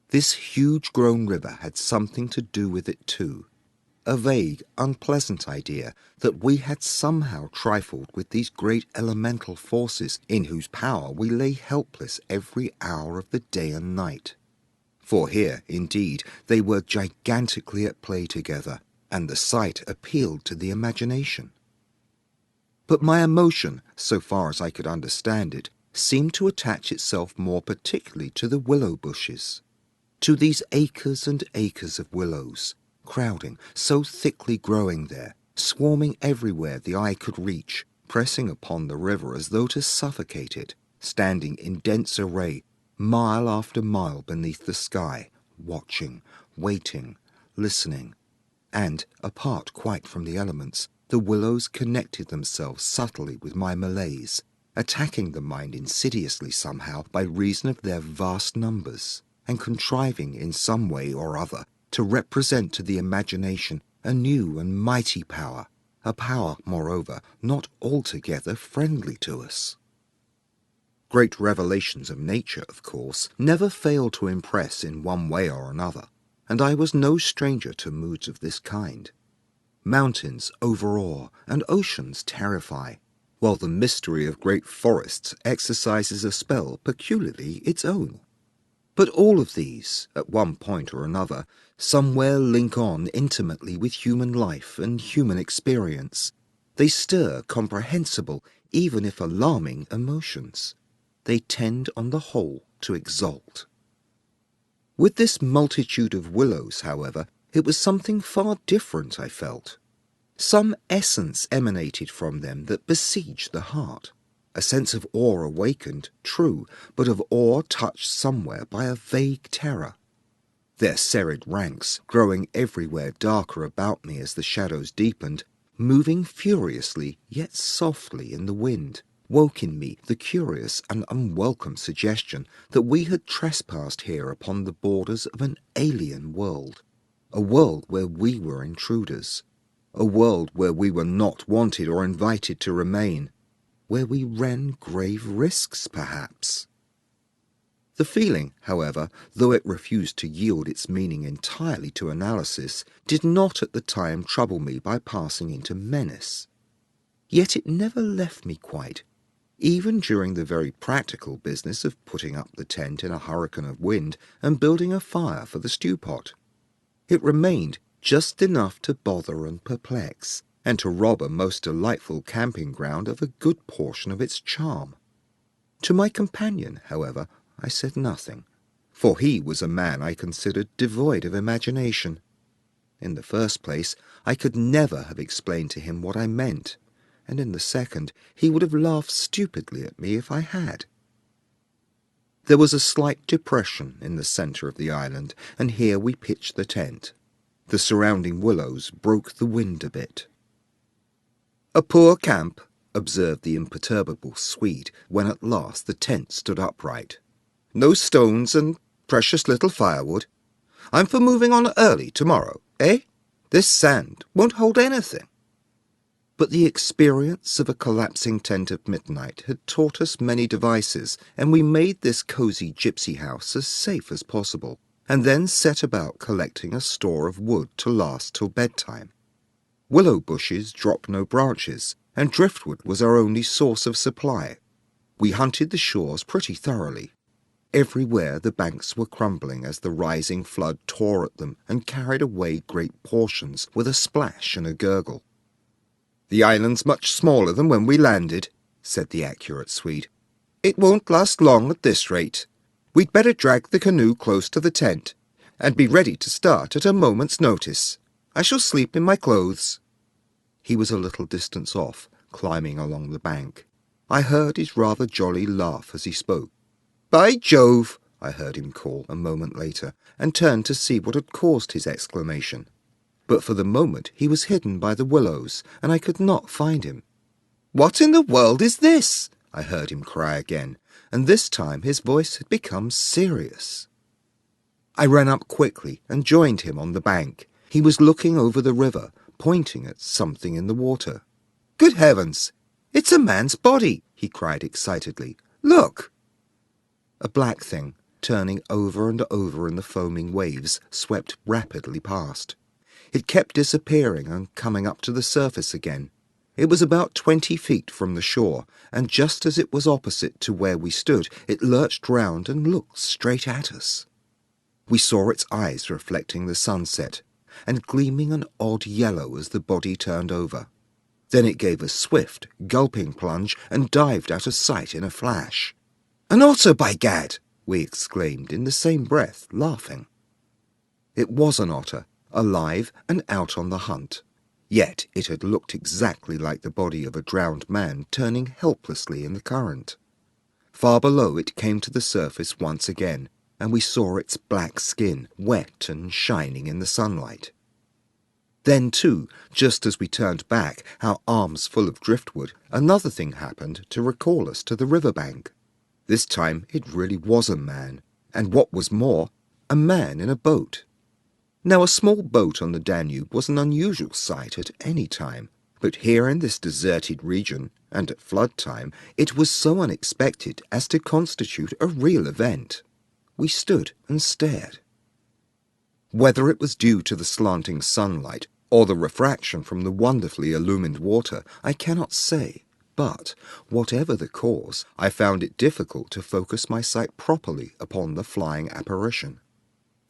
This huge-grown river had something to do with it too, a vague, unpleasant idea that we had somehow trifled with these great elemental forces in whose power we lay helpless every hour of the day and night. For here, indeed, they were gigantically at play together, and the sight appealed to the imagination. But my emotion, so far as I could understand it, seemed to attach itself more particularly to the willow bushes, to these acres and acres of willows, crowding, so thickly growing there, swarming everywhere the eye could reach, pressing upon the river as though to suffocate it, standing in dense array, mile after mile beneath the sky, watching, waiting, listening, and, apart quite from the elements, the willows connected themselves subtly with my malaise, attacking the mind insidiously somehow by reason of their vast numbers, and contriving in some way or other to represent to the imagination a new and mighty power, a power, moreover, not altogether friendly to us. Great revelations of nature, of course, never fail to impress in one way or another, and I was no stranger to moods of this kind. Mountains overawe and oceans terrify, while the mystery of great forests exercises a spell peculiarly its own. But all of these, at one point or another, somewhere link on intimately with human life and human experience, They stir comprehensible, even if alarming, emotions. They tend on the whole to exalt. With this multitude of willows, however, it was something far different, I felt. Some essence emanated from them that besieged the heart. A sense of awe awakened, true, but of awe touched somewhere by a vague terror. Their serried ranks, growing everywhere darker about me as the shadows deepened, moving furiously yet softly in the wind, woke in me the curious and unwelcome suggestion that we had trespassed here upon the borders of an alien world, a world where we were intruders, a world where we were not wanted or invited to remain, where we ran grave risks, perhaps. The feeling, however, though it refused to yield its meaning entirely to analysis, did not at the time trouble me by passing into menace. Yet it never left me quite, even during the very practical business of putting up the tent in a hurricane of wind and building a fire for the stew-pot. It remained just enough to bother and perplex, and to rob a most delightful camping ground of a good portion of its charm. To my companion, however, I said nothing, for he was a man I considered devoid of imagination. In the first place, I could never have explained to him what I meant, and in the second, he would have laughed stupidly at me if I had. There was a slight depression in the centre of the island, and here we pitched the tent. The surrounding willows broke the wind a bit. "A poor camp," observed the imperturbable Swede, when at last the tent stood upright. "No stones and precious little firewood. I'm for moving on early tomorrow, eh? This sand won't hold anything." But the experience of a collapsing tent at midnight had taught us many devices, and we made this cosy gypsy house as safe as possible, and then set about collecting a store of wood to last till bedtime. Willow bushes dropped no branches, and driftwood was our only source of supply. We hunted the shores pretty thoroughly. Everywhere the banks were crumbling as the rising flood tore at them and carried away great portions with a splash and a gurgle. "The island's much smaller than when we landed," said the accurate Swede. "It won't last long at this rate. We'd better drag the canoe close to the tent, and be ready to start at a moment's notice. I shall sleep in my clothes." He was a little distance off, climbing along the bank. I heard his rather jolly laugh as he spoke. "By Jove!" I heard him call a moment later, and turned to see what had caused his exclamation. But for the moment he was hidden by the willows, and I could not find him. "What in the world is this?" I heard him cry again, and this time his voice had become serious. I ran up quickly and joined him on the bank. He was looking over the river, pointing at something in the water. "Good heavens! It's a man's body!" he cried excitedly. "Look!" A black thing, turning over and over in the foaming waves, swept rapidly past. It kept disappearing and coming up to the surface again. It was about 20 feet from the shore, and just as it was opposite to where we stood, it lurched round and looked straight at us. We saw its eyes reflecting the sunset, and gleaming an odd yellow as the body turned over. Then it gave a swift, gulping plunge and dived out of sight in a flash. "An otter, by gad!" we exclaimed in the same breath, laughing. It was an otter, alive and out on the hunt. Yet it had looked exactly like the body of a drowned man turning helplessly in the current. Far below it came to the surface once again, and we saw its black skin, wet and shining in the sunlight. Then, too, just as we turned back, our arms full of driftwood, another thing happened to recall us to the river-bank. This time it really was a man, and what was more, a man in a boat. Now, a small boat on the Danube was an unusual sight at any time, but here in this deserted region, and at flood time, it was so unexpected as to constitute a real event. We stood and stared. Whether it was due to the slanting sunlight or the refraction from the wonderfully illumined water, I cannot say, but, whatever the cause, I found it difficult to focus my sight properly upon the flying apparition.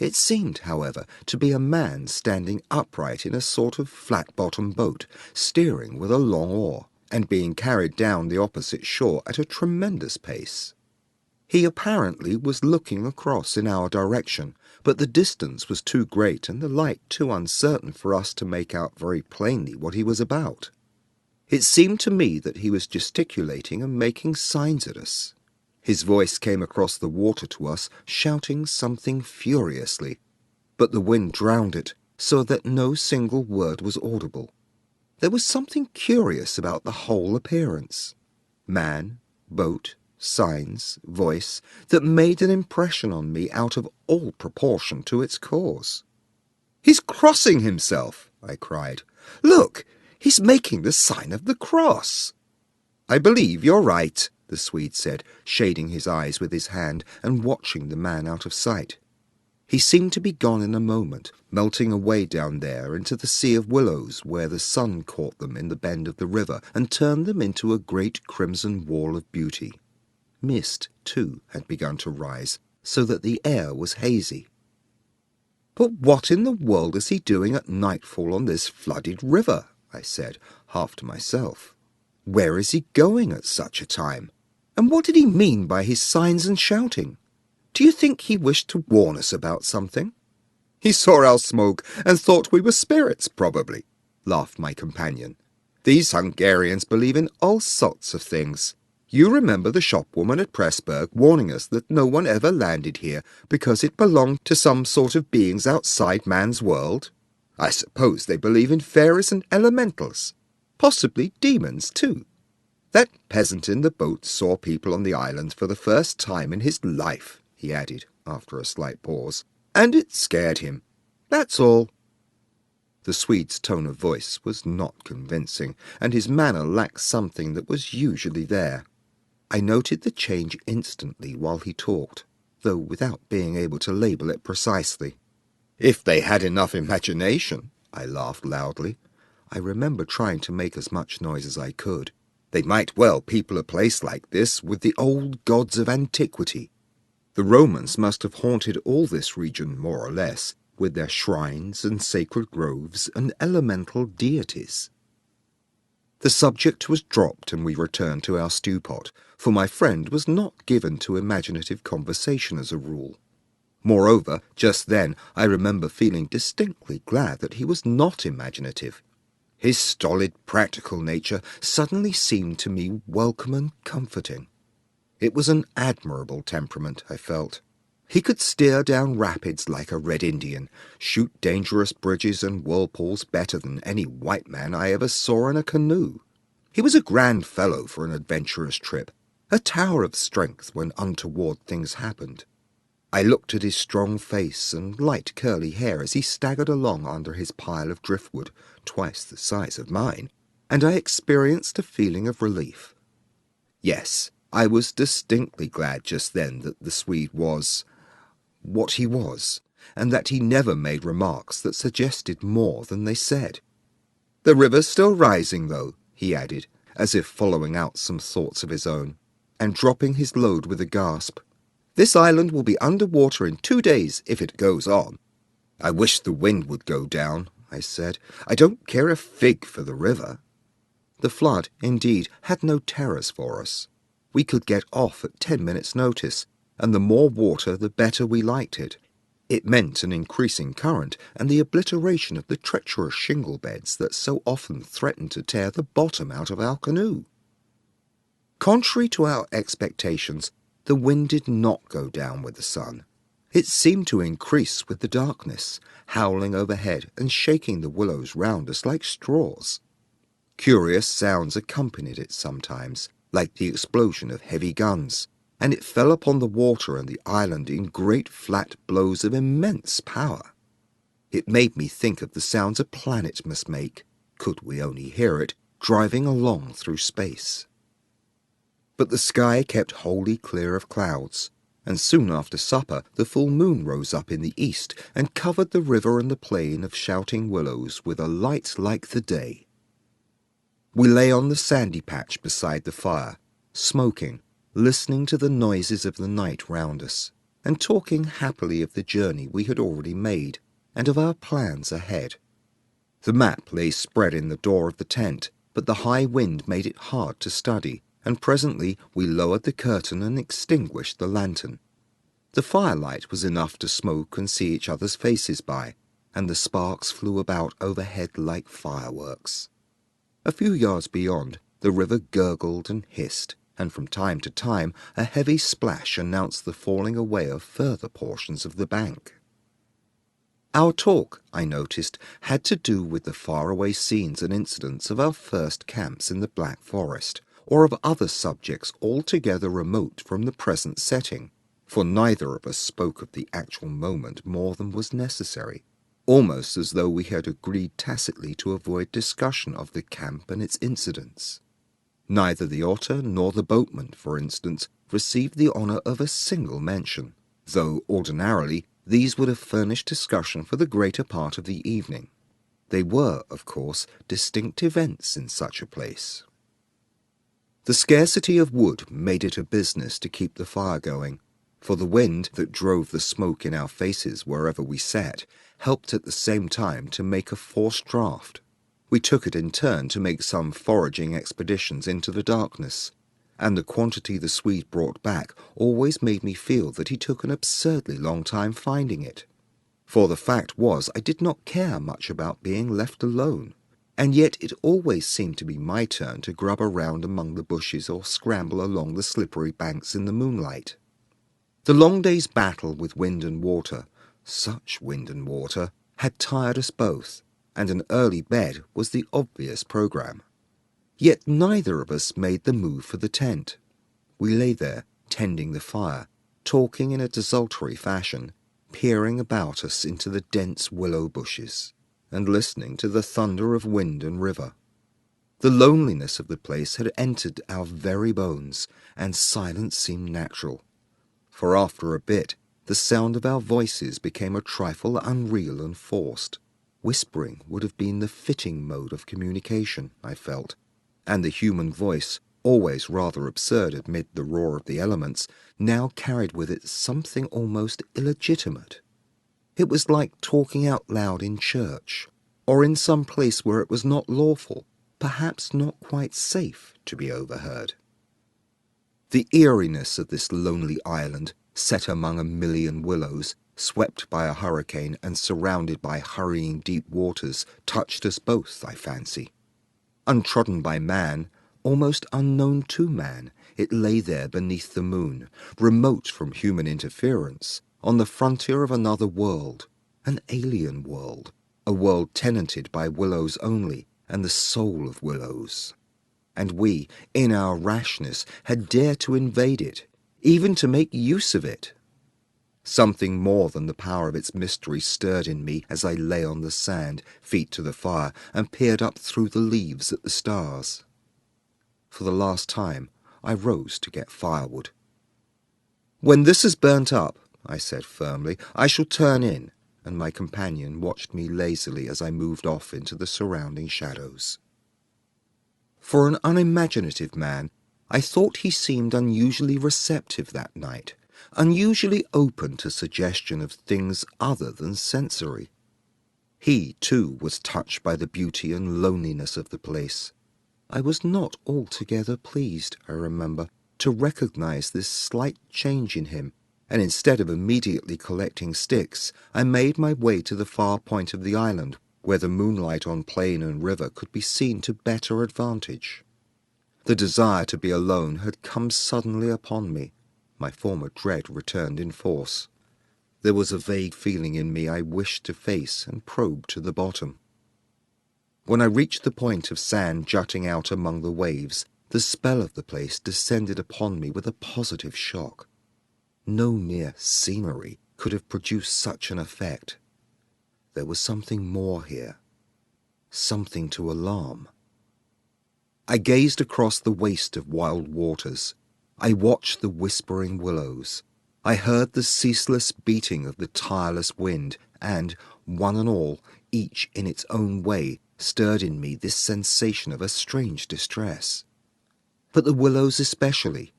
It seemed, however, to be a man standing upright in a sort of flat-bottomed boat, steering with a long oar, and being carried down the opposite shore at a tremendous pace. He apparently was looking across in our direction, but the distance was too great and the light too uncertain for us to make out very plainly what he was about. It seemed to me that he was gesticulating and making signs at us. His voice came across the water to us, shouting something furiously, but the wind drowned it, so that no single word was audible. There was something curious about the whole appearance. Man, boat, signs, voice, that made an impression on me out of all proportion to its cause. "He's crossing himself," I cried. "Look, he's making the sign of the cross." "I believe you're right," the Swede said, shading his eyes with his hand and watching the man out of sight. He seemed to be gone in a moment, melting away down there into the sea of willows where the sun caught them in the bend of the river and turned them into a great crimson wall of beauty. Mist, too, had begun to rise, so that the air was hazy. "But what in the world is he doing at nightfall on this flooded river?" I said, half to myself. "Where is he going at such a time? And what did he mean by his signs and shouting? Do you think he wished to warn us about something?" "He saw our smoke and thought we were spirits, probably," laughed my companion. "These Hungarians believe in all sorts of things. You remember the shopwoman at Pressburg warning us that no one ever landed here because it belonged to some sort of beings outside man's world? I suppose they believe in fairies and elementals, possibly demons too. That peasant in the boat saw people on the island for the first time in his life," he added, after a slight pause, "and it scared him. That's all." The Swede's tone of voice was not convincing, and his manner lacked something that was usually there. I noted the change instantly while he talked, though without being able to label it precisely. "If they had enough imagination," I laughed loudly. I remember trying to make as much noise as I could. "They might well people a place like this with the old gods of antiquity. The Romans must have haunted all this region more or less, with their shrines and sacred groves and elemental deities." The subject was dropped and we returned to our stew-pot, for my friend was not given to imaginative conversation as a rule. Moreover, just then I remember feeling distinctly glad that he was not imaginative. His stolid, practical nature suddenly seemed to me welcome and comforting. It was an admirable temperament, I felt. He could steer down rapids like a Red Indian, shoot dangerous bridges and whirlpools better than any white man I ever saw in a canoe. He was a grand fellow for an adventurous trip, a tower of strength when untoward things happened. I looked at his strong face and light curly hair as he staggered along under his pile of driftwood, twice the size of mine, and I experienced a feeling of relief. Yes, I was distinctly glad just then that the Swede was what he was, and that he never made remarks that suggested more than they said. "The river's still rising, though," he added, as if following out some thoughts of his own, and dropping his load with a gasp. "This island will be under water in 2 days if it goes on." "I wish the wind would go down," I said. "I don't care a fig for the river." The flood, indeed, had no terrors for us. We could get off at 10 minutes' notice, and the more water the better we liked it. It meant an increasing current and the obliteration of the treacherous shingle beds that so often threatened to tear the bottom out of our canoe. Contrary to our expectations, the wind did not go down with the sun. It seemed to increase with the darkness, howling overhead and shaking the willows round us like straws. Curious sounds accompanied it sometimes, like the explosion of heavy guns, and it fell upon the water and the island in great flat blows of immense power. It made me think of the sounds a planet must make, could we only hear it, driving along through space. But the sky kept wholly clear of clouds, and soon after supper the full moon rose up in the east and covered the river and the plain of shouting willows with a light like the day. We lay on the sandy patch beside the fire, smoking, listening to the noises of the night round us. and talking happily of the journey we had already made and of our plans ahead. The map lay spread in the door of the tent, but the high wind made it hard to study, and presently we lowered the curtain and extinguished the lantern. The firelight was enough to smoke and see each other's faces by, and the sparks flew about overhead like fireworks. A few yards beyond, the river gurgled and hissed, and from time to time a heavy splash announced the falling away of further portions of the bank. Our talk, I noticed, had to do with the faraway scenes and incidents of our first camps in the Black Forest, or of other subjects altogether remote from the present setting, for neither of us spoke of the actual moment more than was necessary, almost as though we had agreed tacitly to avoid discussion of the camp and its incidents. Neither the otter nor the boatman, for instance, received the honour of a single mention, though ordinarily these would have furnished discussion for the greater part of the evening. They were, of course, distinct events in such a place. The scarcity of wood made it a business to keep the fire going, for the wind that drove the smoke in our faces wherever we sat helped at the same time to make a forced draught. We took it in turn to make some foraging expeditions into the darkness, and the quantity the Swede brought back always made me feel that he took an absurdly long time finding it. For the fact was, I did not care much about being left alone, and yet it always seemed to be my turn to grub around among the bushes or scramble along the slippery banks in the moonlight. The long day's battle with wind and water, such wind and water, had tired us both, and an early bed was the obvious programme. Yet neither of us made the move for the tent. We lay there, tending the fire, talking in a desultory fashion, peering about us into the dense willow bushes, and listening to the thunder of wind and river. The loneliness of the place had entered our very bones, and silence seemed natural. For after a bit, the sound of our voices became a trifle unreal and forced. Whispering would have been the fitting mode of communication, I felt, and the human voice, always rather absurd amid the roar of the elements, now carried with it something almost illegitimate. It was like talking out loud in church, or in some place where it was not lawful, perhaps not quite safe, to be overheard. The eeriness of this lonely island, set among a million willows, swept by a hurricane and surrounded by hurrying deep waters, touched us both, I fancy. Untrodden by man, almost unknown to man, it lay there beneath the moon, remote from human interference, on the frontier of another world, an alien world, a world tenanted by willows only, and the soul of willows. And we, in our rashness, had dared to invade it, even to make use of it. Something more than the power of its mystery stirred in me as I lay on the sand, feet to the fire, and peered up through the leaves at the stars. For the last time, I rose to get firewood. "When this is burnt up," I said firmly, "I shall turn in," and my companion watched me lazily as I moved off into the surrounding shadows. For an unimaginative man, I thought he seemed unusually receptive that night, unusually open to suggestion of things other than sensory. He, too, was touched by the beauty and loneliness of the place. I was not altogether pleased, I remember, to recognize this slight change in him, and instead of immediately collecting sticks, I made my way to the far point of the island, where the moonlight on plain and river could be seen to better advantage. The desire to be alone had come suddenly upon me. My former dread returned in force. There was a vague feeling in me I wished to face and probe to the bottom. When I reached the point of sand jutting out among the waves, the spell of the place descended upon me with a positive shock. No mere scenery could have produced such an effect. There was something more here, something to alarm. I gazed across the waste of wild waters. I watched the whispering willows. I heard the ceaseless beating of the tireless wind, and, one and all, each in its own way, stirred in me this sensation of a strange distress. But the willows especially,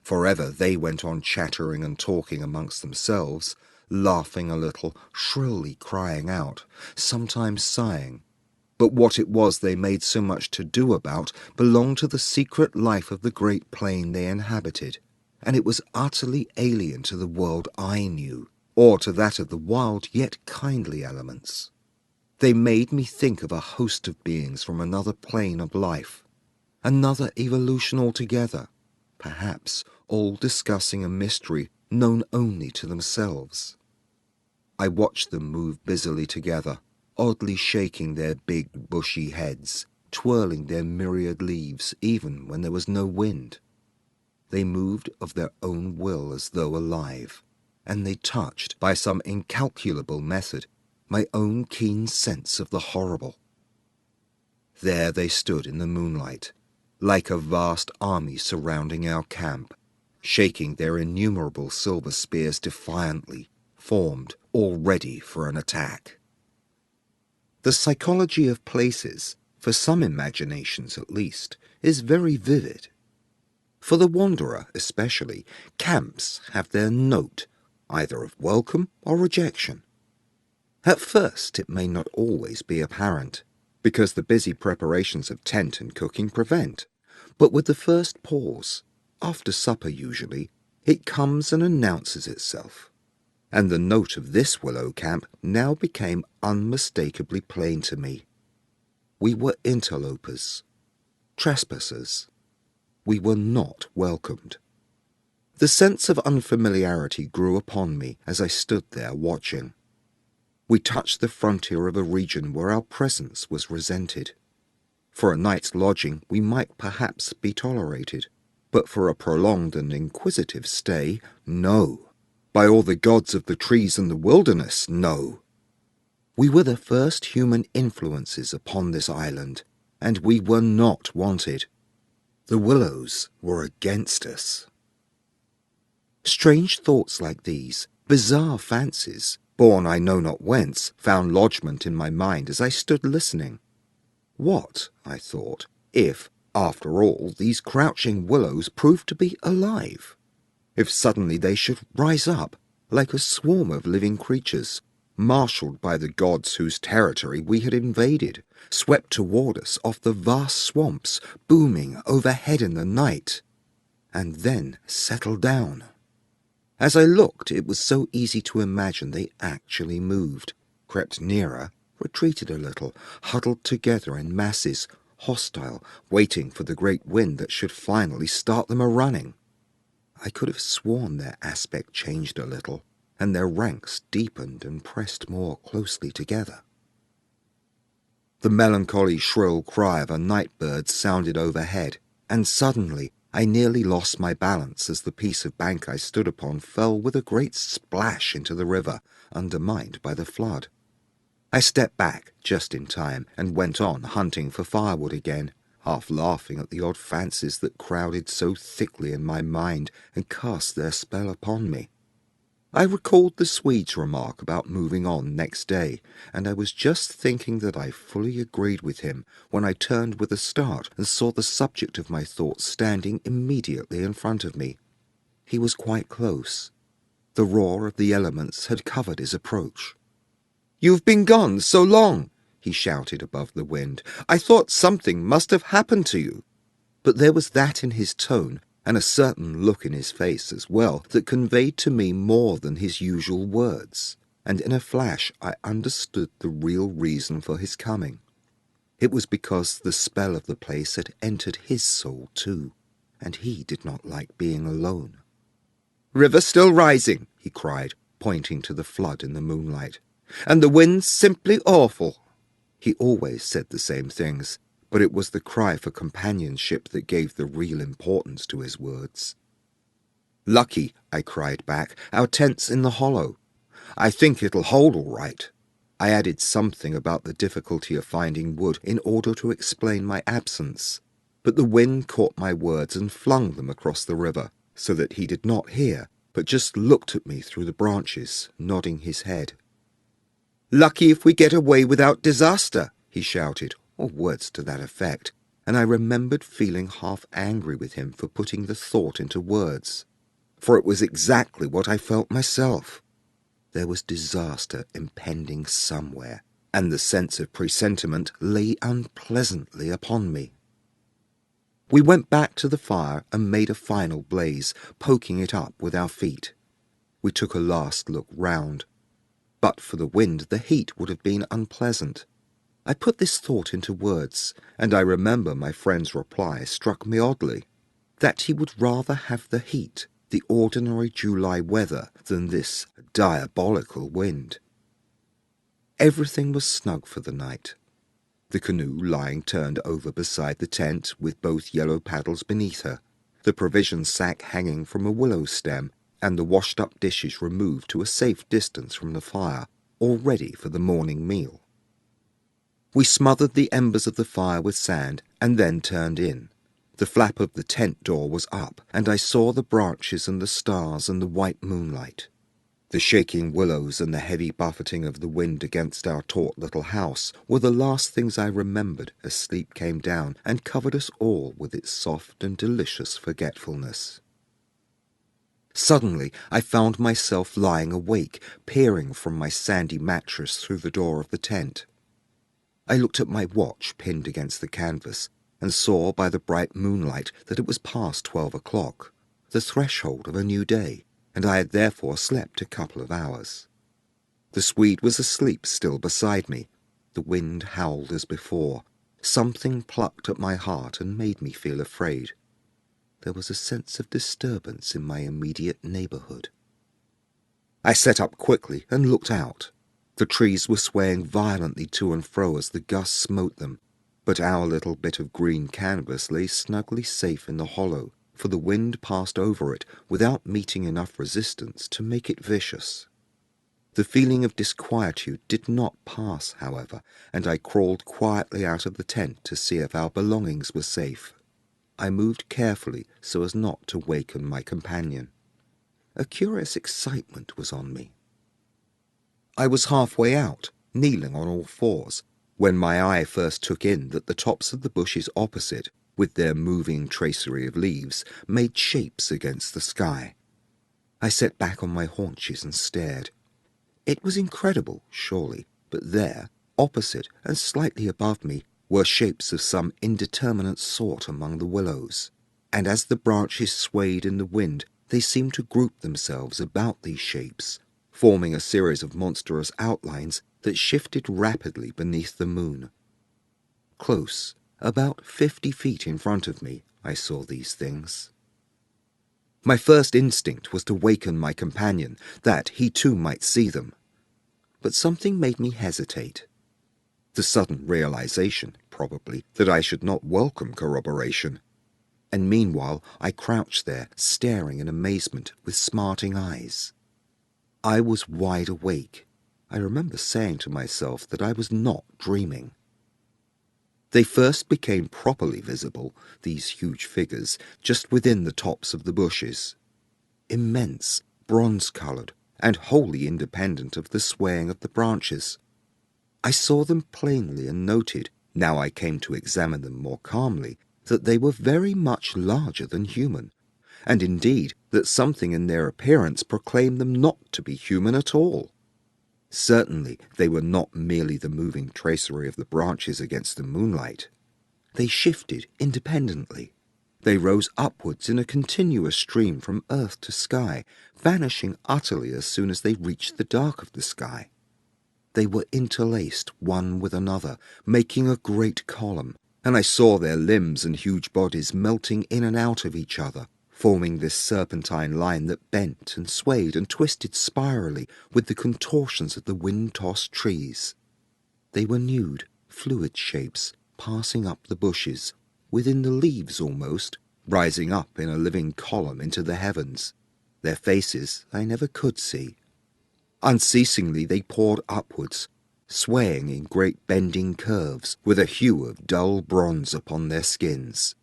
Forever they went on chattering and talking amongst themselves, laughing a little, shrilly crying out, sometimes sighing. But what it was they made so much to do about belonged to the secret life of the great plain they inhabited, and it was utterly alien to the world I knew, or to that of the wild yet kindly elements. They made me think of a host of beings from another plane of life, another evolution altogether, perhaps all discussing a mystery known only to themselves. I watched them move busily together, oddly shaking their big bushy heads, twirling their myriad leaves even when there was no wind. They moved of their own will as though alive, and they touched, by some incalculable method, my own keen sense of the horrible. There they stood in the moonlight, like a vast army surrounding our camp, shaking their innumerable silver spears defiantly, formed, all ready for an attack. The psychology of places, for some imaginations at least, is very vivid. For the wanderer especially, camps have their note, either of welcome or rejection. At first it may not always be apparent, because the busy preparations of tent and cooking prevent, but with the first pause, after supper usually, it comes and announces itself. And the note of this willow camp now became unmistakably plain to me. We were interlopers, trespassers. We were not welcomed. The sense of unfamiliarity grew upon me as I stood there watching. We touched the frontier of a region where our presence was resented. For a night's lodging we might perhaps be tolerated, but for a prolonged and inquisitive stay, no. By all the gods of the trees and the wilderness, no. We were the first human influences upon this island, and we were not wanted. The Willows were against us. Strange thoughts like these, bizarre fancies, born I know not whence, found lodgment in my mind as I stood listening. What, I thought, if, after all, these crouching willows proved to be alive? If suddenly they should rise up, like a swarm of living creatures, marshalled by the gods whose territory we had invaded, swept toward us off the vast swamps, booming overhead in the night, and then settle down. As I looked, it was so easy to imagine they actually moved, crept nearer, retreated a little, huddled together in masses, hostile, waiting for the great wind that should finally start them a-running. I could have sworn their aspect changed a little, and their ranks deepened and pressed more closely together. The melancholy shrill cry of a night bird sounded overhead, and suddenly I nearly lost my balance as the piece of bank I stood upon fell with a great splash into the river, undermined by the flood. I stepped back just in time and went on hunting for firewood again, half laughing at the odd fancies that crowded so thickly in my mind and cast their spell upon me. I recalled the Swede's remark about moving on next day, and I was just thinking that I fully agreed with him when I turned with a start and saw the subject of my thoughts standing immediately in front of me. He was quite close. The roar of the elements had covered his approach. "You've been gone so long," he shouted above the wind. "I thought something must have happened to you." But there was that in his tone, and a certain look in his face as well, that conveyed to me more than his usual words, and in a flash I understood the real reason for his coming. It was because the spell of the place had entered his soul too, and he did not like being alone. "River still rising," he cried, pointing to the flood in the moonlight, "and the wind simply awful." He always said the same things, but it was the cry for companionship that gave the real importance to his words. "Lucky," I cried back, "our tent's in the hollow. I think it'll hold all right." I added something about the difficulty of finding wood in order to explain my absence, but the wind caught my words and flung them across the river, so that he did not hear, but just looked at me through the branches, nodding his head. "Lucky if we get away without disaster," he shouted, or words to that effect, and I remembered feeling half angry with him for putting the thought into words. For it was exactly what I felt myself. There was disaster impending somewhere, and the sense of presentiment lay unpleasantly upon me. We went back to the fire and made a final blaze, poking it up with our feet. We took a last look round. But for the wind, the heat would have been unpleasant. I put this thought into words, and I remember my friend's reply struck me oddly, that he would rather have the heat, the ordinary July weather, than this diabolical wind. Everything was snug for the night. The canoe lying turned over beside the tent with both yellow paddles beneath her, the provision sack hanging from a willow stem, and the washed-up dishes removed to a safe distance from the fire, all ready for the morning meal. We smothered the embers of the fire with sand and then turned in. The flap of the tent door was up, and I saw the branches and the stars and the white moonlight. The shaking willows and the heavy buffeting of the wind against our taut little house were the last things I remembered as sleep came down and covered us all with its soft and delicious forgetfulness. Suddenly I found myself lying awake, peering from my sandy mattress through the door of the tent. I looked at my watch pinned against the canvas, and saw by the bright moonlight that it was past 12 o'clock, the threshold of a new day, and I had therefore slept a couple of hours. The Swede was asleep still beside me. The wind howled as before. Something plucked at my heart and made me feel afraid. There was a sense of disturbance in my immediate neighbourhood. I sat up quickly and looked out. The trees were swaying violently to and fro as the gusts smote them, but our little bit of green canvas lay snugly safe in the hollow, for the wind passed over it without meeting enough resistance to make it vicious. The feeling of disquietude did not pass, however, and I crawled quietly out of the tent to see if our belongings were safe. I moved carefully so as not to waken my companion. A curious excitement was on me. I was halfway out, kneeling on all fours, when my eye first took in that the tops of the bushes opposite, with their moving tracery of leaves, made shapes against the sky. I sat back on my haunches and stared. It was incredible, surely, but there, opposite and slightly above me, were shapes of some indeterminate sort among the willows, and as the branches swayed in the wind, they seemed to group themselves about these shapes, forming a series of monstrous outlines that shifted rapidly beneath the moon. Close, about 50 feet in front of me, I saw these things. My first instinct was to waken my companion, that he too might see them. But something made me hesitate. The sudden realization, probably, that I should not welcome corroboration. And meanwhile I crouched there, staring in amazement with smarting eyes. I was wide awake. I remember saying to myself that I was not dreaming. They first became properly visible, these huge figures, just within the tops of the bushes. Immense, bronze-coloured, and wholly independent of the swaying of the branches. I saw them plainly and noted, now I came to examine them more calmly, that they were very much larger than human, and indeed that something in their appearance proclaimed them not to be human at all. Certainly they were not merely the moving tracery of the branches against the moonlight. They shifted independently. They rose upwards in a continuous stream from earth to sky, vanishing utterly as soon as they reached the dark of the sky. They were interlaced one with another, making a great column, and I saw their limbs and huge bodies melting in and out of each other, forming this serpentine line that bent and swayed and twisted spirally with the contortions of the wind-tossed trees. They were nude, fluid shapes, passing up the bushes, within the leaves almost, rising up in a living column into the heavens. Their faces I never could see. Unceasingly they poured upwards, swaying in great bending curves, with a hue of dull bronze upon their skins.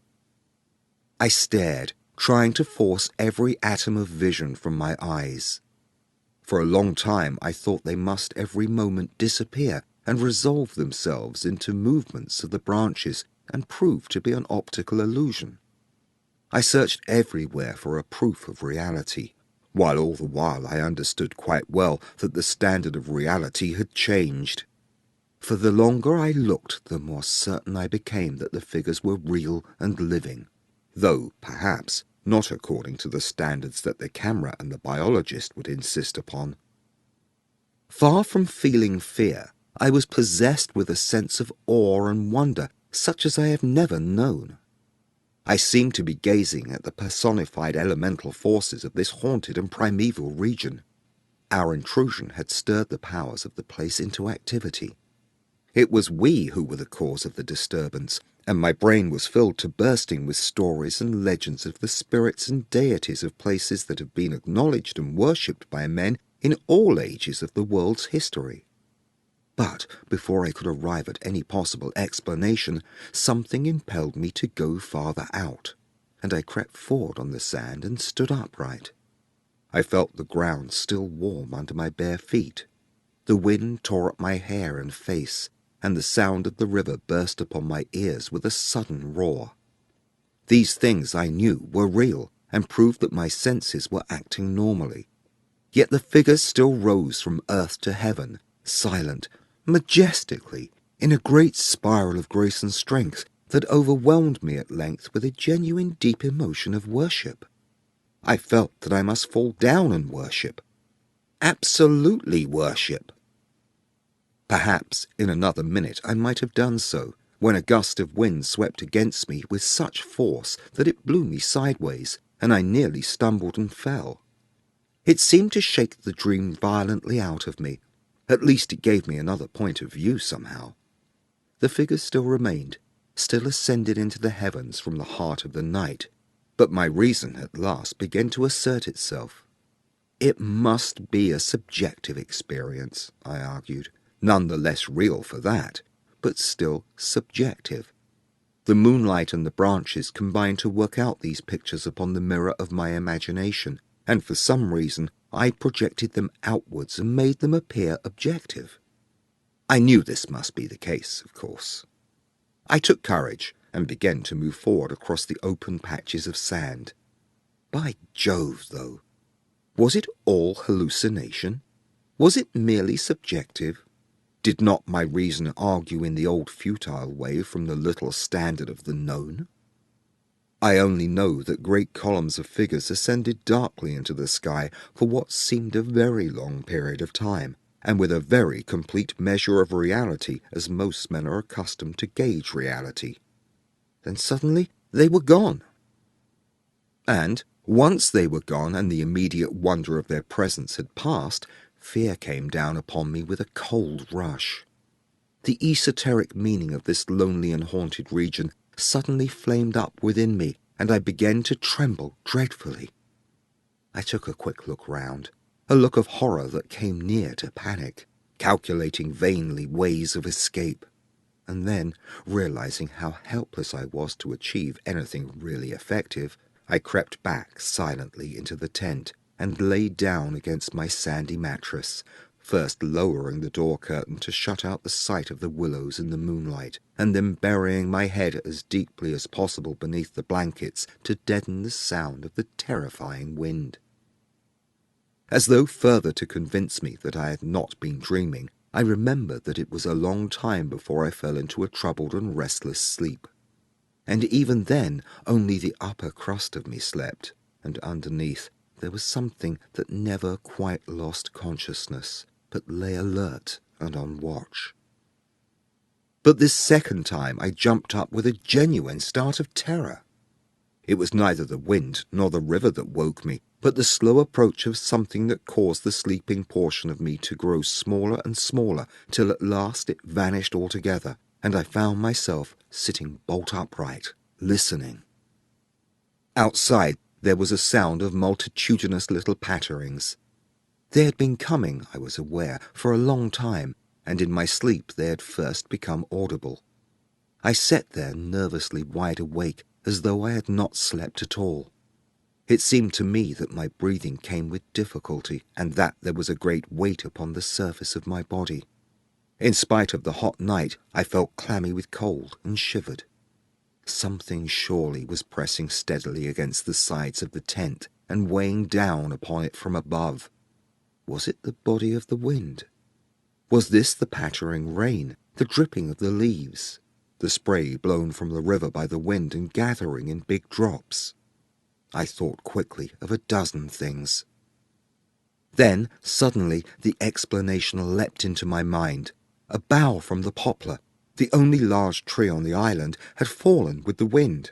I stared, trying to force every atom of vision from my eyes. For a long time I thought they must every moment disappear and resolve themselves into movements of the branches, and proved to be an optical illusion. I searched everywhere for a proof of reality, while all the while I understood quite well that the standard of reality had changed. For the longer I looked, the more certain I became that the figures were real and living, though, perhaps, not according to the standards that the camera and the biologist would insist upon. Far from feeling fear, I was possessed with a sense of awe and wonder such as I have never known. I seemed to be gazing at the personified elemental forces of this haunted and primeval region. Our intrusion had stirred the powers of the place into activity. It was we who were the cause of the disturbance, and my brain was filled to bursting with stories and legends of the spirits and deities of places that have been acknowledged and worshipped by men in all ages of the world's history. But before I could arrive at any possible explanation, something impelled me to go farther out, and I crept forward on the sand and stood upright. I felt the ground still warm under my bare feet. The wind tore at my hair and face, and the sound of the river burst upon my ears with a sudden roar. These things, I knew, were real, and proved that my senses were acting normally. Yet the figures still rose from earth to heaven, silent, majestically, in a great spiral of grace and strength that overwhelmed me at length with a genuine deep emotion of worship. I felt that I must fall down and worship. Absolutely worship. Perhaps in another minute I might have done so, when a gust of wind swept against me with such force that it blew me sideways, and I nearly stumbled and fell. It seemed to shake the dream violently out of me. At least it gave me another point of view somehow. The figures still remained, still ascended into the heavens from the heart of the night, but my reason at last began to assert itself. It must be a subjective experience, I argued, none the less real for that, but still subjective. The moonlight and the branches combined to work out these pictures upon the mirror of my imagination, and for some reason I projected them outwards and made them appear objective. I knew this must be the case, of course. I took courage and began to move forward across the open patches of sand. By Jove, though! Was it all hallucination? Was it merely subjective? Did not my reason argue in the old futile way from the little standard of the known? I only know that great columns of figures ascended darkly into the sky for what seemed a very long period of time, and with a very complete measure of reality as most men are accustomed to gauge reality. Then suddenly they were gone. And once they were gone and the immediate wonder of their presence had passed, fear came down upon me with a cold rush. The esoteric meaning of this lonely and haunted region suddenly flamed up within me, and I began to tremble dreadfully. I took a quick look round, a look of horror that came near to panic, calculating vainly ways of escape, and then, realizing how helpless I was to achieve anything really effective, I crept back silently into the tent and lay down against my sandy mattress, first lowering the door curtain to shut out the sight of the willows in the moonlight, and then burying my head as deeply as possible beneath the blankets to deaden the sound of the terrifying wind. As though further to convince me that I had not been dreaming, I remembered that it was a long time before I fell into a troubled and restless sleep. And even then only the upper crust of me slept, and underneath there was something that never quite lost consciousness, but lay alert and on watch. But this second time I jumped up with a genuine start of terror. It was neither the wind nor the river that woke me, but the slow approach of something that caused the sleeping portion of me to grow smaller and smaller, till at last it vanished altogether, and I found myself sitting bolt upright, listening. Outside there was a sound of multitudinous little patterings. They had been coming, I was aware, for a long time, and in my sleep they had first become audible. I sat there nervously wide awake, as though I had not slept at all. It seemed to me that my breathing came with difficulty, and that there was a great weight upon the surface of my body. In spite of the hot night, I felt clammy with cold and shivered. Something surely was pressing steadily against the sides of the tent and weighing down upon it from above. Was it the body of the wind? Was this the pattering rain, the dripping of the leaves, the spray blown from the river by the wind and gathering in big drops? I thought quickly of a dozen things. Then, suddenly, the explanation leapt into my mind. A bough from the poplar, the only large tree on the island, had fallen with the wind.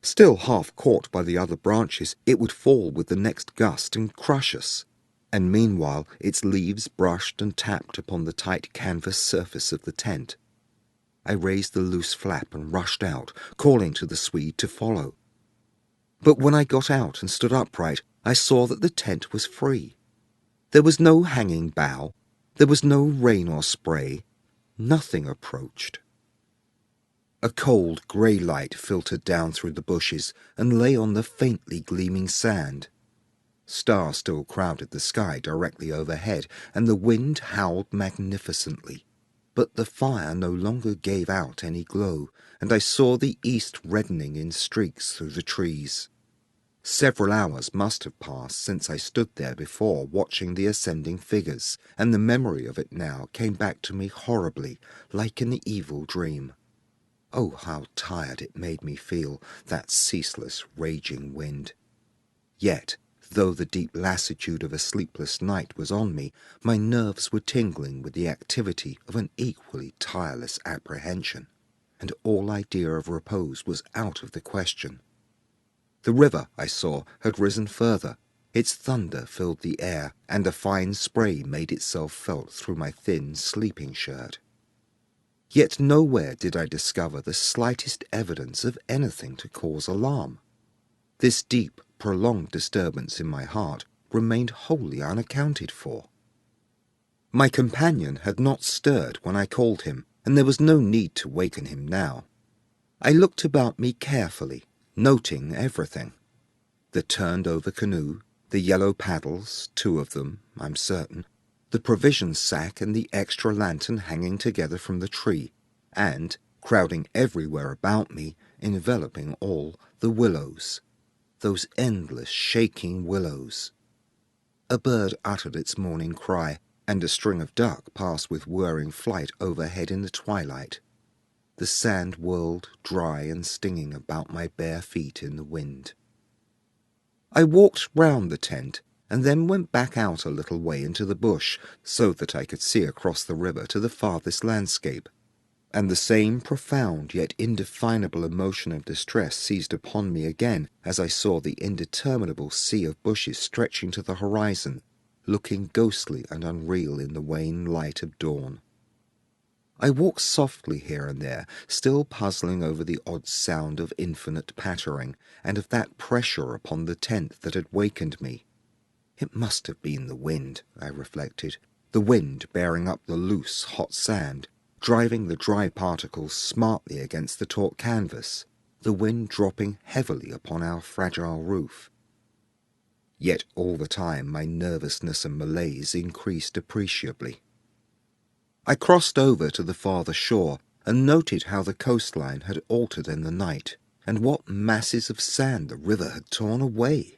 Still half caught by the other branches, it would fall with the next gust and crush us. And meanwhile its leaves brushed and tapped upon the tight canvas surface of the tent. I raised the loose flap and rushed out, calling to the Swede to follow. But when I got out and stood upright, I saw that the tent was free. There was no hanging bough, there was no rain or spray, nothing approached. A cold grey light filtered down through the bushes and lay on the faintly gleaming sand. Stars still crowded the sky directly overhead, and the wind howled magnificently. But the fire no longer gave out any glow, and I saw the east reddening in streaks through the trees. Several hours must have passed since I stood there before watching the ascending figures, and the memory of it now came back to me horribly, like an evil dream. Oh, how tired it made me feel, that ceaseless, raging wind. Yet, though the deep lassitude of a sleepless night was on me, my nerves were tingling with the activity of an equally tireless apprehension, and all idea of repose was out of the question. The river, I saw, had risen further. Its thunder filled the air, and a fine spray made itself felt through my thin sleeping shirt. Yet nowhere did I discover the slightest evidence of anything to cause alarm. This deep, prolonged disturbance in my heart remained wholly unaccounted for. My companion had not stirred when I called him, and there was no need to waken him now. I looked about me carefully, noting everything. The turned-over canoe, the yellow paddles, 2 of them, I'm certain, the provision sack and the extra lantern hanging together from the tree, and, crowding everywhere about me, enveloping all, the willows, those endless shaking willows. A bird uttered its morning cry, and a string of duck passed with whirring flight overhead in the twilight. The sand whirled dry and stinging about my bare feet in the wind. I walked round the tent, and then went back out a little way into the bush, so that I could see across the river to the farthest landscape, and the same profound yet indefinable emotion of distress seized upon me again as I saw the indeterminable sea of bushes stretching to the horizon, looking ghostly and unreal in the wan light of dawn. I walked softly here and there, still puzzling over the odd sound of infinite pattering, and of that pressure upon the tent that had wakened me. It must have been the wind, I reflected, the wind bearing up the loose, hot sand, driving the dry particles smartly against the taut canvas, the wind dropping heavily upon our fragile roof. Yet all the time my nervousness and malaise increased appreciably. I crossed over to the farther shore and noted how the coastline had altered in the night, and what masses of sand the river had torn away.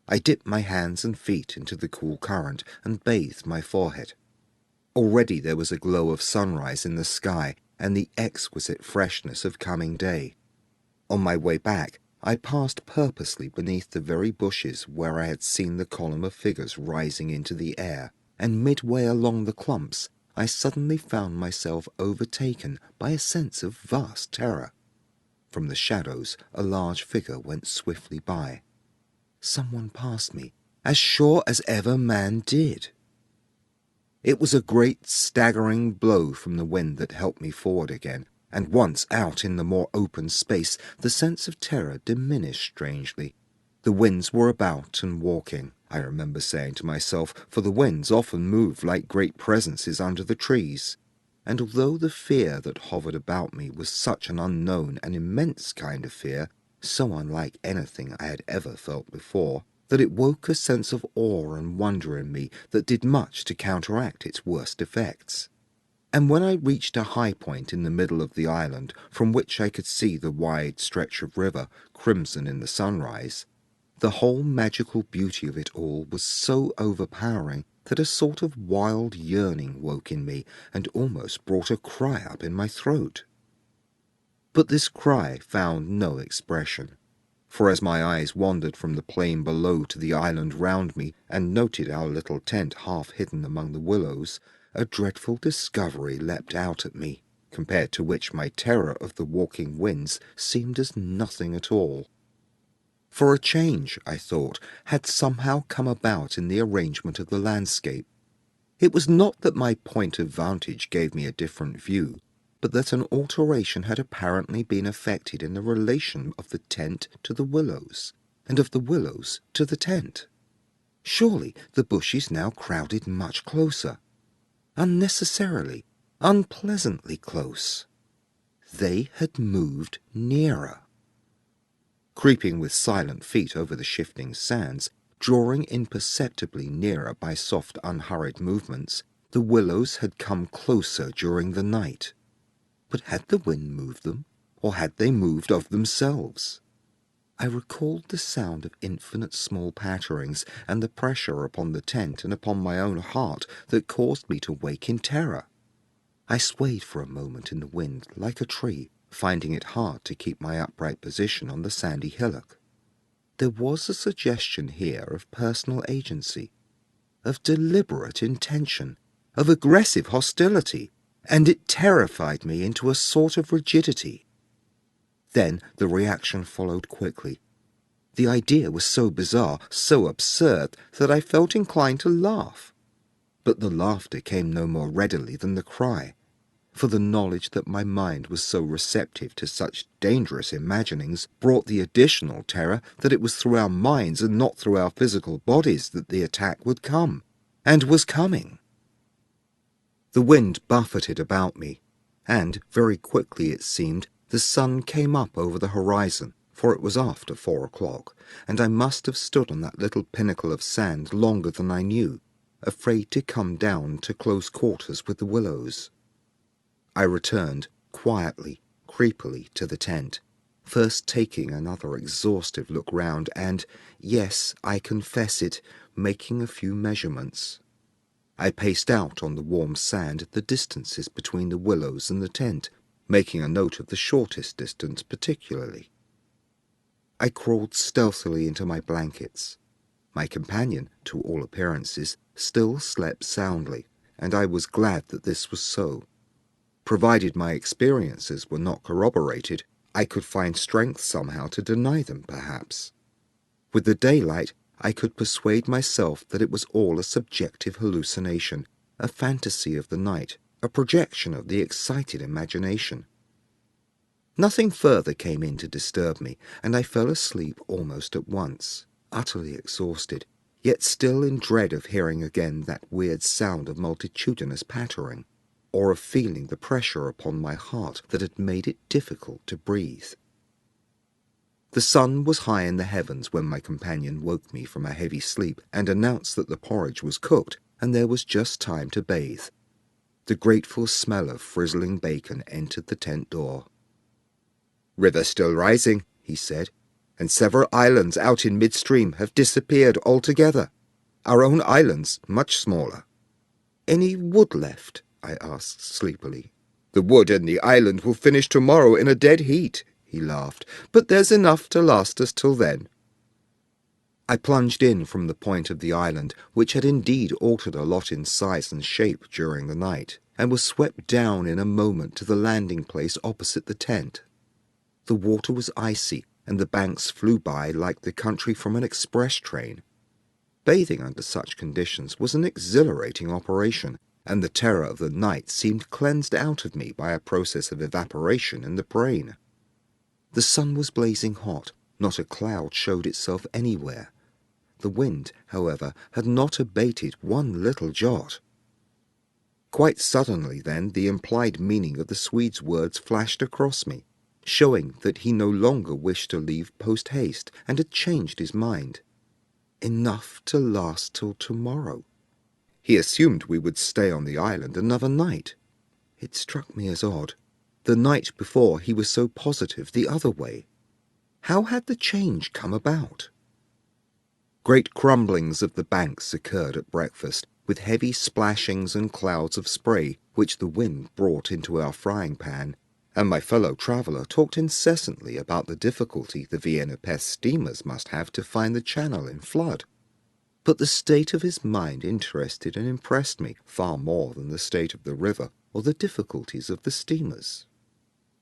I dipped my hands and feet into the cool current and bathed my forehead. Already there was a glow of sunrise in the sky and the exquisite freshness of coming day. On my way back, I passed purposely beneath the very bushes where I had seen the column of figures rising into the air, and midway along the clumps, I suddenly found myself overtaken by a sense of vast terror. From the shadows, a large figure went swiftly by. Someone passed me, as sure as ever man did. It was a great staggering blow from the wind that helped me forward again, and once out in the more open space, the sense of terror diminished strangely. The winds were about and walking, I remember saying to myself, for the winds often moved like great presences under the trees. And although the fear that hovered about me was such an unknown and immense kind of fear, so unlike anything I had ever felt before, that it woke a sense of awe and wonder in me that did much to counteract its worst effects. and when I reached a high point in the middle of the island, from which I could see the wide stretch of river, crimson in the sunrise, the whole magical beauty of it all was so overpowering that a sort of wild yearning woke in me and almost brought a cry up in my throat. But this cry found no expression, for as my eyes wandered from the plain below to the island round me and noted our little tent half hidden among the willows, a dreadful discovery leapt out at me, compared to which my terror of the walking winds seemed as nothing at all. For a change, I thought, had somehow come about in the arrangement of the landscape. It was not that my point of vantage gave me a different view, but that an alteration had apparently been effected in the relation of the tent to the willows, and of the willows to the tent. Surely the bushes now crowded much closer, unnecessarily, unpleasantly close. They had moved nearer. Creeping with silent feet over the shifting sands, drawing imperceptibly nearer by soft, unhurried movements, the willows had come closer during the night. But had the wind moved them, or had they moved of themselves? I recalled the sound of infinite small patterings and the pressure upon the tent and upon my own heart that caused me to wake in terror. I swayed for a moment in the wind like a tree, finding it hard to keep my upright position on the sandy hillock. There was a suggestion here of personal agency, of deliberate intention, of aggressive hostility, and it terrified me into a sort of rigidity. Then the reaction followed quickly. The idea was so bizarre, so absurd, that I felt inclined to laugh. But the laughter came no more readily than the cry, for the knowledge that my mind was so receptive to such dangerous imaginings brought the additional terror that it was through our minds and not through our physical bodies that the attack would come, and was coming. The wind buffeted about me, and very quickly it seemed the sun came up over the horizon, for it was after 4 o'clock, and I must have stood on that little pinnacle of sand longer than I knew, afraid to come down to close quarters with the willows. I returned, quietly, creepily, to the tent, first taking another exhaustive look round and, yes, I confess it, making a few measurements. I paced out on the warm sand the distances between the willows and the tent, making a note of the shortest distance particularly. I crawled stealthily into my blankets. My companion, to all appearances, still slept soundly, and I was glad that this was so. Provided my experiences were not corroborated, I could find strength somehow to deny them, perhaps. With the daylight, I could persuade myself that it was all a subjective hallucination, a fantasy of the night, a projection of the excited imagination. Nothing further came in to disturb me, and I fell asleep almost at once, utterly exhausted, yet still in dread of hearing again that weird sound of multitudinous pattering, or of feeling the pressure upon my heart that had made it difficult to breathe. The sun was high in the heavens when my companion woke me from a heavy sleep and announced that the porridge was cooked and there was just time to bathe. The grateful smell of frizzling bacon entered the tent door. "River still rising," he said, "and several islands out in midstream have disappeared altogether. Our own island's much smaller." "Any wood left?" I asked sleepily. "The wood and the island will finish tomorrow in a dead heat," he laughed, "but there's enough to last us till then." I plunged in from the point of the island, which had indeed altered a lot in size and shape during the night, and was swept down in a moment to the landing place opposite the tent. The water was icy, and the banks flew by like the country from an express train. Bathing under such conditions was an exhilarating operation, and the terror of the night seemed cleansed out of me by a process of evaporation in the brain. The sun was blazing hot, not a cloud showed itself anywhere. The wind, however, had not abated one little jot. Quite suddenly, then, the implied meaning of the Swede's words flashed across me, showing that he no longer wished to leave post-haste, and had changed his mind. Enough to last till tomorrow. He assumed we would stay on the island another night. It struck me as odd. The night before he was so positive the other way. How had the change come about? Great crumblings of the banks occurred at breakfast, with heavy splashings and clouds of spray which the wind brought into our frying pan, and my fellow traveller talked incessantly about the difficulty the Vienna Pest steamers must have to find the channel in flood. But the state of his mind interested and impressed me far more than the state of the river or the difficulties of the steamers.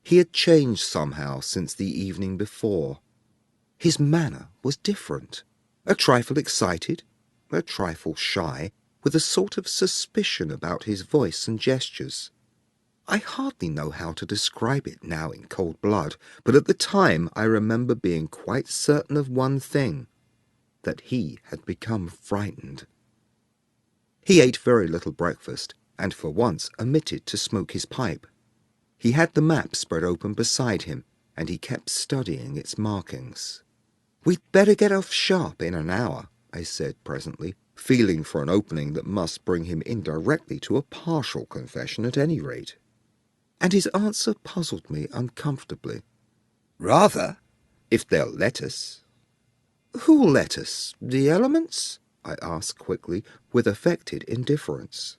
He had changed somehow since the evening before. His manner was different, a trifle excited, a trifle shy, with a sort of suspicion about his voice and gestures. I hardly know how to describe it now in cold blood, but at the time I remember being quite certain of one thing, that he had become frightened. He ate very little breakfast, and for once omitted to smoke his pipe. He had the map spread open beside him, and he kept studying its markings. "We'd better get off sharp in an hour," I said presently, feeling for an opening that must bring him indirectly to a partial confession at any rate. And his answer puzzled me uncomfortably. "Rather, if they'll let us." "Who'll let us? The elements?" I asked quickly, with affected indifference.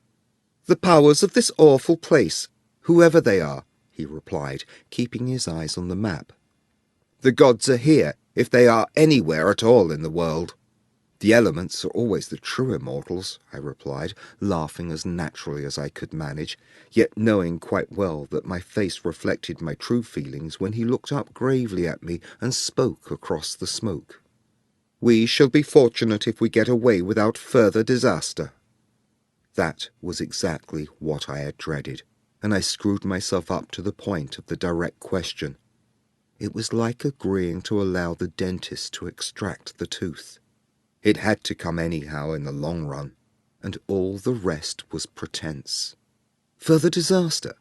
"The powers of this awful place, whoever they are," he replied, keeping his eyes on the map. "The gods are here, if they are anywhere at all in the world." "The elements are always the true immortals," I replied, laughing as naturally as I could manage, yet knowing quite well that my face reflected my true feelings when he looked up gravely at me and spoke across the smoke. "We shall be fortunate if we get away without further disaster." That was exactly what I had dreaded, and I screwed myself up to the point of the direct question. It was like agreeing to allow the dentist to extract the tooth. It had to come anyhow in the long run, and all the rest was pretense. Further disaster?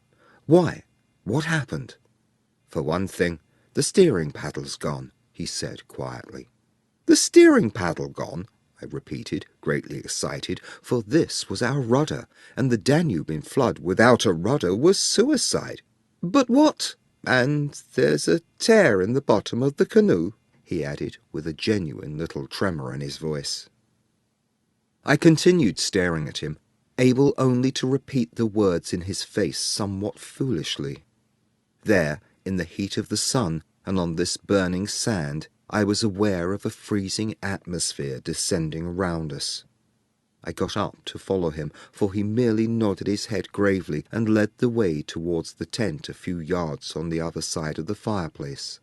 Why? What happened? "For one thing, the steering paddle's gone," he said quietly. "The steering paddle gone?" I repeated, greatly excited, for this was our rudder, and the Danube in flood without a rudder was suicide. "But what? And there's a tear in the bottom of the canoe," he added, with a genuine little tremor in his voice. I continued staring at him, able only to repeat the words in his face somewhat foolishly. There, in the heat of the sun, and on this burning sand, I was aware of a freezing atmosphere descending around us. I got up to follow him, for he merely nodded his head gravely and led the way towards the tent a few yards on the other side of the fireplace.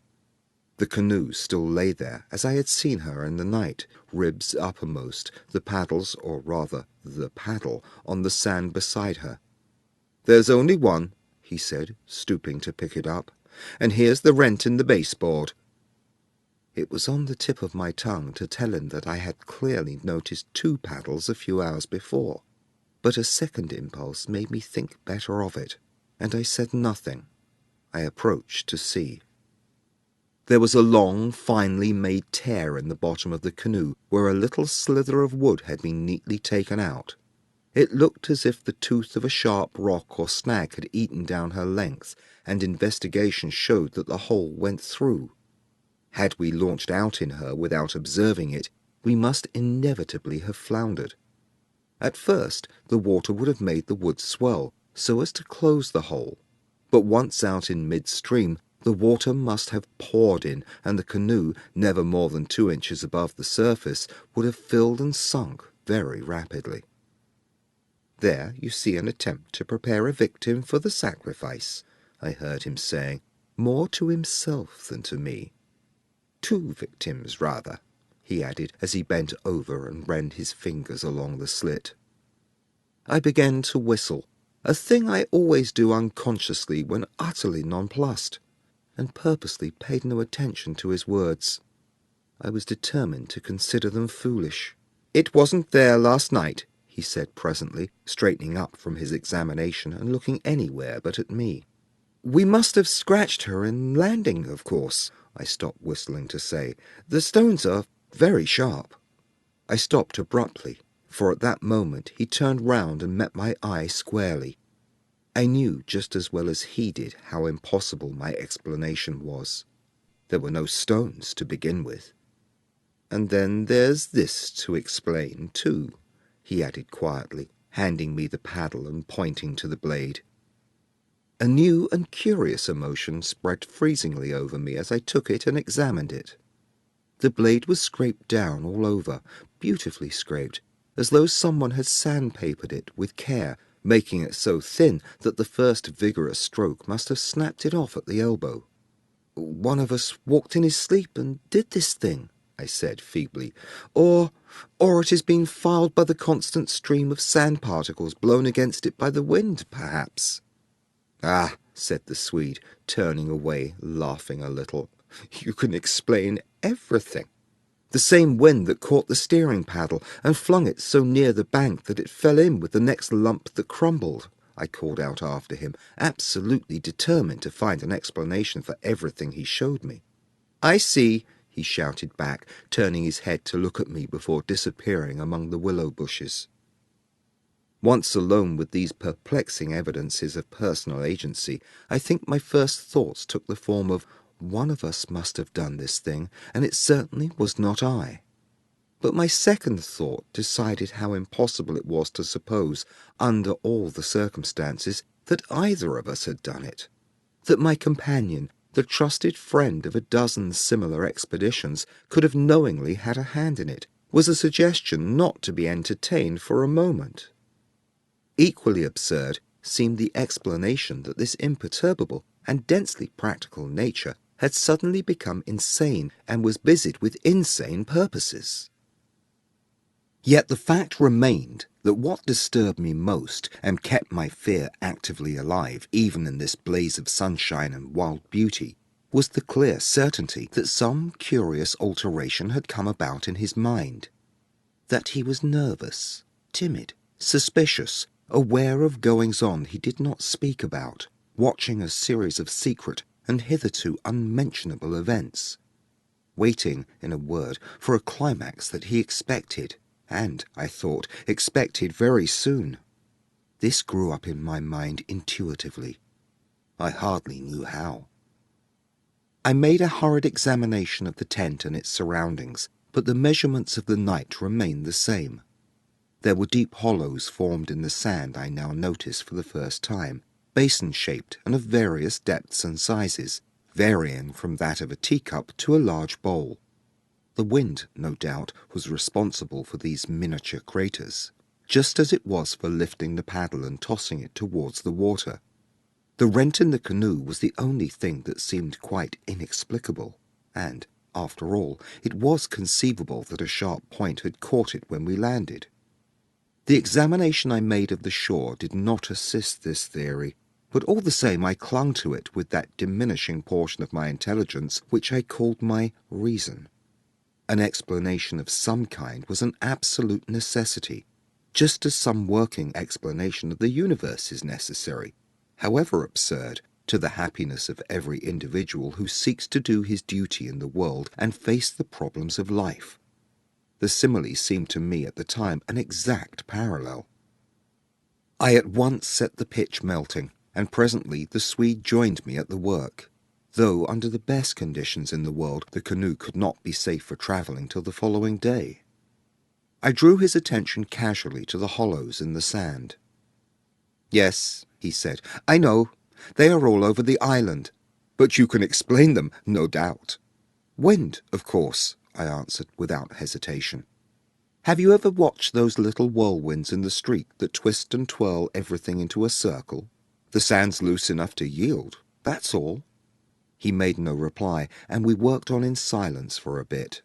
The canoe still lay there, as I had seen her in the night, ribs uppermost, the paddles, or rather the paddle, on the sand beside her. "There's only one," he said, stooping to pick it up, "and here's the rent in the baseboard." It was on the tip of my tongue to tell him that I had clearly noticed 2 paddles a few hours before, but a second impulse made me think better of it, and I said nothing. I approached to see. There was a long, finely made tear in the bottom of the canoe where a little slither of wood had been neatly taken out. It looked as if the tooth of a sharp rock or snag had eaten down her length, and investigation showed that the hole went through. Had we launched out in her without observing it, we must inevitably have floundered. At first, the water would have made the wood swell, so as to close the hole, but once out in mid-stream, the water must have poured in, and the canoe, never more than 2 inches above the surface, would have filled and sunk very rapidly. "There you see an attempt to prepare a victim for the sacrifice," I heard him saying, more to himself than to me. "2 victims, rather," he added, as he bent over and ran his fingers along the slit. I began to whistle, a thing I always do unconsciously when utterly nonplussed, and purposely paid no attention to his words. I was determined to consider them foolish. "It wasn't there last night," he said presently, straightening up from his examination and looking anywhere but at me. "We must have scratched her in landing, of course," I stopped whistling to say. "The stones are very sharp." I stopped abruptly, for at that moment he turned round and met my eye squarely. I knew just as well as he did how impossible my explanation was. There were no stones to begin with. And then there's this to explain, too, he added quietly, handing me the paddle and pointing to the blade. A new and curious emotion spread freezingly over me as I took it and examined it. The blade was scraped down all over, beautifully scraped, as though someone had sandpapered it with care, making it so thin that the first vigorous stroke must have snapped it off at the elbow. "One of us walked in his sleep and did this thing," I said feebly. Or it has been filed by the constant stream of sand particles blown against it by the wind, perhaps." "Ah," said the Swede, turning away, laughing a little. "You can explain everything. The same wind that caught the steering paddle and flung it so near the bank that it fell in with the next lump that crumbled," I called out after him, absolutely determined to find an explanation for everything he showed me. "I see," he shouted back, turning his head to look at me before disappearing among the willow bushes. Once alone with these perplexing evidences of personal agency, I think my first thoughts took the form of, one of us must have done this thing, and it certainly was not I. But my second thought decided how impossible it was to suppose, under all the circumstances, that either of us had done it. That my companion, the trusted friend of a dozen similar expeditions, could have knowingly had a hand in it, was a suggestion not to be entertained for a moment. Equally absurd seemed the explanation that this imperturbable and densely practical nature had suddenly become insane and was busied with insane purposes. Yet the fact remained that what disturbed me most and kept my fear actively alive even in this blaze of sunshine and wild beauty was the clear certainty that some curious alteration had come about in his mind. That he was nervous, timid, suspicious, aware of goings-on he did not speak about, watching a series of secret and hitherto unmentionable events, waiting, in a word, for a climax that he expected, and, I thought, expected very soon. This grew up in my mind intuitively. I hardly knew how. I made a hurried examination of the tent and its surroundings, but the measurements of the night remained the same. There were deep hollows formed in the sand I now noticed for the first time, basin-shaped and of various depths and sizes, varying from that of a teacup to a large bowl. The wind, no doubt, was responsible for these miniature craters, just as it was for lifting the paddle and tossing it towards the water. The rent in the canoe was the only thing that seemed quite inexplicable, and, after all, it was conceivable that a sharp point had caught it when we landed. The examination I made of the shore did not assist this theory, but all the same I clung to it with that diminishing portion of my intelligence which I called my reason. An explanation of some kind was an absolute necessity, just as some working explanation of the universe is necessary, however absurd, to the happiness of every individual who seeks to do his duty in the world and face the problems of life. The simile seemed to me at the time an exact parallel. I at once set the pitch melting, and presently the Swede joined me at the work, though under the best conditions in the world the canoe could not be safe for travelling till the following day. I drew his attention casually to the hollows in the sand. "Yes," he said, "I know. They are all over the island. But you can explain them, no doubt." "Wind, of course," I answered without hesitation. "Have you ever watched those little whirlwinds in the street that twist and twirl everything into a circle? The sand's loose enough to yield, that's all." He made no reply, and we worked on in silence for a bit.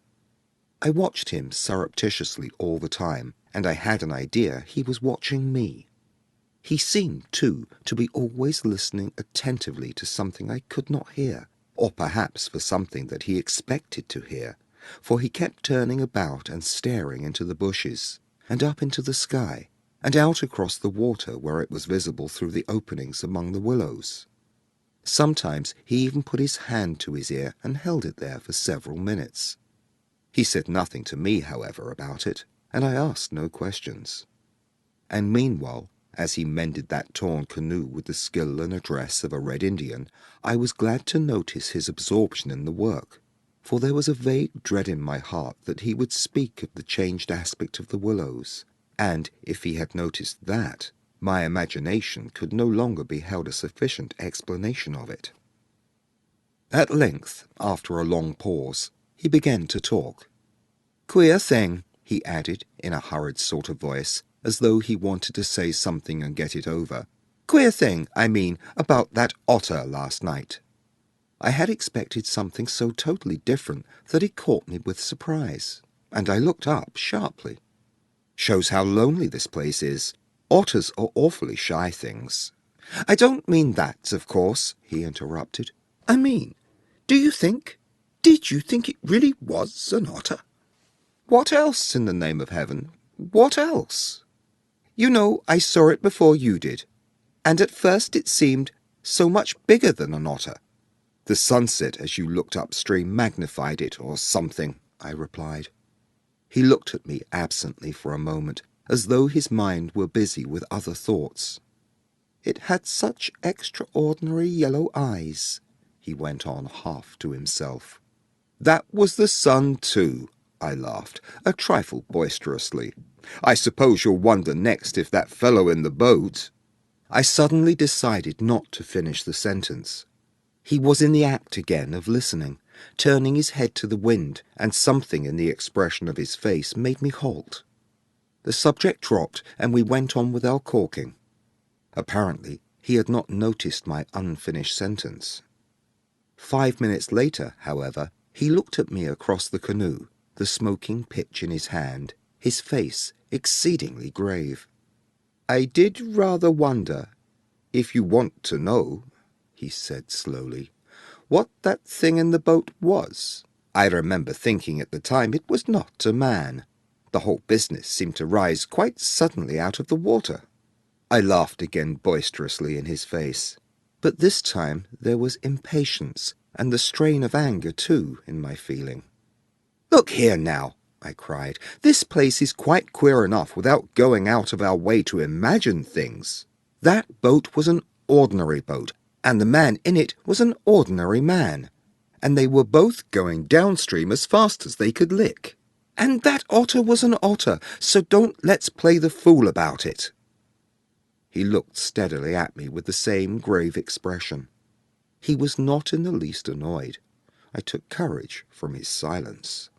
I watched him surreptitiously all the time, and I had an idea he was watching me. He seemed, too, to be always listening attentively to something I could not hear, or perhaps for something that he expected to hear, for he kept turning about and staring into the bushes, and up into the sky, and out across the water where it was visible through the openings among the willows. Sometimes he even put his hand to his ear and held it there for several minutes. He said nothing to me, however, about it, and I asked no questions. And meanwhile, As he mended that torn canoe with the skill and address of a Red Indian, I was glad to notice his absorption in the work, for there was a vague dread in my heart that he would speak of the changed aspect of the Willows, and if he had noticed that, my imagination could no longer be held a sufficient explanation of it. At length, after a long pause, he began to talk. "Queer thing," he added in a hurried sort of voice, as though he wanted to say something and get it over. "Queer thing, I mean, about that otter last night." I had expected something so totally different that it caught me with surprise, and I looked up sharply. Shows how lonely this place is. Otters are awfully shy things. "I don't mean that, of course," he interrupted. "I mean, did you think it really was an otter?" "What else, in the name of heaven? What else?" "You know, I saw it before you did, and at first it seemed so much bigger than an otter." "The sunset as you looked upstream magnified it, or something," I replied. He looked at me absently for a moment, as though his mind were busy with other thoughts. "It had such extraordinary yellow eyes," he went on half to himself. "That was the sun, too," I laughed, a trifle boisterously. "I suppose you'll wonder next if that fellow in the boat—" I suddenly decided not to finish the sentence. He was in the act again of listening, turning his head to the wind, and something in the expression of his face made me halt. The subject dropped, and we went on with our caulking. Apparently, he had not noticed my unfinished sentence. 5 minutes later, however, he looked at me across the canoe, the smoking pitch in his hand, his face exceedingly grave. "I did rather wonder, if you want to know," he said slowly, "what that thing in the boat was. I remember thinking at the time it was not a man. The whole business seemed to rise quite suddenly out of the water." I laughed again boisterously in his face, but this time there was impatience, and the strain of anger too, in my feeling. "Look here now," I cried, "this place is quite queer enough without going out of our way to imagine things. That boat was an ordinary boat, and the man in it was an ordinary man, and they were both going downstream as fast as they could lick. And that otter was an otter, so don't let's play the fool about it." He looked steadily at me with the same grave expression. He was not in the least annoyed. I took courage from his silence.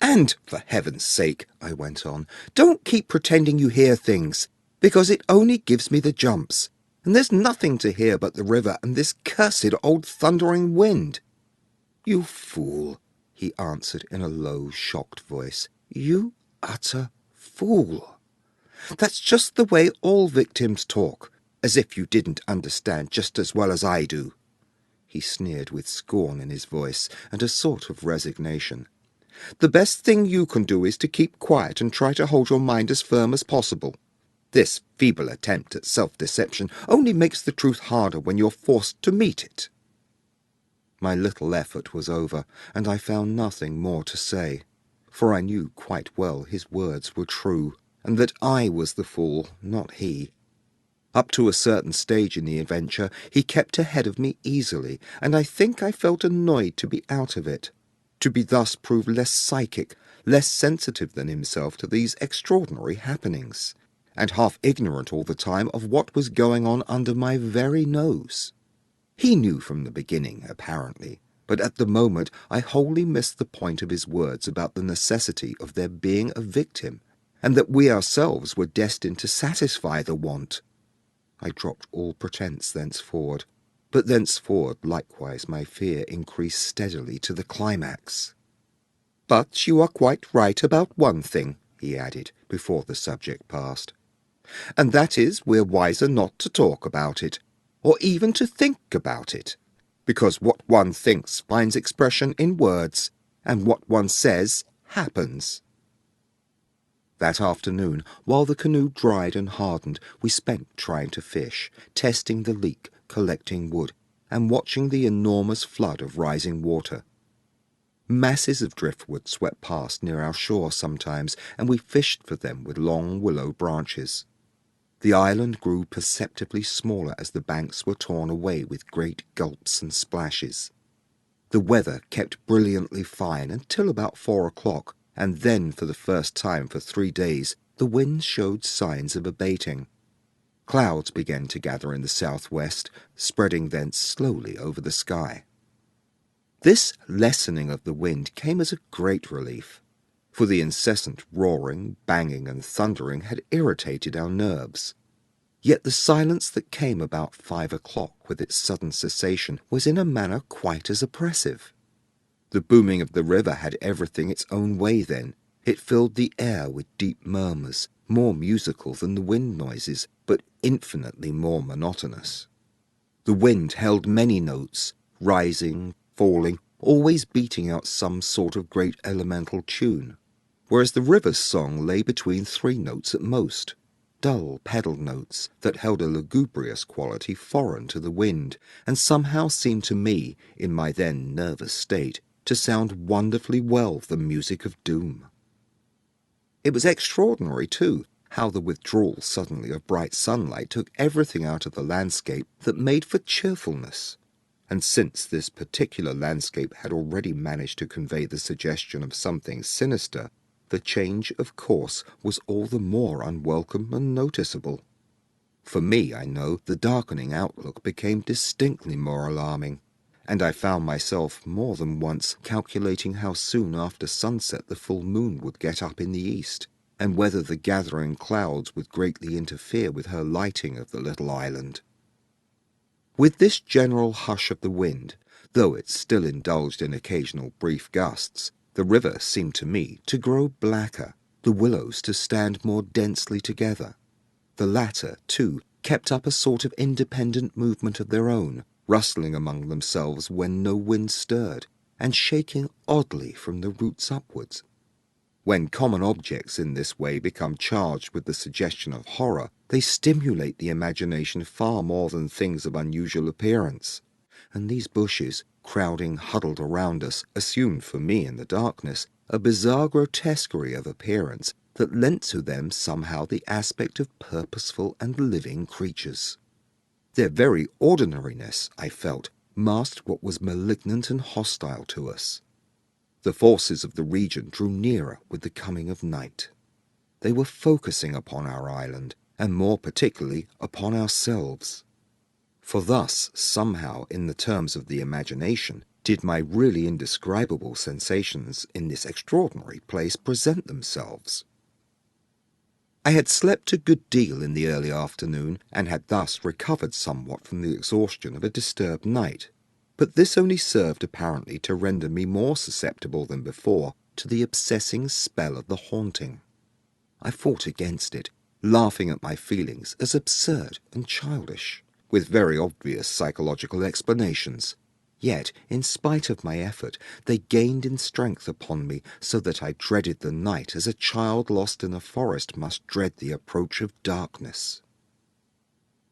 "And, for heaven's sake," I went on, "don't keep pretending you hear things, because it only gives me the jumps, and there's nothing to hear but the river and this cursed old thundering wind." "You fool," he answered in a low, shocked voice. "You utter fool. That's just the way all victims talk, as if you didn't understand just as well as I do." He sneered with scorn in his voice and a sort of resignation. "The best thing you can do is to keep quiet and try to hold your mind as firm as possible. This feeble attempt at self-deception only makes the truth harder when you're forced to meet it." My little effort was over, and I found nothing more to say, for I knew quite well his words were true, and that I was the fool, not he. Up to a certain stage in the adventure, he kept ahead of me easily, and I think I felt annoyed to be out of it, to be thus proved less psychic, less sensitive than himself to these extraordinary happenings, and half ignorant all the time of what was going on under my very nose. He knew from the beginning, apparently, but at the moment I wholly missed the point of his words about the necessity of there being a victim, and that we ourselves were destined to satisfy the want. I dropped all pretence thenceforward, but thenceforward likewise my fear increased steadily to the climax. "But you are quite right about one thing," he added, before the subject passed, "and that is we're wiser not to talk about it, or even to think about it, because what one thinks finds expression in words, and what one says happens." That afternoon, while the canoe dried and hardened, we spent trying to fish, testing the leak, collecting wood, and watching the enormous flood of rising water. Masses of driftwood swept past near our shore sometimes, and we fished for them with long willow branches. The island grew perceptibly smaller as the banks were torn away with great gulps and splashes. The weather kept brilliantly fine until about 4 o'clock, and then for the first time for 3 days the wind showed signs of abating. Clouds began to gather in the southwest, spreading thence slowly over the sky. This lessening of the wind came as a great relief, for the incessant roaring, banging, and thundering had irritated our nerves. Yet the silence that came about 5 o'clock with its sudden cessation was in a manner quite as oppressive. The booming of the river had everything its own way then. It filled the air with deep murmurs, more musical than the wind noises, but infinitely more monotonous. The wind held many notes, rising, falling, always beating out some sort of great elemental tune, whereas the river's song lay between 3 notes at most, dull pedal notes that held a lugubrious quality foreign to the wind, and somehow seemed to me, in my then nervous state, to sound wonderfully well the music of doom. It was extraordinary, too, how the withdrawal suddenly of bright sunlight took everything out of the landscape that made for cheerfulness. And since this particular landscape had already managed to convey the suggestion of something sinister, the change, of course, was all the more unwelcome and noticeable. For me, I know, the darkening outlook became distinctly more alarming, and I found myself more than once calculating how soon after sunset the full moon would get up in the east, and whether the gathering clouds would greatly interfere with her lighting of the little island. With this general hush of the wind, though it still indulged in occasional brief gusts, the river seemed to me to grow blacker, the willows to stand more densely together. The latter, too, kept up a sort of independent movement of their own, rustling among themselves when no wind stirred, and shaking oddly from the roots upwards. When common objects in this way become charged with the suggestion of horror, they stimulate the imagination far more than things of unusual appearance, and these bushes, crowding huddled around us, assumed for me in the darkness a bizarre grotesquerie of appearance that lent to them somehow the aspect of purposeful and living creatures. Their very ordinariness, I felt, masked what was malignant and hostile to us. The forces of the region drew nearer with the coming of night. They were focusing upon our island, and more particularly upon ourselves. For thus, somehow, in the terms of the imagination, did my really indescribable sensations in this extraordinary place present themselves. I had slept a good deal in the early afternoon, and had thus recovered somewhat from the exhaustion of a disturbed night, but this only served apparently to render me more susceptible than before to the obsessing spell of the haunting. I fought against it, laughing at my feelings as absurd and childish, with very obvious psychological explanations. Yet, in spite of my effort, they gained in strength upon me, so that I dreaded the night as a child lost in a forest must dread the approach of darkness.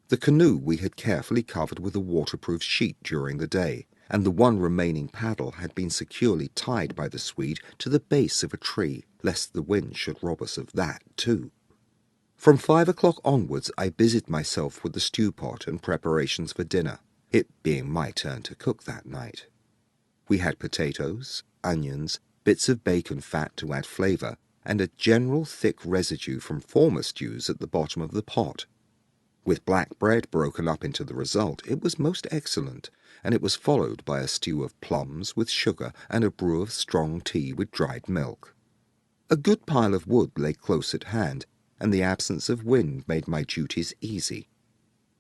The canoe we had carefully covered with a waterproof sheet during the day, and the one remaining paddle had been securely tied by the Swede to the base of a tree, lest the wind should rob us of that too. From 5 o'clock onwards I busied myself with the stew pot and preparations for dinner, it being my turn to cook that night. We had potatoes, onions, bits of bacon fat to add flavour, and a general thick residue from former stews at the bottom of the pot. With black bread broken up into the result, it was most excellent, and it was followed by a stew of plums with sugar and a brew of strong tea with dried milk. A good pile of wood lay close at hand, and the absence of wind made my duties easy.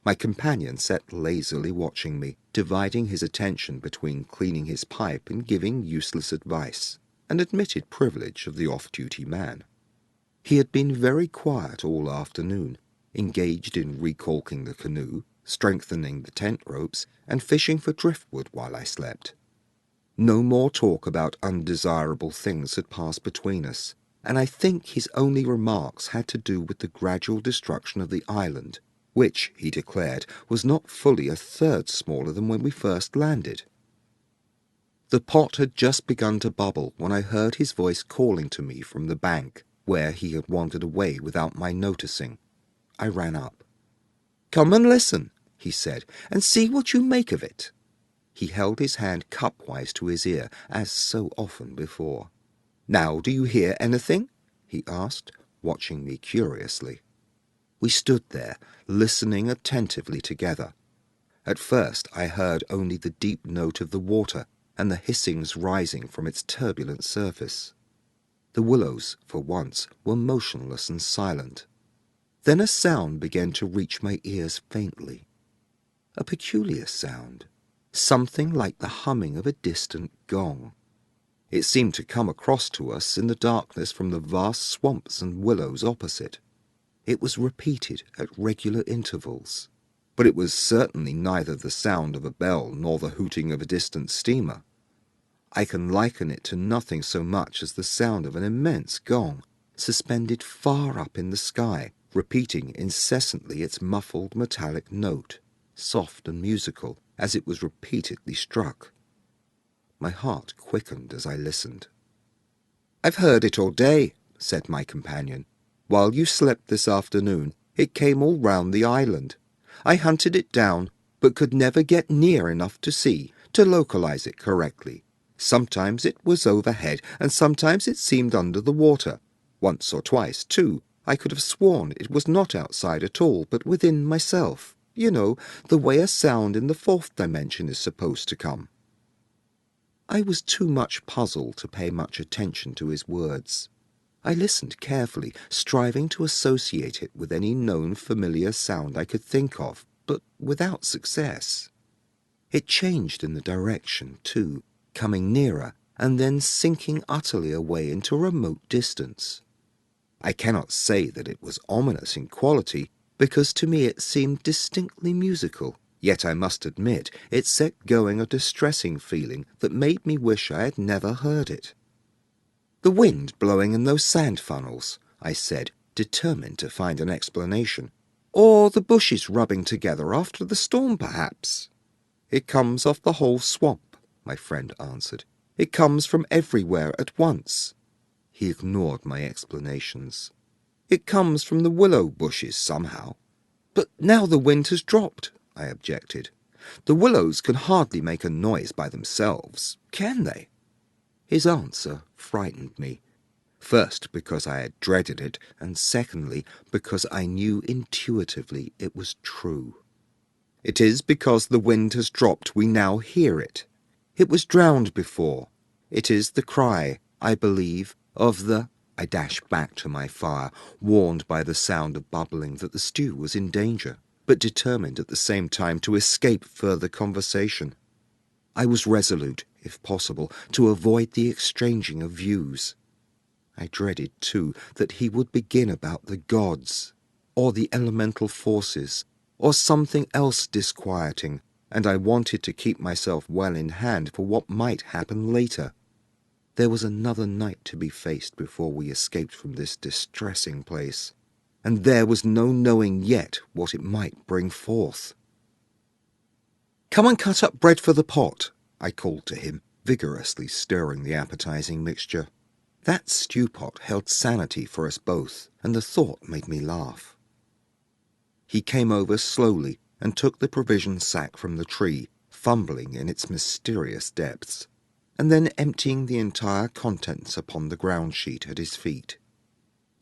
My companion sat lazily watching me, dividing his attention between cleaning his pipe and giving useless advice, an admitted privilege of the off-duty man. He had been very quiet all afternoon, engaged in recalking the canoe, strengthening the tent ropes, and fishing for driftwood while I slept. No more talk about undesirable things had passed between us, and I think his only remarks had to do with the gradual destruction of the island, which, he declared, was not fully a third smaller than when we first landed. The pot had just begun to bubble when I heard his voice calling to me from the bank, where he had wandered away without my noticing. I ran up. "Come and listen," he said, "and see what you make of it." He held his hand cupwise to his ear, as so often before. "Now do you hear anything?" he asked, watching me curiously. We stood there, listening attentively together. At first I heard only the deep note of the water and the hissings rising from its turbulent surface. The willows, for once, were motionless and silent. Then a sound began to reach my ears faintly. A peculiar sound, something like the humming of a distant gong. It seemed to come across to us in the darkness from the vast swamps and willows opposite. It was repeated at regular intervals, but it was certainly neither the sound of a bell nor the hooting of a distant steamer. I can liken it to nothing so much as the sound of an immense gong, suspended far up in the sky, repeating incessantly its muffled metallic note, soft and musical, as it was repeatedly struck. My heart quickened as I listened. "I've heard it all day," said my companion. "While you slept this afternoon, it came all round the island. I hunted it down, but could never get near enough to see, to localize it correctly. Sometimes it was overhead, and sometimes it seemed under the water. Once or twice, too, I could have sworn it was not outside at all, but within myself. You know, the way a sound in the fourth dimension is supposed to come." I was too much puzzled to pay much attention to his words. I listened carefully, striving to associate it with any known familiar sound I could think of, but without success. It changed in the direction, too, coming nearer, and then sinking utterly away into a remote distance. I cannot say that it was ominous in quality, because to me it seemed distinctly musical. Yet I must admit it set going a distressing feeling that made me wish I had never heard it. "The wind blowing in those sand funnels," I said, determined to find an explanation. "Or the bushes rubbing together after the storm, perhaps." "It comes off the whole swamp," my friend answered. "It comes from everywhere at once." He ignored my explanations. "It comes from the willow bushes somehow." "But now the wind has dropped," I objected. "The willows can hardly make a noise by themselves, can they?" His answer frightened me. First, because I had dreaded it, and secondly, because I knew intuitively it was true. "It is because the wind has dropped we now hear it. It was drowned before. It is the cry, I believe, of the—" I dashed back to my fire, warned by the sound of bubbling that the stew was in danger, but determined at the same time to escape further conversation. I was resolute, if possible, to avoid the exchanging of views. I dreaded, too, that he would begin about the gods, or the elemental forces, or something else disquieting, and I wanted to keep myself well in hand for what might happen later. There was another night to be faced before we escaped from this distressing place, and there was no knowing yet what it might bring forth. "Come and cut up bread for the pot," I called to him, vigorously stirring the appetizing mixture. That stew pot held sanity for us both, and the thought made me laugh. He came over slowly and took the provision sack from the tree, fumbling in its mysterious depths, and then emptying the entire contents upon the ground sheet at his feet.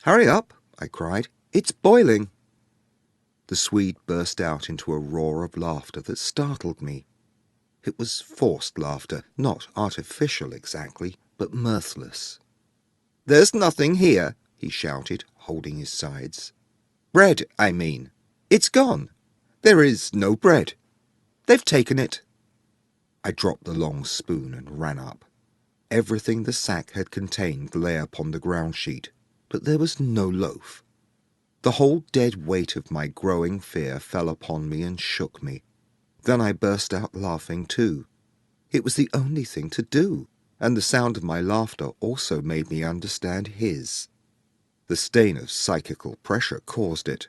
"Hurry up," I cried. "It's boiling." The Swede burst out into a roar of laughter that startled me. It was forced laughter, not artificial exactly, but mirthless. "There's nothing here," he shouted, holding his sides. "Bread, I mean. It's gone. There is no bread. They've taken it." I dropped the long spoon and ran up. Everything the sack had contained lay upon the ground sheet, but there was no loaf. The whole dead weight of my growing fear fell upon me and shook me. Then I burst out laughing too. It was the only thing to do, and the sound of my laughter also made me understand his. The stain of psychical pressure caused it.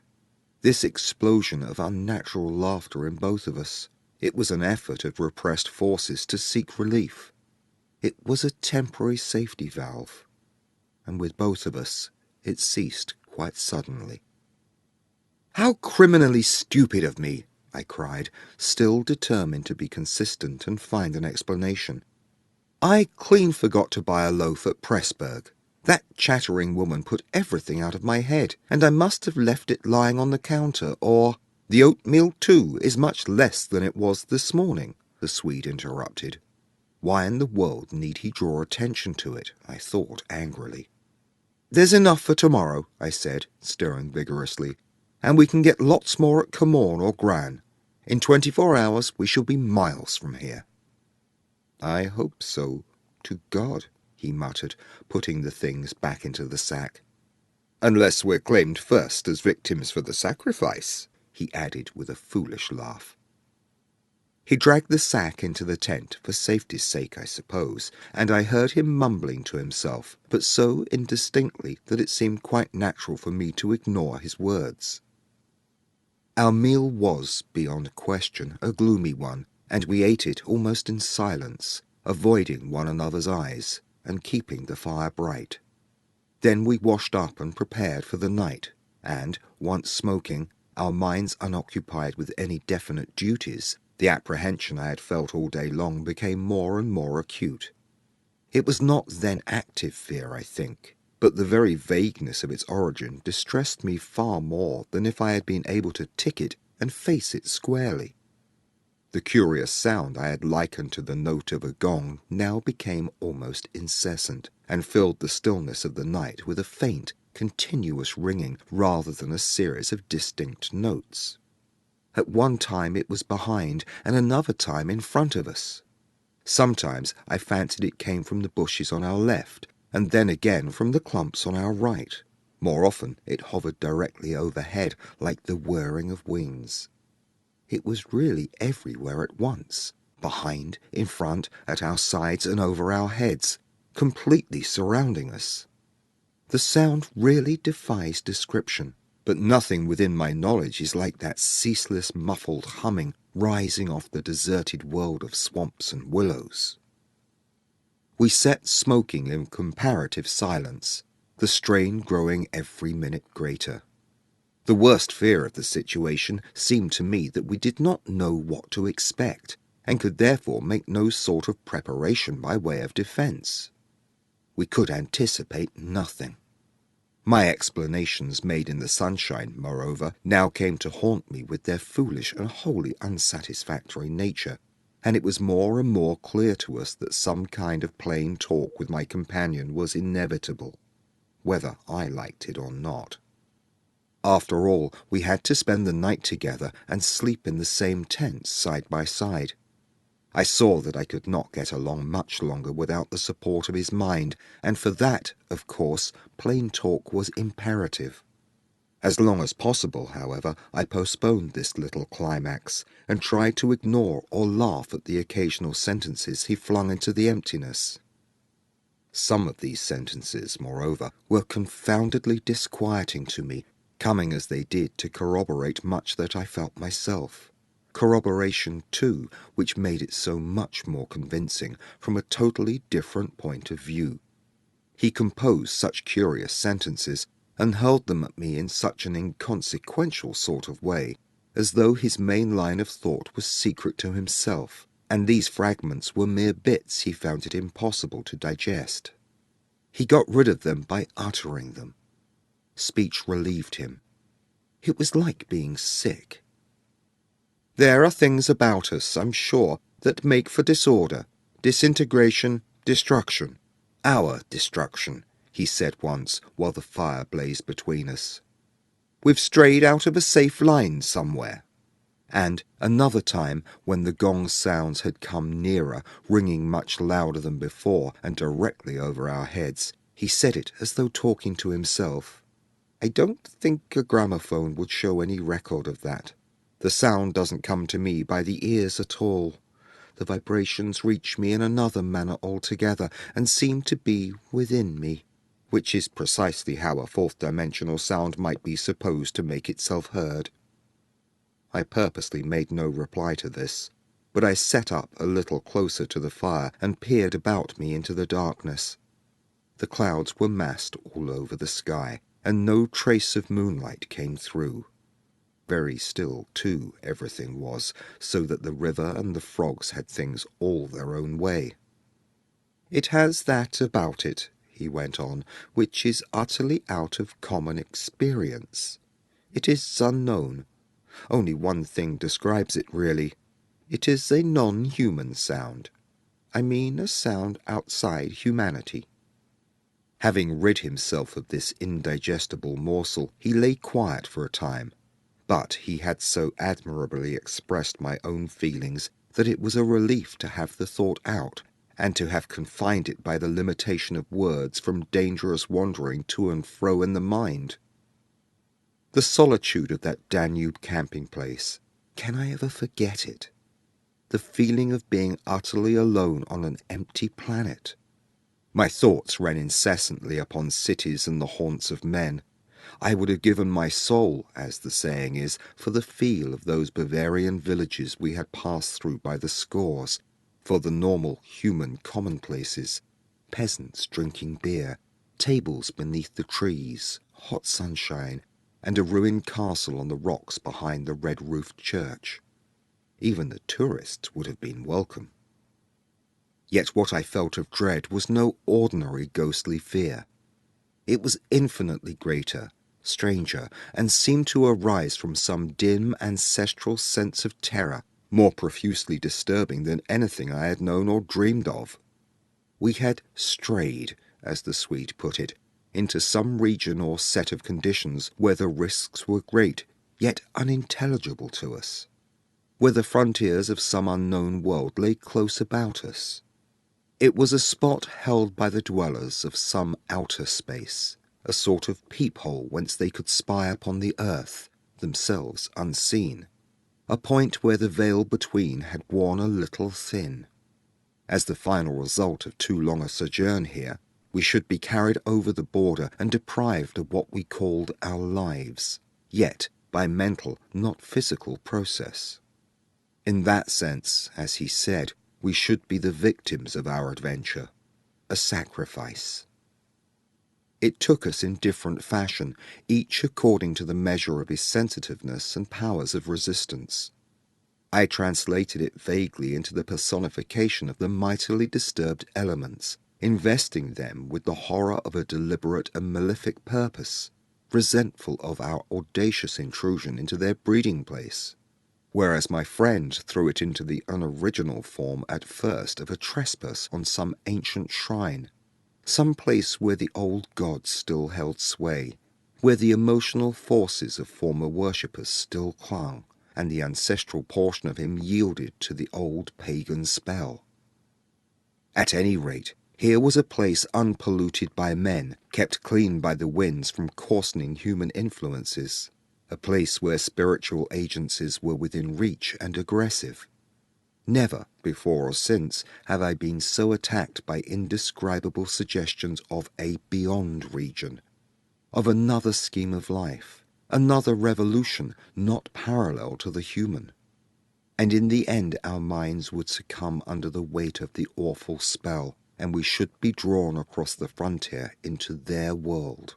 This explosion of unnatural laughter in both of us. It was an effort of repressed forces to seek relief. It was a temporary safety valve, and with both of us it ceased quite suddenly. How criminally stupid of me, I cried, still determined to be consistent and find an explanation. I clean forgot to buy a loaf at Pressburg. That chattering woman put everything out of my head, and I must have left it lying on the counter, or— The oatmeal, too, is much less than it was this morning, the Swede interrupted. Why in the world need he draw attention to it? I thought angrily. There's enough for tomorrow, I said, stirring vigorously, and we can get lots more at Comorn or Gran. In 24 hours we shall be miles from here. I hope so, to God, he muttered, putting the things back into the sack. Unless we're claimed first as victims for the sacrifice, he added with a foolish laugh. He dragged the sack into the tent, for safety's sake, I suppose, and I heard him mumbling to himself, but so indistinctly that it seemed quite natural for me to ignore his words. Our meal was, beyond question, a gloomy one, and we ate it almost in silence, avoiding one another's eyes, and keeping the fire bright. Then we washed up and prepared for the night, and, once smoking, our minds unoccupied with any definite duties, the apprehension I had felt all day long became more and more acute. It was not then active fear, I think, but the very vagueness of its origin distressed me far more than if I had been able to tick it and face it squarely. The curious sound I had likened to the note of a gong now became almost incessant, and filled the stillness of the night with a faint, continuous ringing rather than a series of distinct notes. At one time it was behind, and another time in front of us. Sometimes I fancied it came from the bushes on our left, and then again from the clumps on our right. More often it hovered directly overhead, like the whirring of wings. It was really everywhere at once, behind, in front, at our sides and over our heads, completely surrounding us. The sound really defies description, but nothing within my knowledge is like that ceaseless muffled humming rising off the deserted world of swamps and willows. We sat smoking in comparative silence, the strain growing every minute greater. The worst fear of the situation seemed to me that we did not know what to expect, and could therefore make no sort of preparation by way of defence. We could anticipate nothing. My explanations made in the sunshine, moreover, now came to haunt me with their foolish and wholly unsatisfactory nature, and it was more and more clear to us that some kind of plain talk with my companion was inevitable, whether I liked it or not. After all, we had to spend the night together and sleep in the same tent side by side. I saw that I could not get along much longer without the support of his mind, and for that, of course, plain talk was imperative. As long as possible, however, I postponed this little climax, and tried to ignore or laugh at the occasional sentences he flung into the emptiness. Some of these sentences, moreover, were confoundedly disquieting to me, coming as they did to corroborate much that I felt myself. Corroboration, too, which made it so much more convincing from a totally different point of view. He composed such curious sentences, and hurled them at me in such an inconsequential sort of way, as though his main line of thought was secret to himself, and these fragments were mere bits he found it impossible to digest. He got rid of them by uttering them. Speech relieved him. It was like being sick. There are things about us, I'm sure, that make for disorder, disintegration, destruction. Our destruction, he said once, while the fire blazed between us. We've strayed out of a safe line somewhere. And another time, when the gong sounds had come nearer, ringing much louder than before and directly over our heads, he said it as though talking to himself. I don't think a gramophone would show any record of that. The sound doesn't come to me by the ears at all. The vibrations reach me in another manner altogether, and seem to be within me, which is precisely how a fourth-dimensional sound might be supposed to make itself heard. I purposely made no reply to this, but I sat up a little closer to the fire and peered about me into the darkness. The clouds were massed all over the sky, and no trace of moonlight came through. Very still, too, everything was, so that the river and the frogs had things all their own way. It has that about it, he went on, which is utterly out of common experience. It is unknown. Only one thing describes it, really. It is a non-human sound. I mean a sound outside humanity. Having rid himself of this indigestible morsel, he lay quiet for a time. But he had so admirably expressed my own feelings that it was a relief to have the thought out, and to have confined it by the limitation of words from dangerous wandering to and fro in the mind. The solitude of that Danube camping place, can I ever forget it? The feeling of being utterly alone on an empty planet. My thoughts ran incessantly upon cities and the haunts of men. I would have given my soul, as the saying is, for the feel of those Bavarian villages we had passed through by the scores, for the normal human commonplaces, peasants drinking beer, tables beneath the trees, hot sunshine, and a ruined castle on the rocks behind the red-roofed church. Even the tourists would have been welcome. Yet what I felt of dread was no ordinary ghostly fear. It was infinitely greater, stranger, and seemed to arise from some dim ancestral sense of terror, more profusely disturbing than anything I had known or dreamed of. We had strayed, as the Swede put it, into some region or set of conditions where the risks were great, yet unintelligible to us, where the frontiers of some unknown world lay close about us. It was a spot held by the dwellers of some outer space, a sort of peephole whence they could spy upon the earth, themselves unseen, a point where the veil between had worn a little thin. As the final result of too long a sojourn here, we should be carried over the border and deprived of what we called our lives, yet by mental, not physical process. In that sense, as he said, we should be the victims of our adventure, a sacrifice. It took us in different fashion, each according to the measure of his sensitiveness and powers of resistance. I translated it vaguely into the personification of the mightily disturbed elements, investing them with the horror of a deliberate and malefic purpose, resentful of our audacious intrusion into their breeding place, whereas my friend threw it into the unoriginal form at first of a trespass on some ancient shrine, some place where the old gods still held sway, where the emotional forces of former worshippers still clung, and the ancestral portion of him yielded to the old pagan spell. At any rate, here was a place unpolluted by men, kept clean by the winds from coarsening human influences, a place where spiritual agencies were within reach and aggressive. Never, before or since, have I been so attacked by indescribable suggestions of a beyond region, of another scheme of life, another revolution not parallel to the human. And in the end our minds would succumb under the weight of the awful spell, and we should be drawn across the frontier into their world.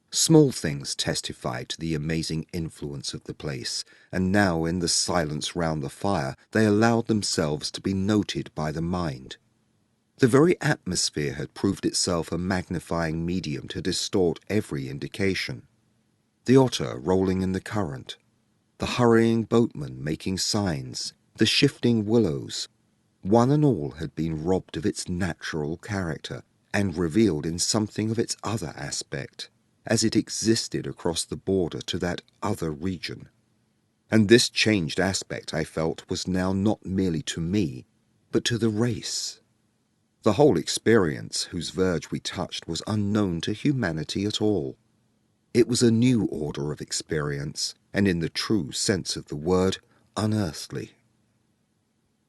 Small things testified to the amazing influence of the place, and now in the silence round the fire they allowed themselves to be noted by the mind. The very atmosphere had proved itself a magnifying medium to distort every indication. The otter rolling in the current, the hurrying boatman making signs, the shifting willows, one and all had been robbed of its natural character and revealed in something of its other aspect, as it existed across the border to that other region. And this changed aspect, I felt, was now not merely to me, but to the race. The whole experience whose verge we touched was unknown to humanity at all. It was a new order of experience, and in the true sense of the word, unearthly.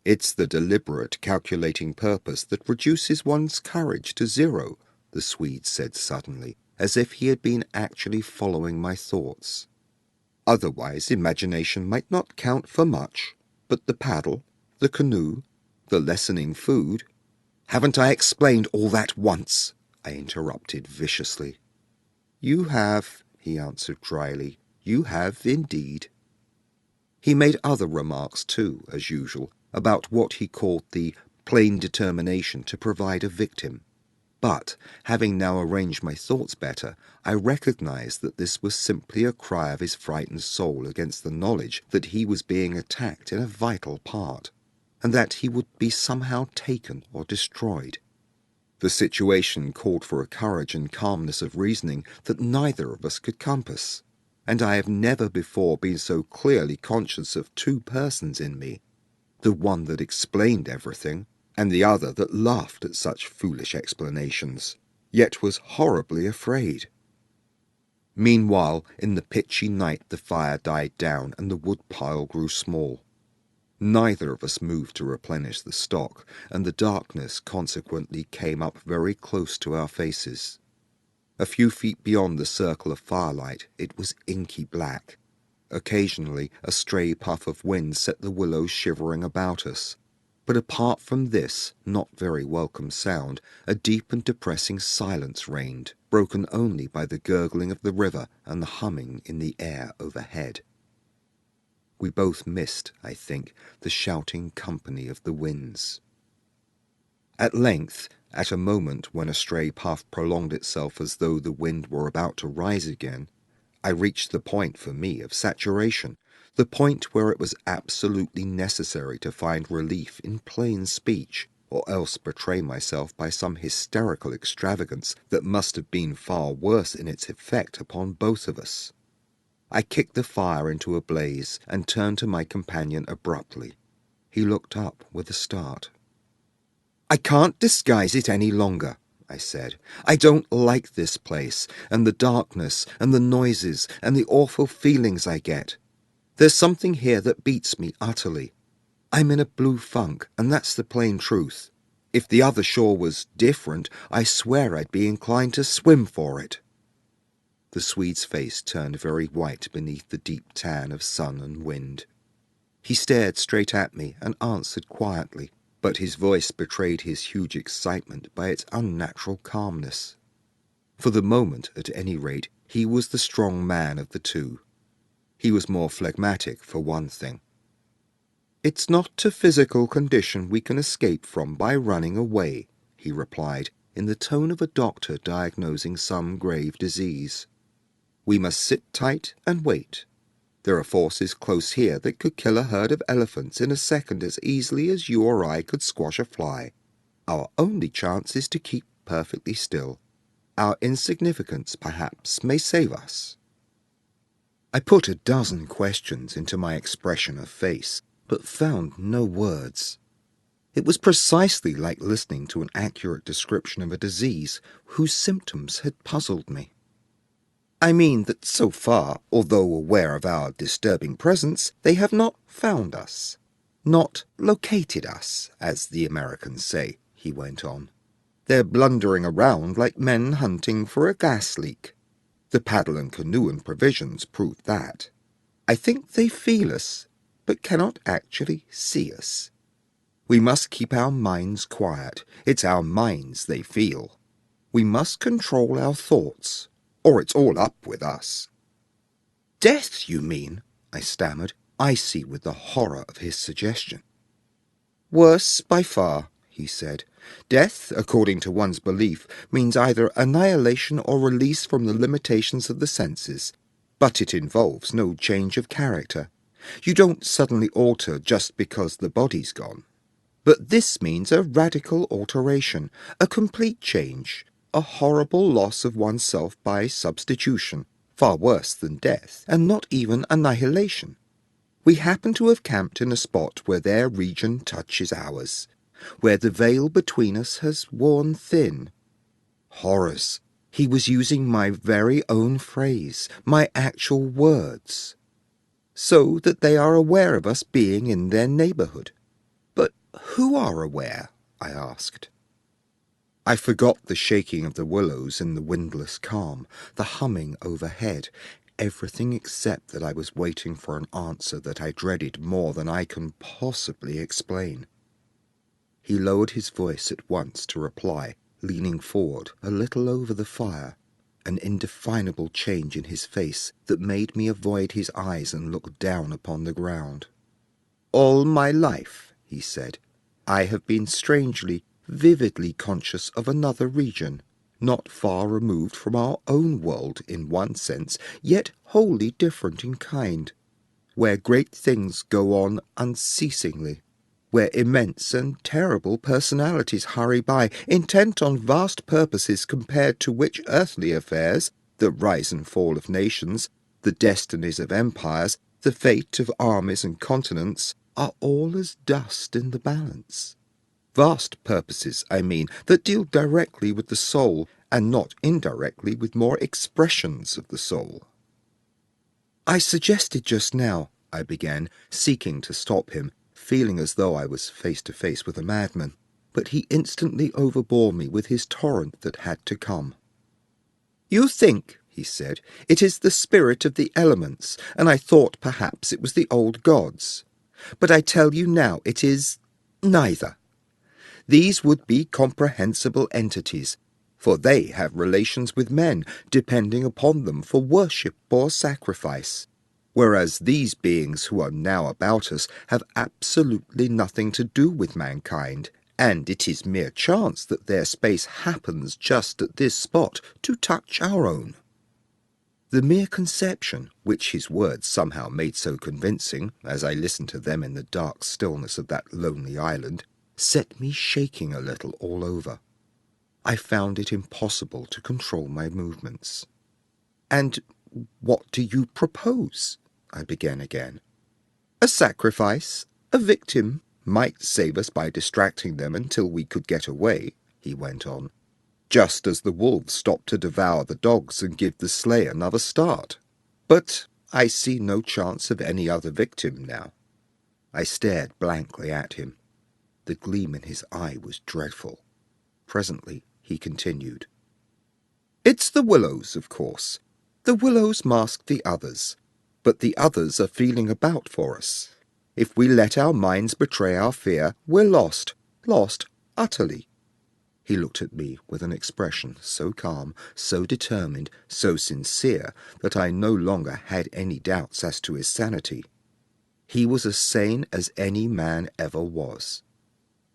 It's the deliberate, calculating purpose that reduces one's courage to zero, the Swede said suddenly, as if he had been actually following my thoughts. Otherwise imagination might not count for much, but the paddle, the canoe, the lessening food— "Haven't I explained all that once?" I interrupted viciously. "You have," he answered dryly. You have indeed. He made other remarks too, as usual, about what he called the plain determination to provide a victim. But, having now arranged my thoughts better, I recognized that this was simply a cry of his frightened soul against the knowledge that he was being attacked in a vital part, and that he would be somehow taken or destroyed. The situation called for a courage and calmness of reasoning that neither of us could compass, and I have never before been so clearly conscious of two persons in me, the one that explained everything, and the other that laughed at such foolish explanations, yet was horribly afraid. Meanwhile, in the pitchy night the fire died down and the wood pile grew small. Neither of us moved to replenish the stock, and the darkness consequently came up very close to our faces. A few feet beyond the circle of firelight it was inky black. Occasionally a stray puff of wind set the willows shivering about us, but apart from this not very welcome sound, a deep and depressing silence reigned, broken only by the gurgling of the river and the humming in the air overhead. We both missed, I think, the shouting company of the winds. At length, at a moment when a stray puff prolonged itself as though the wind were about to rise again, I reached the point for me of saturation, the point where it was absolutely necessary to find relief in plain speech, or else betray myself by some hysterical extravagance that must have been far worse in its effect upon both of us. I kicked the fire into a blaze and turned to my companion abruptly. He looked up with a start. "I can't disguise it any longer," I said. "I don't like this place, and the darkness, and the noises, and the awful feelings I get. There's something here that beats me utterly. I'm in a blue funk, and that's the plain truth. If the other shore was different, I swear I'd be inclined to swim for it." The Swede's face turned very white beneath the deep tan of sun and wind. He stared straight at me and answered quietly, but his voice betrayed his huge excitement by its unnatural calmness. For the moment, at any rate, he was the strong man of the two. He was more phlegmatic, for one thing. "It's not a physical condition we can escape from by running away," he replied, in the tone of a doctor diagnosing some grave disease. "We must sit tight and wait. There are forces close here that could kill a herd of elephants in a second as easily as you or I could squash a fly. Our only chance is to keep perfectly still. Our insignificance, perhaps, may save us." I put a dozen questions into my expression of face, but found no words. It was precisely like listening to an accurate description of a disease whose symptoms had puzzled me. I mean that so far, although aware of our disturbing presence, they have not found us. Not located us, as the Americans say, he went on. They're blundering around like men hunting for a gas leak. The paddle and canoe and provisions prove that. I think they feel us, but cannot actually see us. We must keep our minds quiet. It's our minds they feel. We must control our thoughts, or it's all up with us." "Death, you mean?" I stammered, icy with the horror of his suggestion. "Worse by far," he said. "Death, according to one's belief, means either annihilation or release from the limitations of the senses, but it involves no change of character. You don't suddenly alter just because the body's gone. But this means a radical alteration, a complete change, a horrible loss of oneself by substitution, far worse than death, and not even annihilation. We happen to have camped in a spot where their region touches ours, where the veil between us has worn thin. Horrors! He was using my very own phrase, my actual words. So that they are aware of us being in their neighbourhood. But who are aware? I asked. I forgot the shaking of the willows in the windless calm, the humming overhead, everything except that I was waiting for an answer that I dreaded more than I can possibly explain. He lowered his voice at once to reply, leaning forward a little over the fire, an indefinable change in his face that made me avoid his eyes and look down upon the ground. "All my life," he said, "I have been strangely, vividly conscious of another region, not far removed from our own world in one sense, yet wholly different in kind, where great things go on unceasingly, where immense and terrible personalities hurry by, intent on vast purposes compared to which earthly affairs, the rise and fall of nations, the destinies of empires, the fate of armies and continents, are all as dust in the balance. Vast purposes, I mean, that deal directly with the soul, and not indirectly with more expressions of the soul." "I suggested just now," I began, seeking to stop him, feeling as though I was face to face with a madman, but he instantly overbore me with his torrent that had to come. "You think," he said, "it is the spirit of the elements, and I thought perhaps it was the old gods. But I tell you now it is neither. These would be comprehensible entities, for they have relations with men, depending upon them for worship or sacrifice, whereas these beings who are now about us have absolutely nothing to do with mankind, and it is mere chance that their space happens just at this spot to touch our own." The mere conception, which his words somehow made so convincing, as I listened to them in the dark stillness of that lonely island, set me shaking a little all over. I found it impossible to control my movements. "And what do you propose?" I began again. "A sacrifice, a victim, might save us by distracting them until we could get away," he went on, "just as the wolves stop to devour the dogs and give the slayer another start. But I see no chance of any other victim now." I stared blankly at him. The gleam in his eye was dreadful. Presently he continued. "It's the Willows, of course. The Willows mask the others, but the others are feeling about for us. If we let our minds betray our fear, we're lost utterly." He looked at me with an expression so calm, so determined, so sincere, that I no longer had any doubts as to his sanity. He was as sane as any man ever was.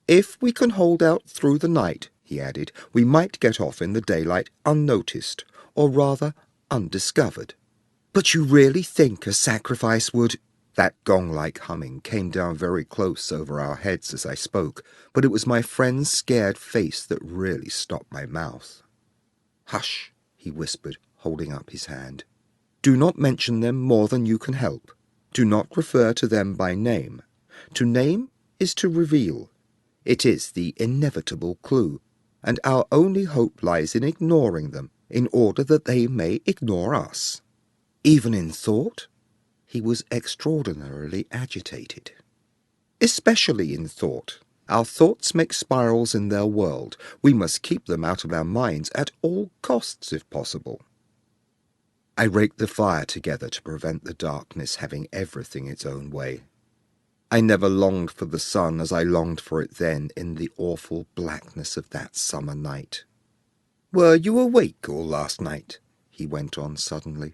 "If we can hold out through the night," he added, "we might get off in the daylight unnoticed, or rather undiscovered." "But you really think a sacrifice would—" That gong-like humming came down very close over our heads as I spoke, but it was my friend's scared face that really stopped my mouth. "Hush," he whispered, holding up his hand. "Do not mention them more than you can help. Do not refer to them by name. To name is to reveal. It is the inevitable clue, and our only hope lies in ignoring them, in order that they may ignore us." "Even in thought?" He was extraordinarily agitated. "Especially in thought. Our thoughts make spirals in their world. We must keep them out of our minds at all costs, if possible." I raked the fire together to prevent the darkness having everything its own way. I never longed for the sun as I longed for it then in the awful blackness of that summer night. "Were you awake all last night?" he went on suddenly.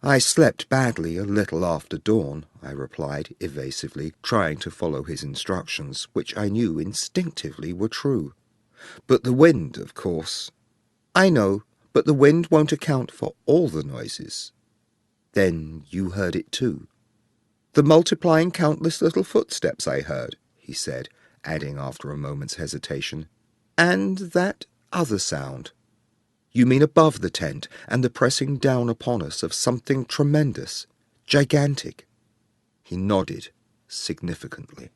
"I slept badly a little after dawn," I replied evasively, trying to follow his instructions, which I knew instinctively were true. "But the wind, of course—" "I know, but the wind won't account for all the noises." "Then you heard it too?" "The multiplying countless little footsteps I heard," he said, adding after a moment's hesitation, "and that other sound." "You mean above the tent, and the pressing down upon us of something tremendous, gigantic?" He nodded significantly.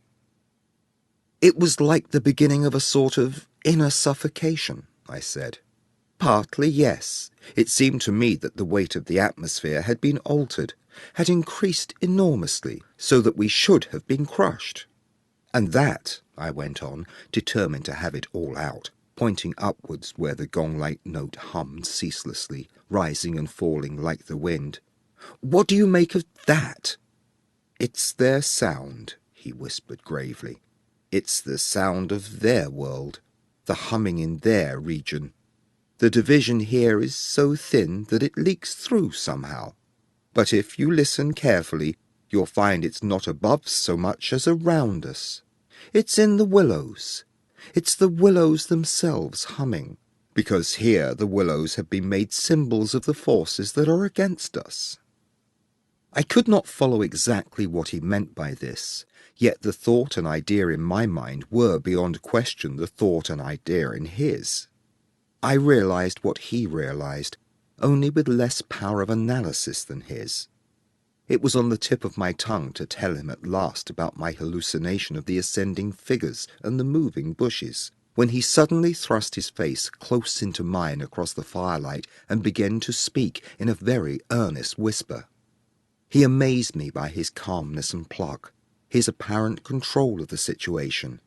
"It was like the beginning of a sort of inner suffocation," I said. "Partly, yes. It seemed to me that the weight of the atmosphere had been altered, had increased enormously, so that we should have been crushed. And that," I went on, determined to have it all out, pointing upwards where the gong-like note hummed ceaselessly, rising and falling like the wind. "What do you make of that?" "It's their sound," he whispered gravely. "It's the sound of their world, the humming in their region. The division here is so thin that it leaks through somehow. But if you listen carefully, you'll find it's not above so much as around us. It's in the willows. It's the willows themselves humming, because here the willows have been made symbols of the forces that are against us. I could not follow exactly what he meant by this, yet the thought and idea in my mind were beyond question the thought and idea in his. I realized what he realized, only with less power of analysis than his. It was on the tip of my tongue to tell him at last about my hallucination of the ascending figures and the moving bushes, when he suddenly thrust his face close into mine across the firelight and began to speak in a very earnest whisper. He amazed me by his calmness and pluck, his apparent control of the situation.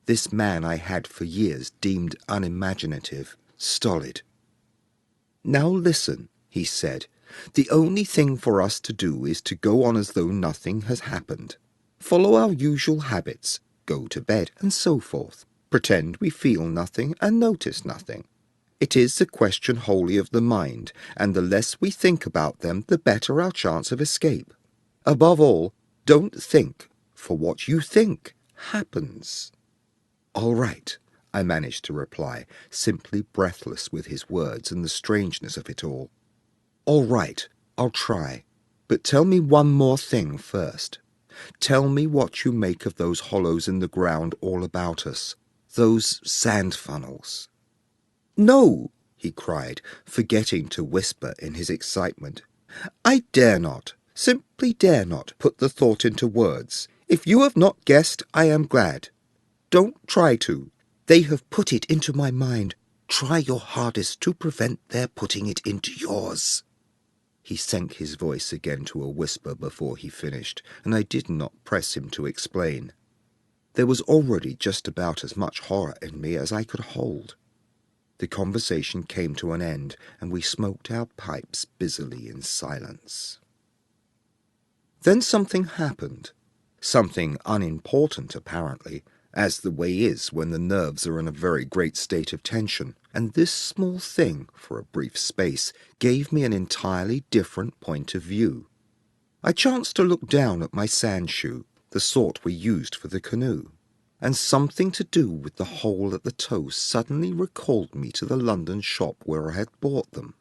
This man I had for years deemed unimaginative, stolid. "Now listen," he said. "The only thing for us to do is to go on as though nothing has happened. Follow our usual habits, go to bed, and so forth. Pretend we feel nothing and notice nothing. It is a question wholly of the mind, and the less we think about them, the better our chance of escape. Above all, don't think, for what you think happens." "All right," I managed to reply, simply breathless with his words and the strangeness of it all. "All right, I'll try. But tell me one more thing first. Tell me what you make of those hollows in the ground all about us, those sand funnels." "No," he cried, forgetting to whisper in his excitement. "I dare not, simply dare not, put the thought into words. If you have not guessed, I am glad. Don't try to. They have put it into my mind. Try your hardest to prevent their putting it into yours." He sank his voice again to a whisper before he finished, and I did not press him to explain. There was already just about as much horror in me as I could hold. The conversation came to an end, and we smoked our pipes busily in silence. Then something happened. Something unimportant, apparently, as the way is when the nerves are in a very great state of tension, and this small thing, for a brief space, gave me an entirely different point of view. I chanced to look down at my sand shoe, the sort we used for the canoe, and something to do with the hole at the toe suddenly recalled me to the London shop where I had bought them,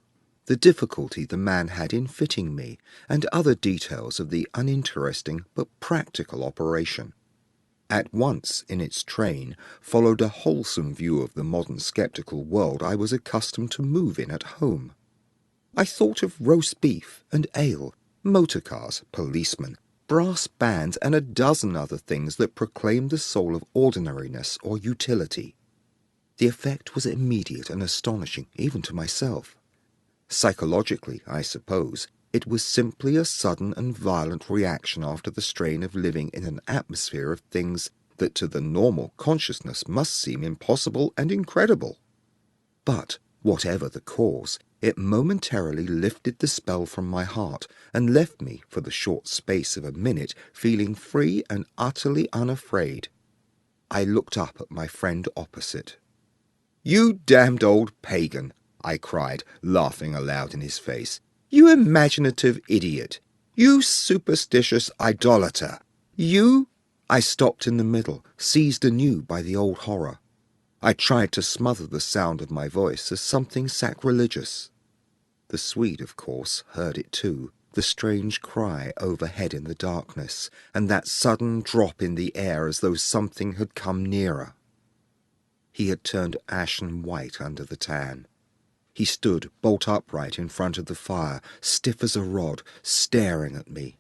the difficulty the man had in fitting me, and other details of the uninteresting but practical operation. At once, in its train, followed a wholesome view of the modern sceptical world I was accustomed to move in at home. I thought of roast beef and ale, motor cars, policemen, brass bands, and a dozen other things that proclaimed the soul of ordinariness or utility. The effect was immediate and astonishing, even to myself. Psychologically, I suppose, it was simply a sudden and violent reaction after the strain of living in an atmosphere of things that to the normal consciousness must seem impossible and incredible. But, whatever the cause, it momentarily lifted the spell from my heart and left me, for the short space of a minute, feeling free and utterly unafraid. I looked up at my friend opposite. "You damned old pagan!" I cried, laughing aloud in his face. "You imaginative idiot! You superstitious idolater! You—" I stopped in the middle, seized anew by the old horror. I tried to smother the sound of my voice as something sacrilegious. The Swede, of course, heard it too, the strange cry overhead in the darkness, and that sudden drop in the air as though something had come nearer. He had turned ashen white under the tan. He stood bolt upright in front of the fire, stiff as a rod, staring at me.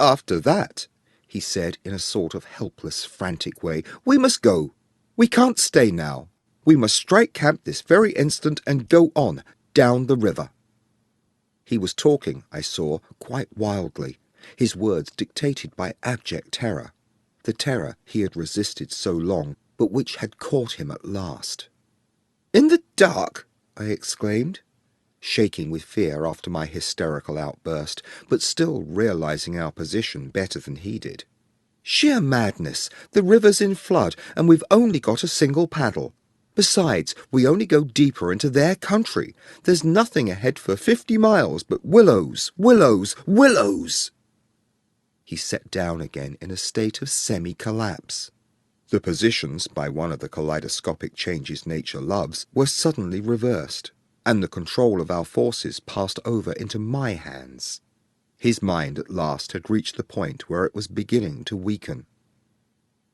"After that," he said in a sort of helpless, frantic way, "we must go. We can't stay now. We must strike camp this very instant and go on, down the river." He was talking, I saw, quite wildly, his words dictated by abject terror, the terror he had resisted so long, but which had caught him at last. "In the dark!" I exclaimed, shaking with fear after my hysterical outburst, but still realizing our position better than he did. "Sheer madness! The river's in flood, and we've only got a single paddle. Besides, we only go deeper into their country. There's nothing ahead for 50 miles but willows, willows, willows. He sat down again in a state of semi-collapse. The positions, by one of the kaleidoscopic changes nature loves, were suddenly reversed, and the control of our forces passed over into my hands. His mind at last had reached the point where it was beginning to weaken.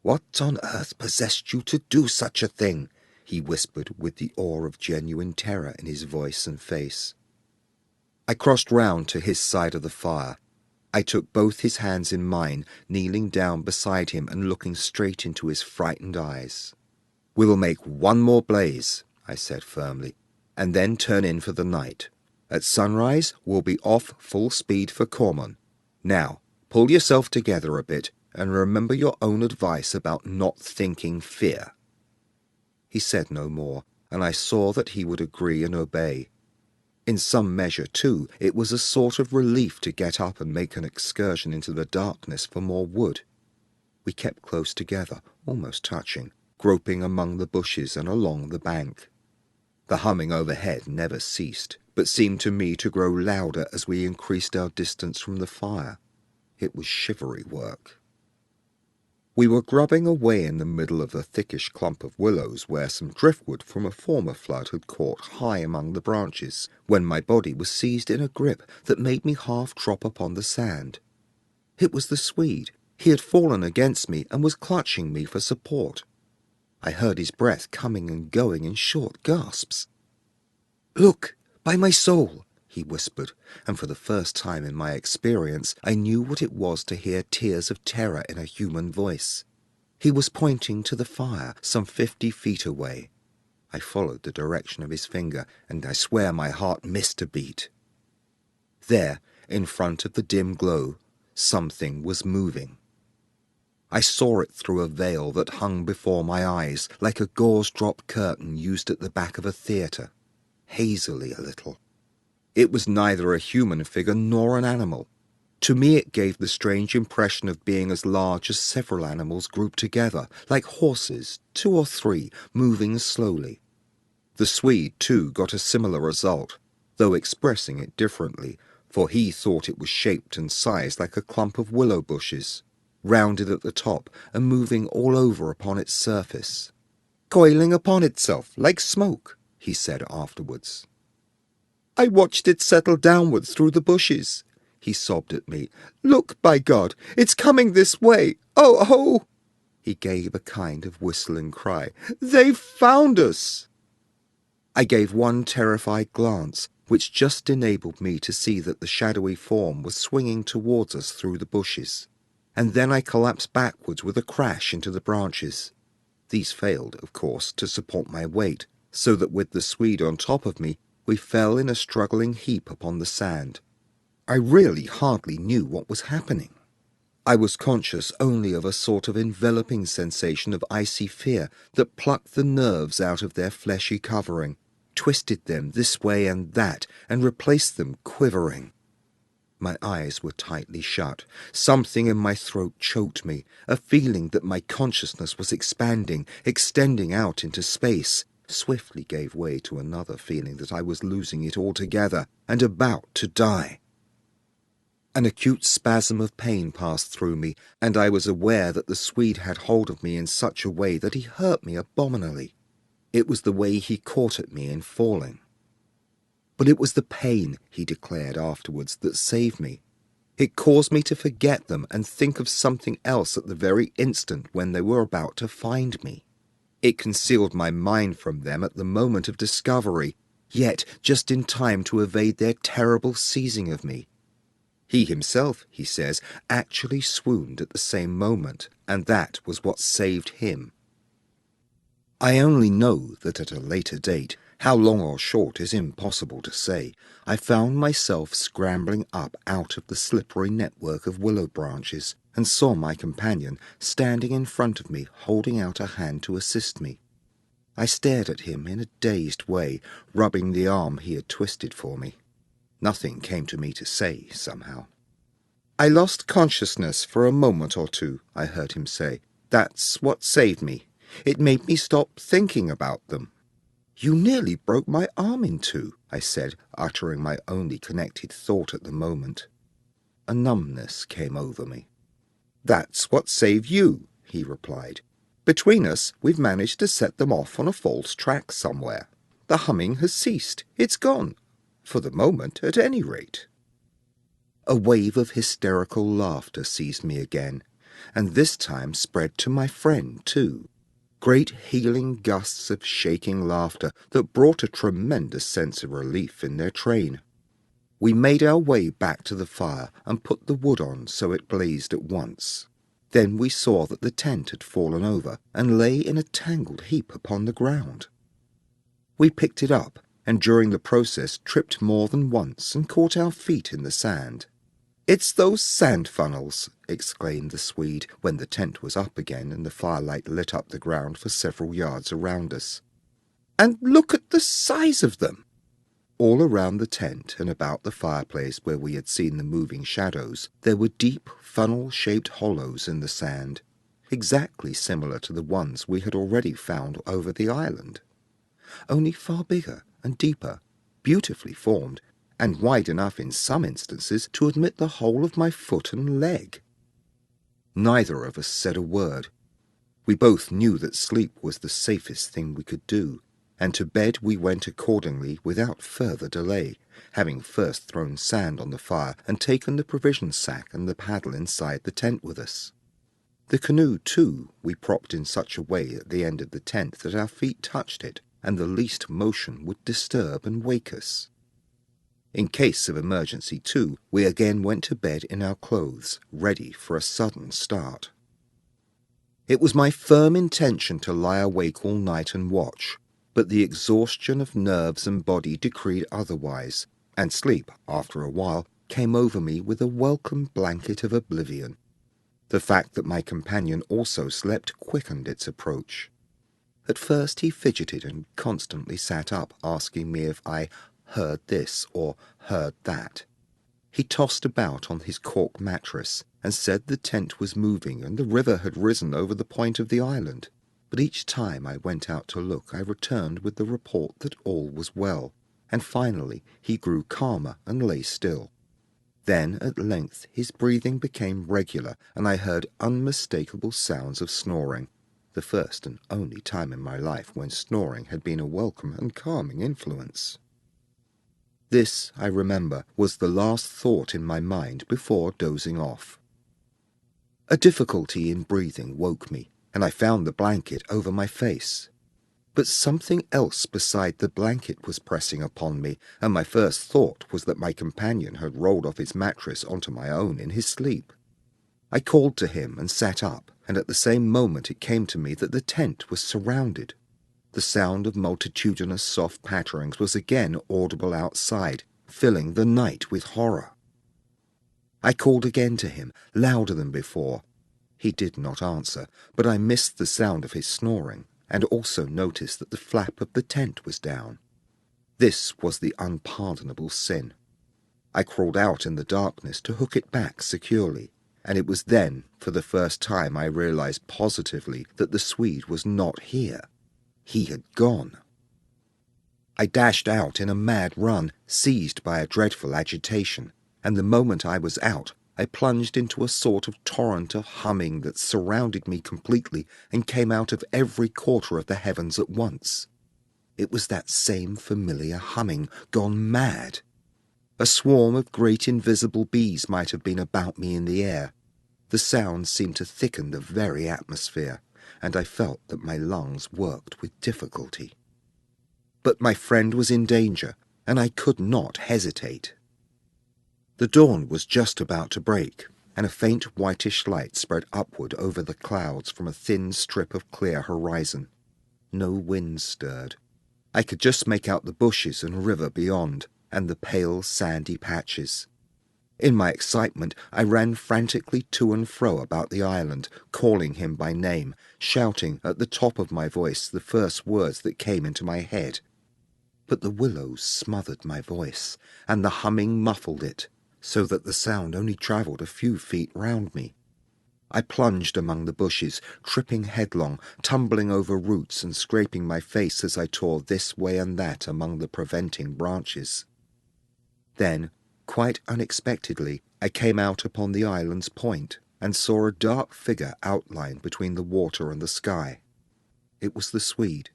"What on earth possessed you to do such a thing?" he whispered with the awe of genuine terror in his voice and face. I crossed round to his side of the fire. I took both his hands in mine, kneeling down beside him and looking straight into his frightened eyes. "We will make one more blaze," I said firmly, "and then turn in for the night. At sunrise, we'll be off full speed for Cormon. Now, pull yourself together a bit and remember your own advice about not thinking fear." He said no more, and I saw that he would agree and obey. In some measure, too, it was a sort of relief to get up and make an excursion into the darkness for more wood. We kept close together, almost touching, groping among the bushes and along the bank. The humming overhead never ceased, but seemed to me to grow louder as we increased our distance from the fire. It was shivery work. We were grubbing away in the middle of a thickish clump of willows where some driftwood from a former flood had caught high among the branches, when my body was seized in a grip that made me half drop upon the sand. It was the Swede. He had fallen against me and was clutching me for support. I heard his breath coming and going in short gasps. "Look, by my soul," he whispered, and for the first time in my experience I knew what it was to hear tears of terror in a human voice. He was pointing to the fire, some 50 feet away. I followed the direction of his finger, and I swear my heart missed a beat. There, in front of the dim glow, something was moving. I saw it through a veil that hung before my eyes, like a gauze-drop curtain used at the back of a theatre, hazily a little. It was neither a human figure nor an animal. To me it gave the strange impression of being as large as several animals grouped together, like horses, 2 or 3, moving slowly. The Swede, too, got a similar result, though expressing it differently, for he thought it was shaped and sized like a clump of willow bushes, rounded at the top and moving all over upon its surface. "Coiling upon itself, like smoke," he said afterwards. "I watched it settle downwards through the bushes," he sobbed at me. "Look, by God, it's coming this way. Oh, oh!" He gave a kind of whistling cry. "They've found us!" I gave one terrified glance, which just enabled me to see that the shadowy form was swinging towards us through the bushes, and then I collapsed backwards with a crash into the branches. These failed, of course, to support my weight, so that with the Swede on top of me, we fell in a struggling heap upon the sand. I really hardly knew what was happening. I was conscious only of a sort of enveloping sensation of icy fear that plucked the nerves out of their fleshy covering, twisted them this way and that, and replaced them quivering. My eyes were tightly shut. Something in my throat choked me, a feeling that my consciousness was expanding, extending out into space, swiftly gave way to another feeling that I was losing it altogether and about to die. An acute spasm of pain passed through me, and I was aware that the Swede had hold of me in such a way that he hurt me abominably. It was the way he caught at me in falling. But it was the pain, he declared afterwards, that saved me. It caused me to forget them and think of something else at the very instant when they were about to find me. It concealed my mind from them at the moment of discovery, yet just in time to evade their terrible seizing of me. He himself, he says, actually swooned at the same moment, and that was what saved him. I only know that at a later date, how long or short is impossible to say, I found myself scrambling up out of the slippery network of willow branches, and saw my companion standing in front of me, holding out a hand to assist me. I stared at him in a dazed way, rubbing the arm he had twisted for me. Nothing came to me to say, somehow. "I lost consciousness for a moment or two," I heard him say. "That's what saved me. It made me stop thinking about them. "You nearly broke my arm in two," I said, uttering my only connected thought at the moment. A numbness came over me. "That's what saved you," he replied. "Between us, we've managed to set them off on a false track somewhere. The humming has ceased. It's gone. For the moment, at any rate." A wave of hysterical laughter seized me again, and this time spread to my friend too. Great healing gusts of shaking laughter that brought a tremendous sense of relief in their train. We made our way back to the fire and put the wood on so it blazed at once. Then we saw that the tent had fallen over and lay in a tangled heap upon the ground. We picked it up, and during the process tripped more than once and caught our feet in the sand. "It's those sand funnels," exclaimed the Swede when the tent was up again and the firelight lit up the ground for several yards around us. "And look at the size of them!" All around the tent and about the fireplace where we had seen the moving shadows, there were deep, funnel-shaped hollows in the sand, exactly similar to the ones we had already found over the island, only far bigger and deeper, beautifully formed, and wide enough in some instances to admit the whole of my foot and leg. Neither of us said a word. We both knew that sleep was the safest thing we could do, and to bed we went accordingly without further delay, having first thrown sand on the fire and taken the provision sack and the paddle inside the tent with us. The canoe, too, we propped in such a way at the end of the tent that our feet touched it, and the least motion would disturb and wake us. In case of emergency, too, we again went to bed in our clothes, ready for a sudden start. It was my firm intention to lie awake all night and watch, but the exhaustion of nerves and body decreed otherwise, and sleep, after a while, came over me with a welcome blanket of oblivion. The fact that my companion also slept quickened its approach. At first he fidgeted and constantly sat up, asking me if I heard this or heard that. He tossed about on his cork mattress and said the tent was moving and the river had risen over the point of the island. But each time I went out to look, I returned with the report that all was well, and finally he grew calmer and lay still. Then, at length, his breathing became regular, and I heard unmistakable sounds of snoring, the first and only time in my life when snoring had been a welcome and calming influence. This, I remember, was the last thought in my mind before dozing off. A difficulty in breathing woke me, and I found the blanket over my face. But something else beside the blanket was pressing upon me, and my first thought was that my companion had rolled off his mattress onto my own in his sleep. I called to him and sat up, and at the same moment it came to me that the tent was surrounded. The sound of multitudinous soft patterings was again audible outside, filling the night with horror. I called again to him, louder than before. He did not answer, but I missed the sound of his snoring, and also noticed that the flap of the tent was down. This was the unpardonable sin. I crawled out in the darkness to hook it back securely, and it was then, for the first time, I realized positively that the Swede was not here. He had gone. I dashed out in a mad run, seized by a dreadful agitation, and the moment I was out, I plunged into a sort of torrent of humming that surrounded me completely and came out of every quarter of the heavens at once. It was that same familiar humming gone mad. A swarm of great invisible bees might have been about me in the air. The sound seemed to thicken the very atmosphere, and I felt that my lungs worked with difficulty. But my friend was in danger, and I could not hesitate. The dawn was just about to break, and a faint whitish light spread upward over the clouds from a thin strip of clear horizon. No wind stirred. I could just make out the bushes and river beyond, and the pale sandy patches. In my excitement, I ran frantically to and fro about the island, calling him by name, shouting at the top of my voice the first words that came into my head. But the willows smothered my voice, and the humming muffled it, so that the sound only travelled a few feet round me. I plunged among the bushes, tripping headlong, tumbling over roots and scraping my face as I tore this way and that among the preventing branches. Then, quite unexpectedly, I came out upon the island's point and saw a dark figure outlined between the water and the sky. It was the Swede,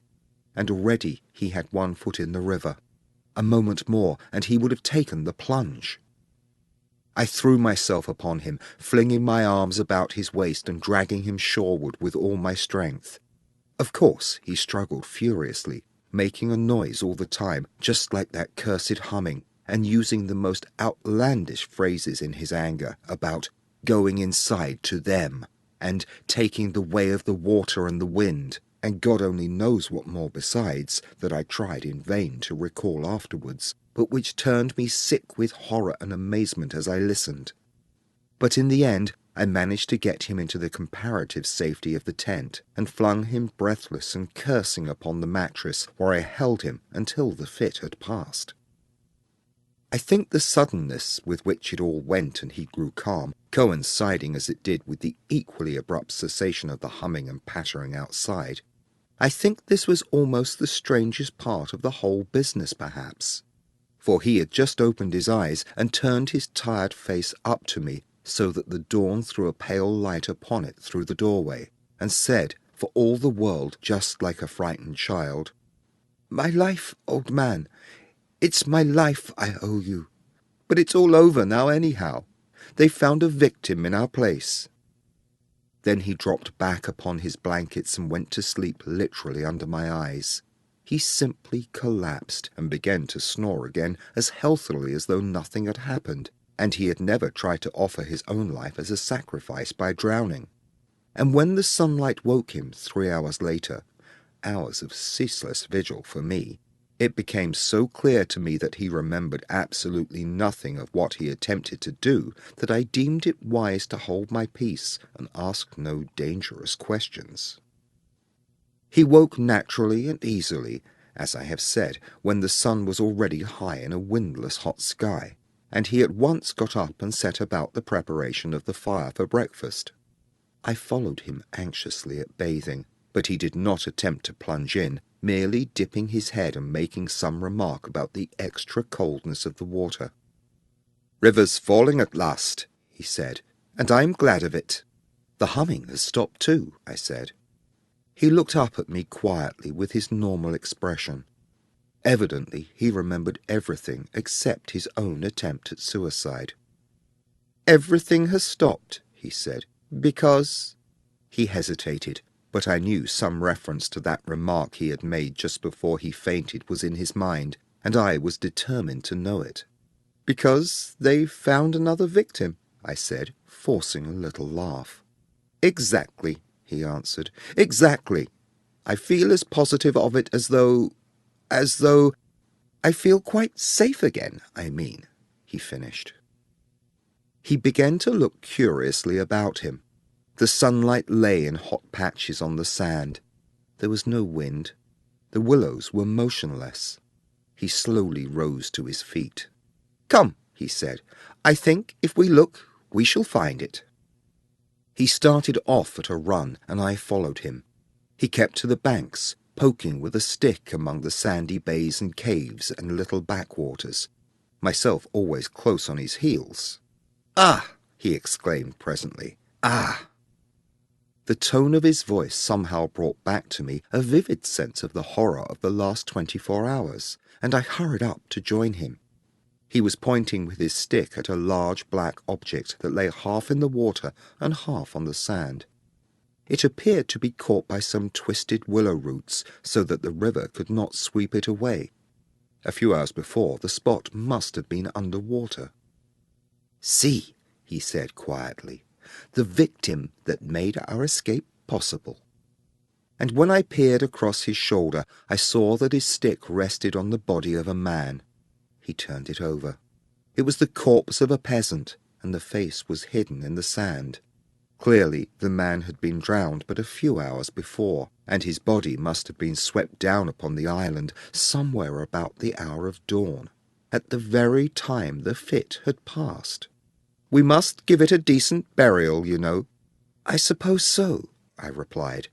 and already he had one foot in the river. A moment more, and he would have taken the plunge. I threw myself upon him, flinging my arms about his waist and dragging him shoreward with all my strength. Of course, he struggled furiously, making a noise all the time, just like that cursed humming, and using the most outlandish phrases in his anger about going inside to them, and taking the way of the water and the wind, and God only knows what more besides, that I tried in vain to recall afterwards, but which turned me sick with horror and amazement as I listened. But in the end, I managed to get him into the comparative safety of the tent, and flung him breathless and cursing upon the mattress, where I held him until the fit had passed. I think the suddenness with which it all went and he grew calm, coinciding as it did with the equally abrupt cessation of the humming and pattering outside, I think this was almost the strangest part of the whole business, perhaps. For he had just opened his eyes and turned his tired face up to me, so that the dawn threw a pale light upon it through the doorway, and said, for all the world just like a frightened child, "My life, old man, it's my life I owe you. But it's all over now anyhow. They found a victim in our place." Then he dropped back upon his blankets and went to sleep literally under my eyes. He simply collapsed and began to snore again as healthily as though nothing had happened, and he had never tried to offer his own life as a sacrifice by drowning. And when the sunlight woke him 3 hours later, hours of ceaseless vigil for me, it became so clear to me that he remembered absolutely nothing of what he attempted to do that I deemed it wise to hold my peace and ask no dangerous questions. He woke naturally and easily, as I have said, when the sun was already high in a windless hot sky, and he at once got up and set about the preparation of the fire for breakfast. I followed him anxiously at bathing, but he did not attempt to plunge in, merely dipping his head and making some remark about the extra coldness of the water. "River's falling at last," he said, "and I'm glad of it." "The humming has stopped too," I said. He looked up at me quietly with his normal expression. Evidently he remembered everything except his own attempt at suicide. "Everything has stopped," he said, "because—" He hesitated, but I knew some reference to that remark he had made just before he fainted was in his mind, and I was determined to know it. "Because they've found another victim," I said, forcing a little laugh. "Exactly," he answered. "Exactly. I feel as positive of it as though I feel quite safe again, I mean," he finished. He began to look curiously about him. The sunlight lay in hot patches on the sand. There was no wind. The willows were motionless. He slowly rose to his feet. "Come," he said. "I think if we look, we shall find it." He started off at a run, and I followed him. He kept to the banks, poking with a stick among the sandy bays and caves and little backwaters, myself always close on his heels. "Ah!" he exclaimed presently. "Ah!" The tone of his voice somehow brought back to me a vivid sense of the horror of the last 24 hours, and I hurried up to join him. He was pointing with his stick at a large black object that lay half in the water and half on the sand. It appeared to be caught by some twisted willow roots, so that the river could not sweep it away. A few hours before, the spot must have been under water. "See," he said quietly, "the victim that made our escape possible." And when I peered across his shoulder, I saw that his stick rested on the body of a man. He turned it over. It was the corpse of a peasant, and the face was hidden in the sand. Clearly, the man had been drowned but a few hours before, and his body must have been swept down upon the island somewhere about the hour of dawn, at the very time the fit had passed. "We must give it a decent burial, you know." "I suppose so," I replied.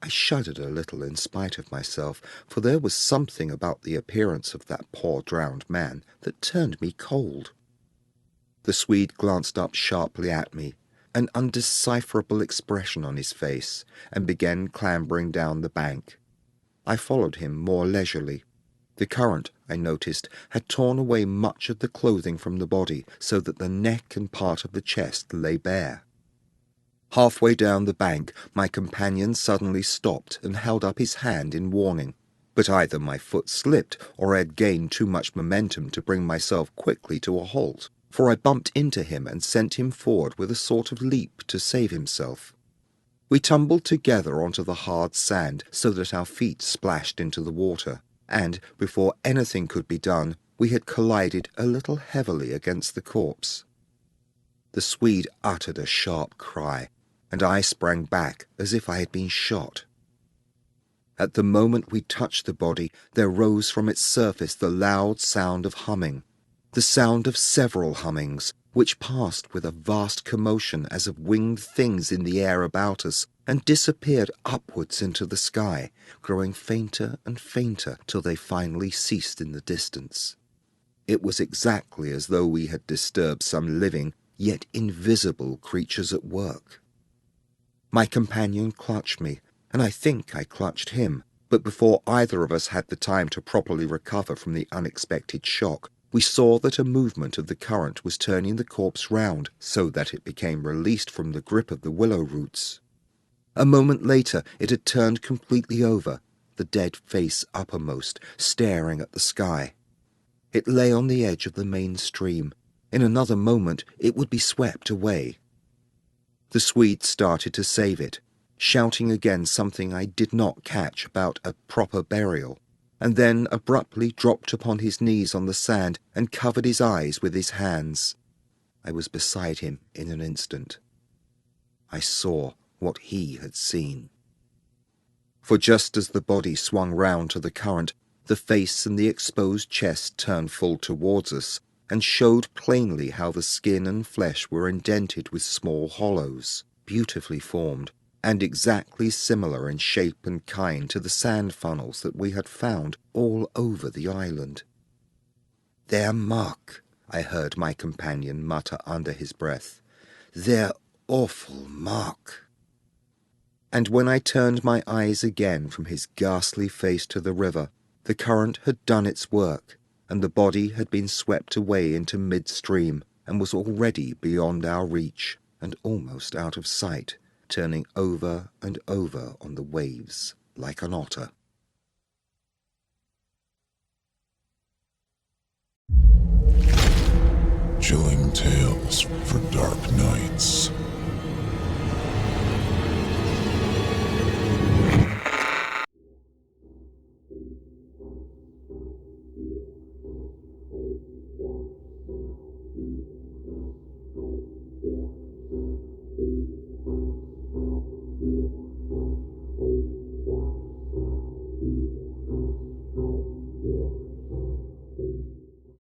I shuddered a little in spite of myself, for there was something about the appearance of that poor drowned man that turned me cold. The Swede glanced up sharply at me, an undecipherable expression on his face, and began clambering down the bank. I followed him more leisurely. The current, I noticed, had torn away much of the clothing from the body, so that the neck and part of the chest lay bare. Halfway down the bank, my companion suddenly stopped and held up his hand in warning, but either my foot slipped or I had gained too much momentum to bring myself quickly to a halt, for I bumped into him and sent him forward with a sort of leap to save himself. We tumbled together onto the hard sand so that our feet splashed into the water, and, before anything could be done, we had collided a little heavily against the corpse. The Swede uttered a sharp cry, and I sprang back as if I had been shot. At the moment we touched the body, there rose from its surface the loud sound of humming, the sound of several hummings, which passed with a vast commotion as of winged things in the air about us, and disappeared upwards into the sky, growing fainter and fainter till they finally ceased in the distance. It was exactly as though we had disturbed some living, yet invisible creatures at work. My companion clutched me, and I think I clutched him, but before either of us had the time to properly recover from the unexpected shock, we saw that a movement of the current was turning the corpse round, so that it became released from the grip of the willow roots. A moment later it had turned completely over, the dead face uppermost, staring at the sky. It lay on the edge of the main stream. In another moment it would be swept away. The Swede started to save it, shouting again something I did not catch about a proper burial, and then abruptly dropped upon his knees on the sand and covered his eyes with his hands. I was beside him in an instant. I saw what he had seen. For just as the body swung round to the current, the face and the exposed chest turned full towards us, and showed plainly how the skin and flesh were indented with small hollows, beautifully formed, and exactly similar in shape and kind to the sand funnels that we had found all over the island. "They're muck," I heard my companion mutter under his breath. "They're awful muck." And when I turned my eyes again from his ghastly face to the river, the current had done its work, and the body had been swept away into midstream, and was already beyond our reach, and almost out of sight, turning over and over on the waves like an otter. Chilling tales for dark nights.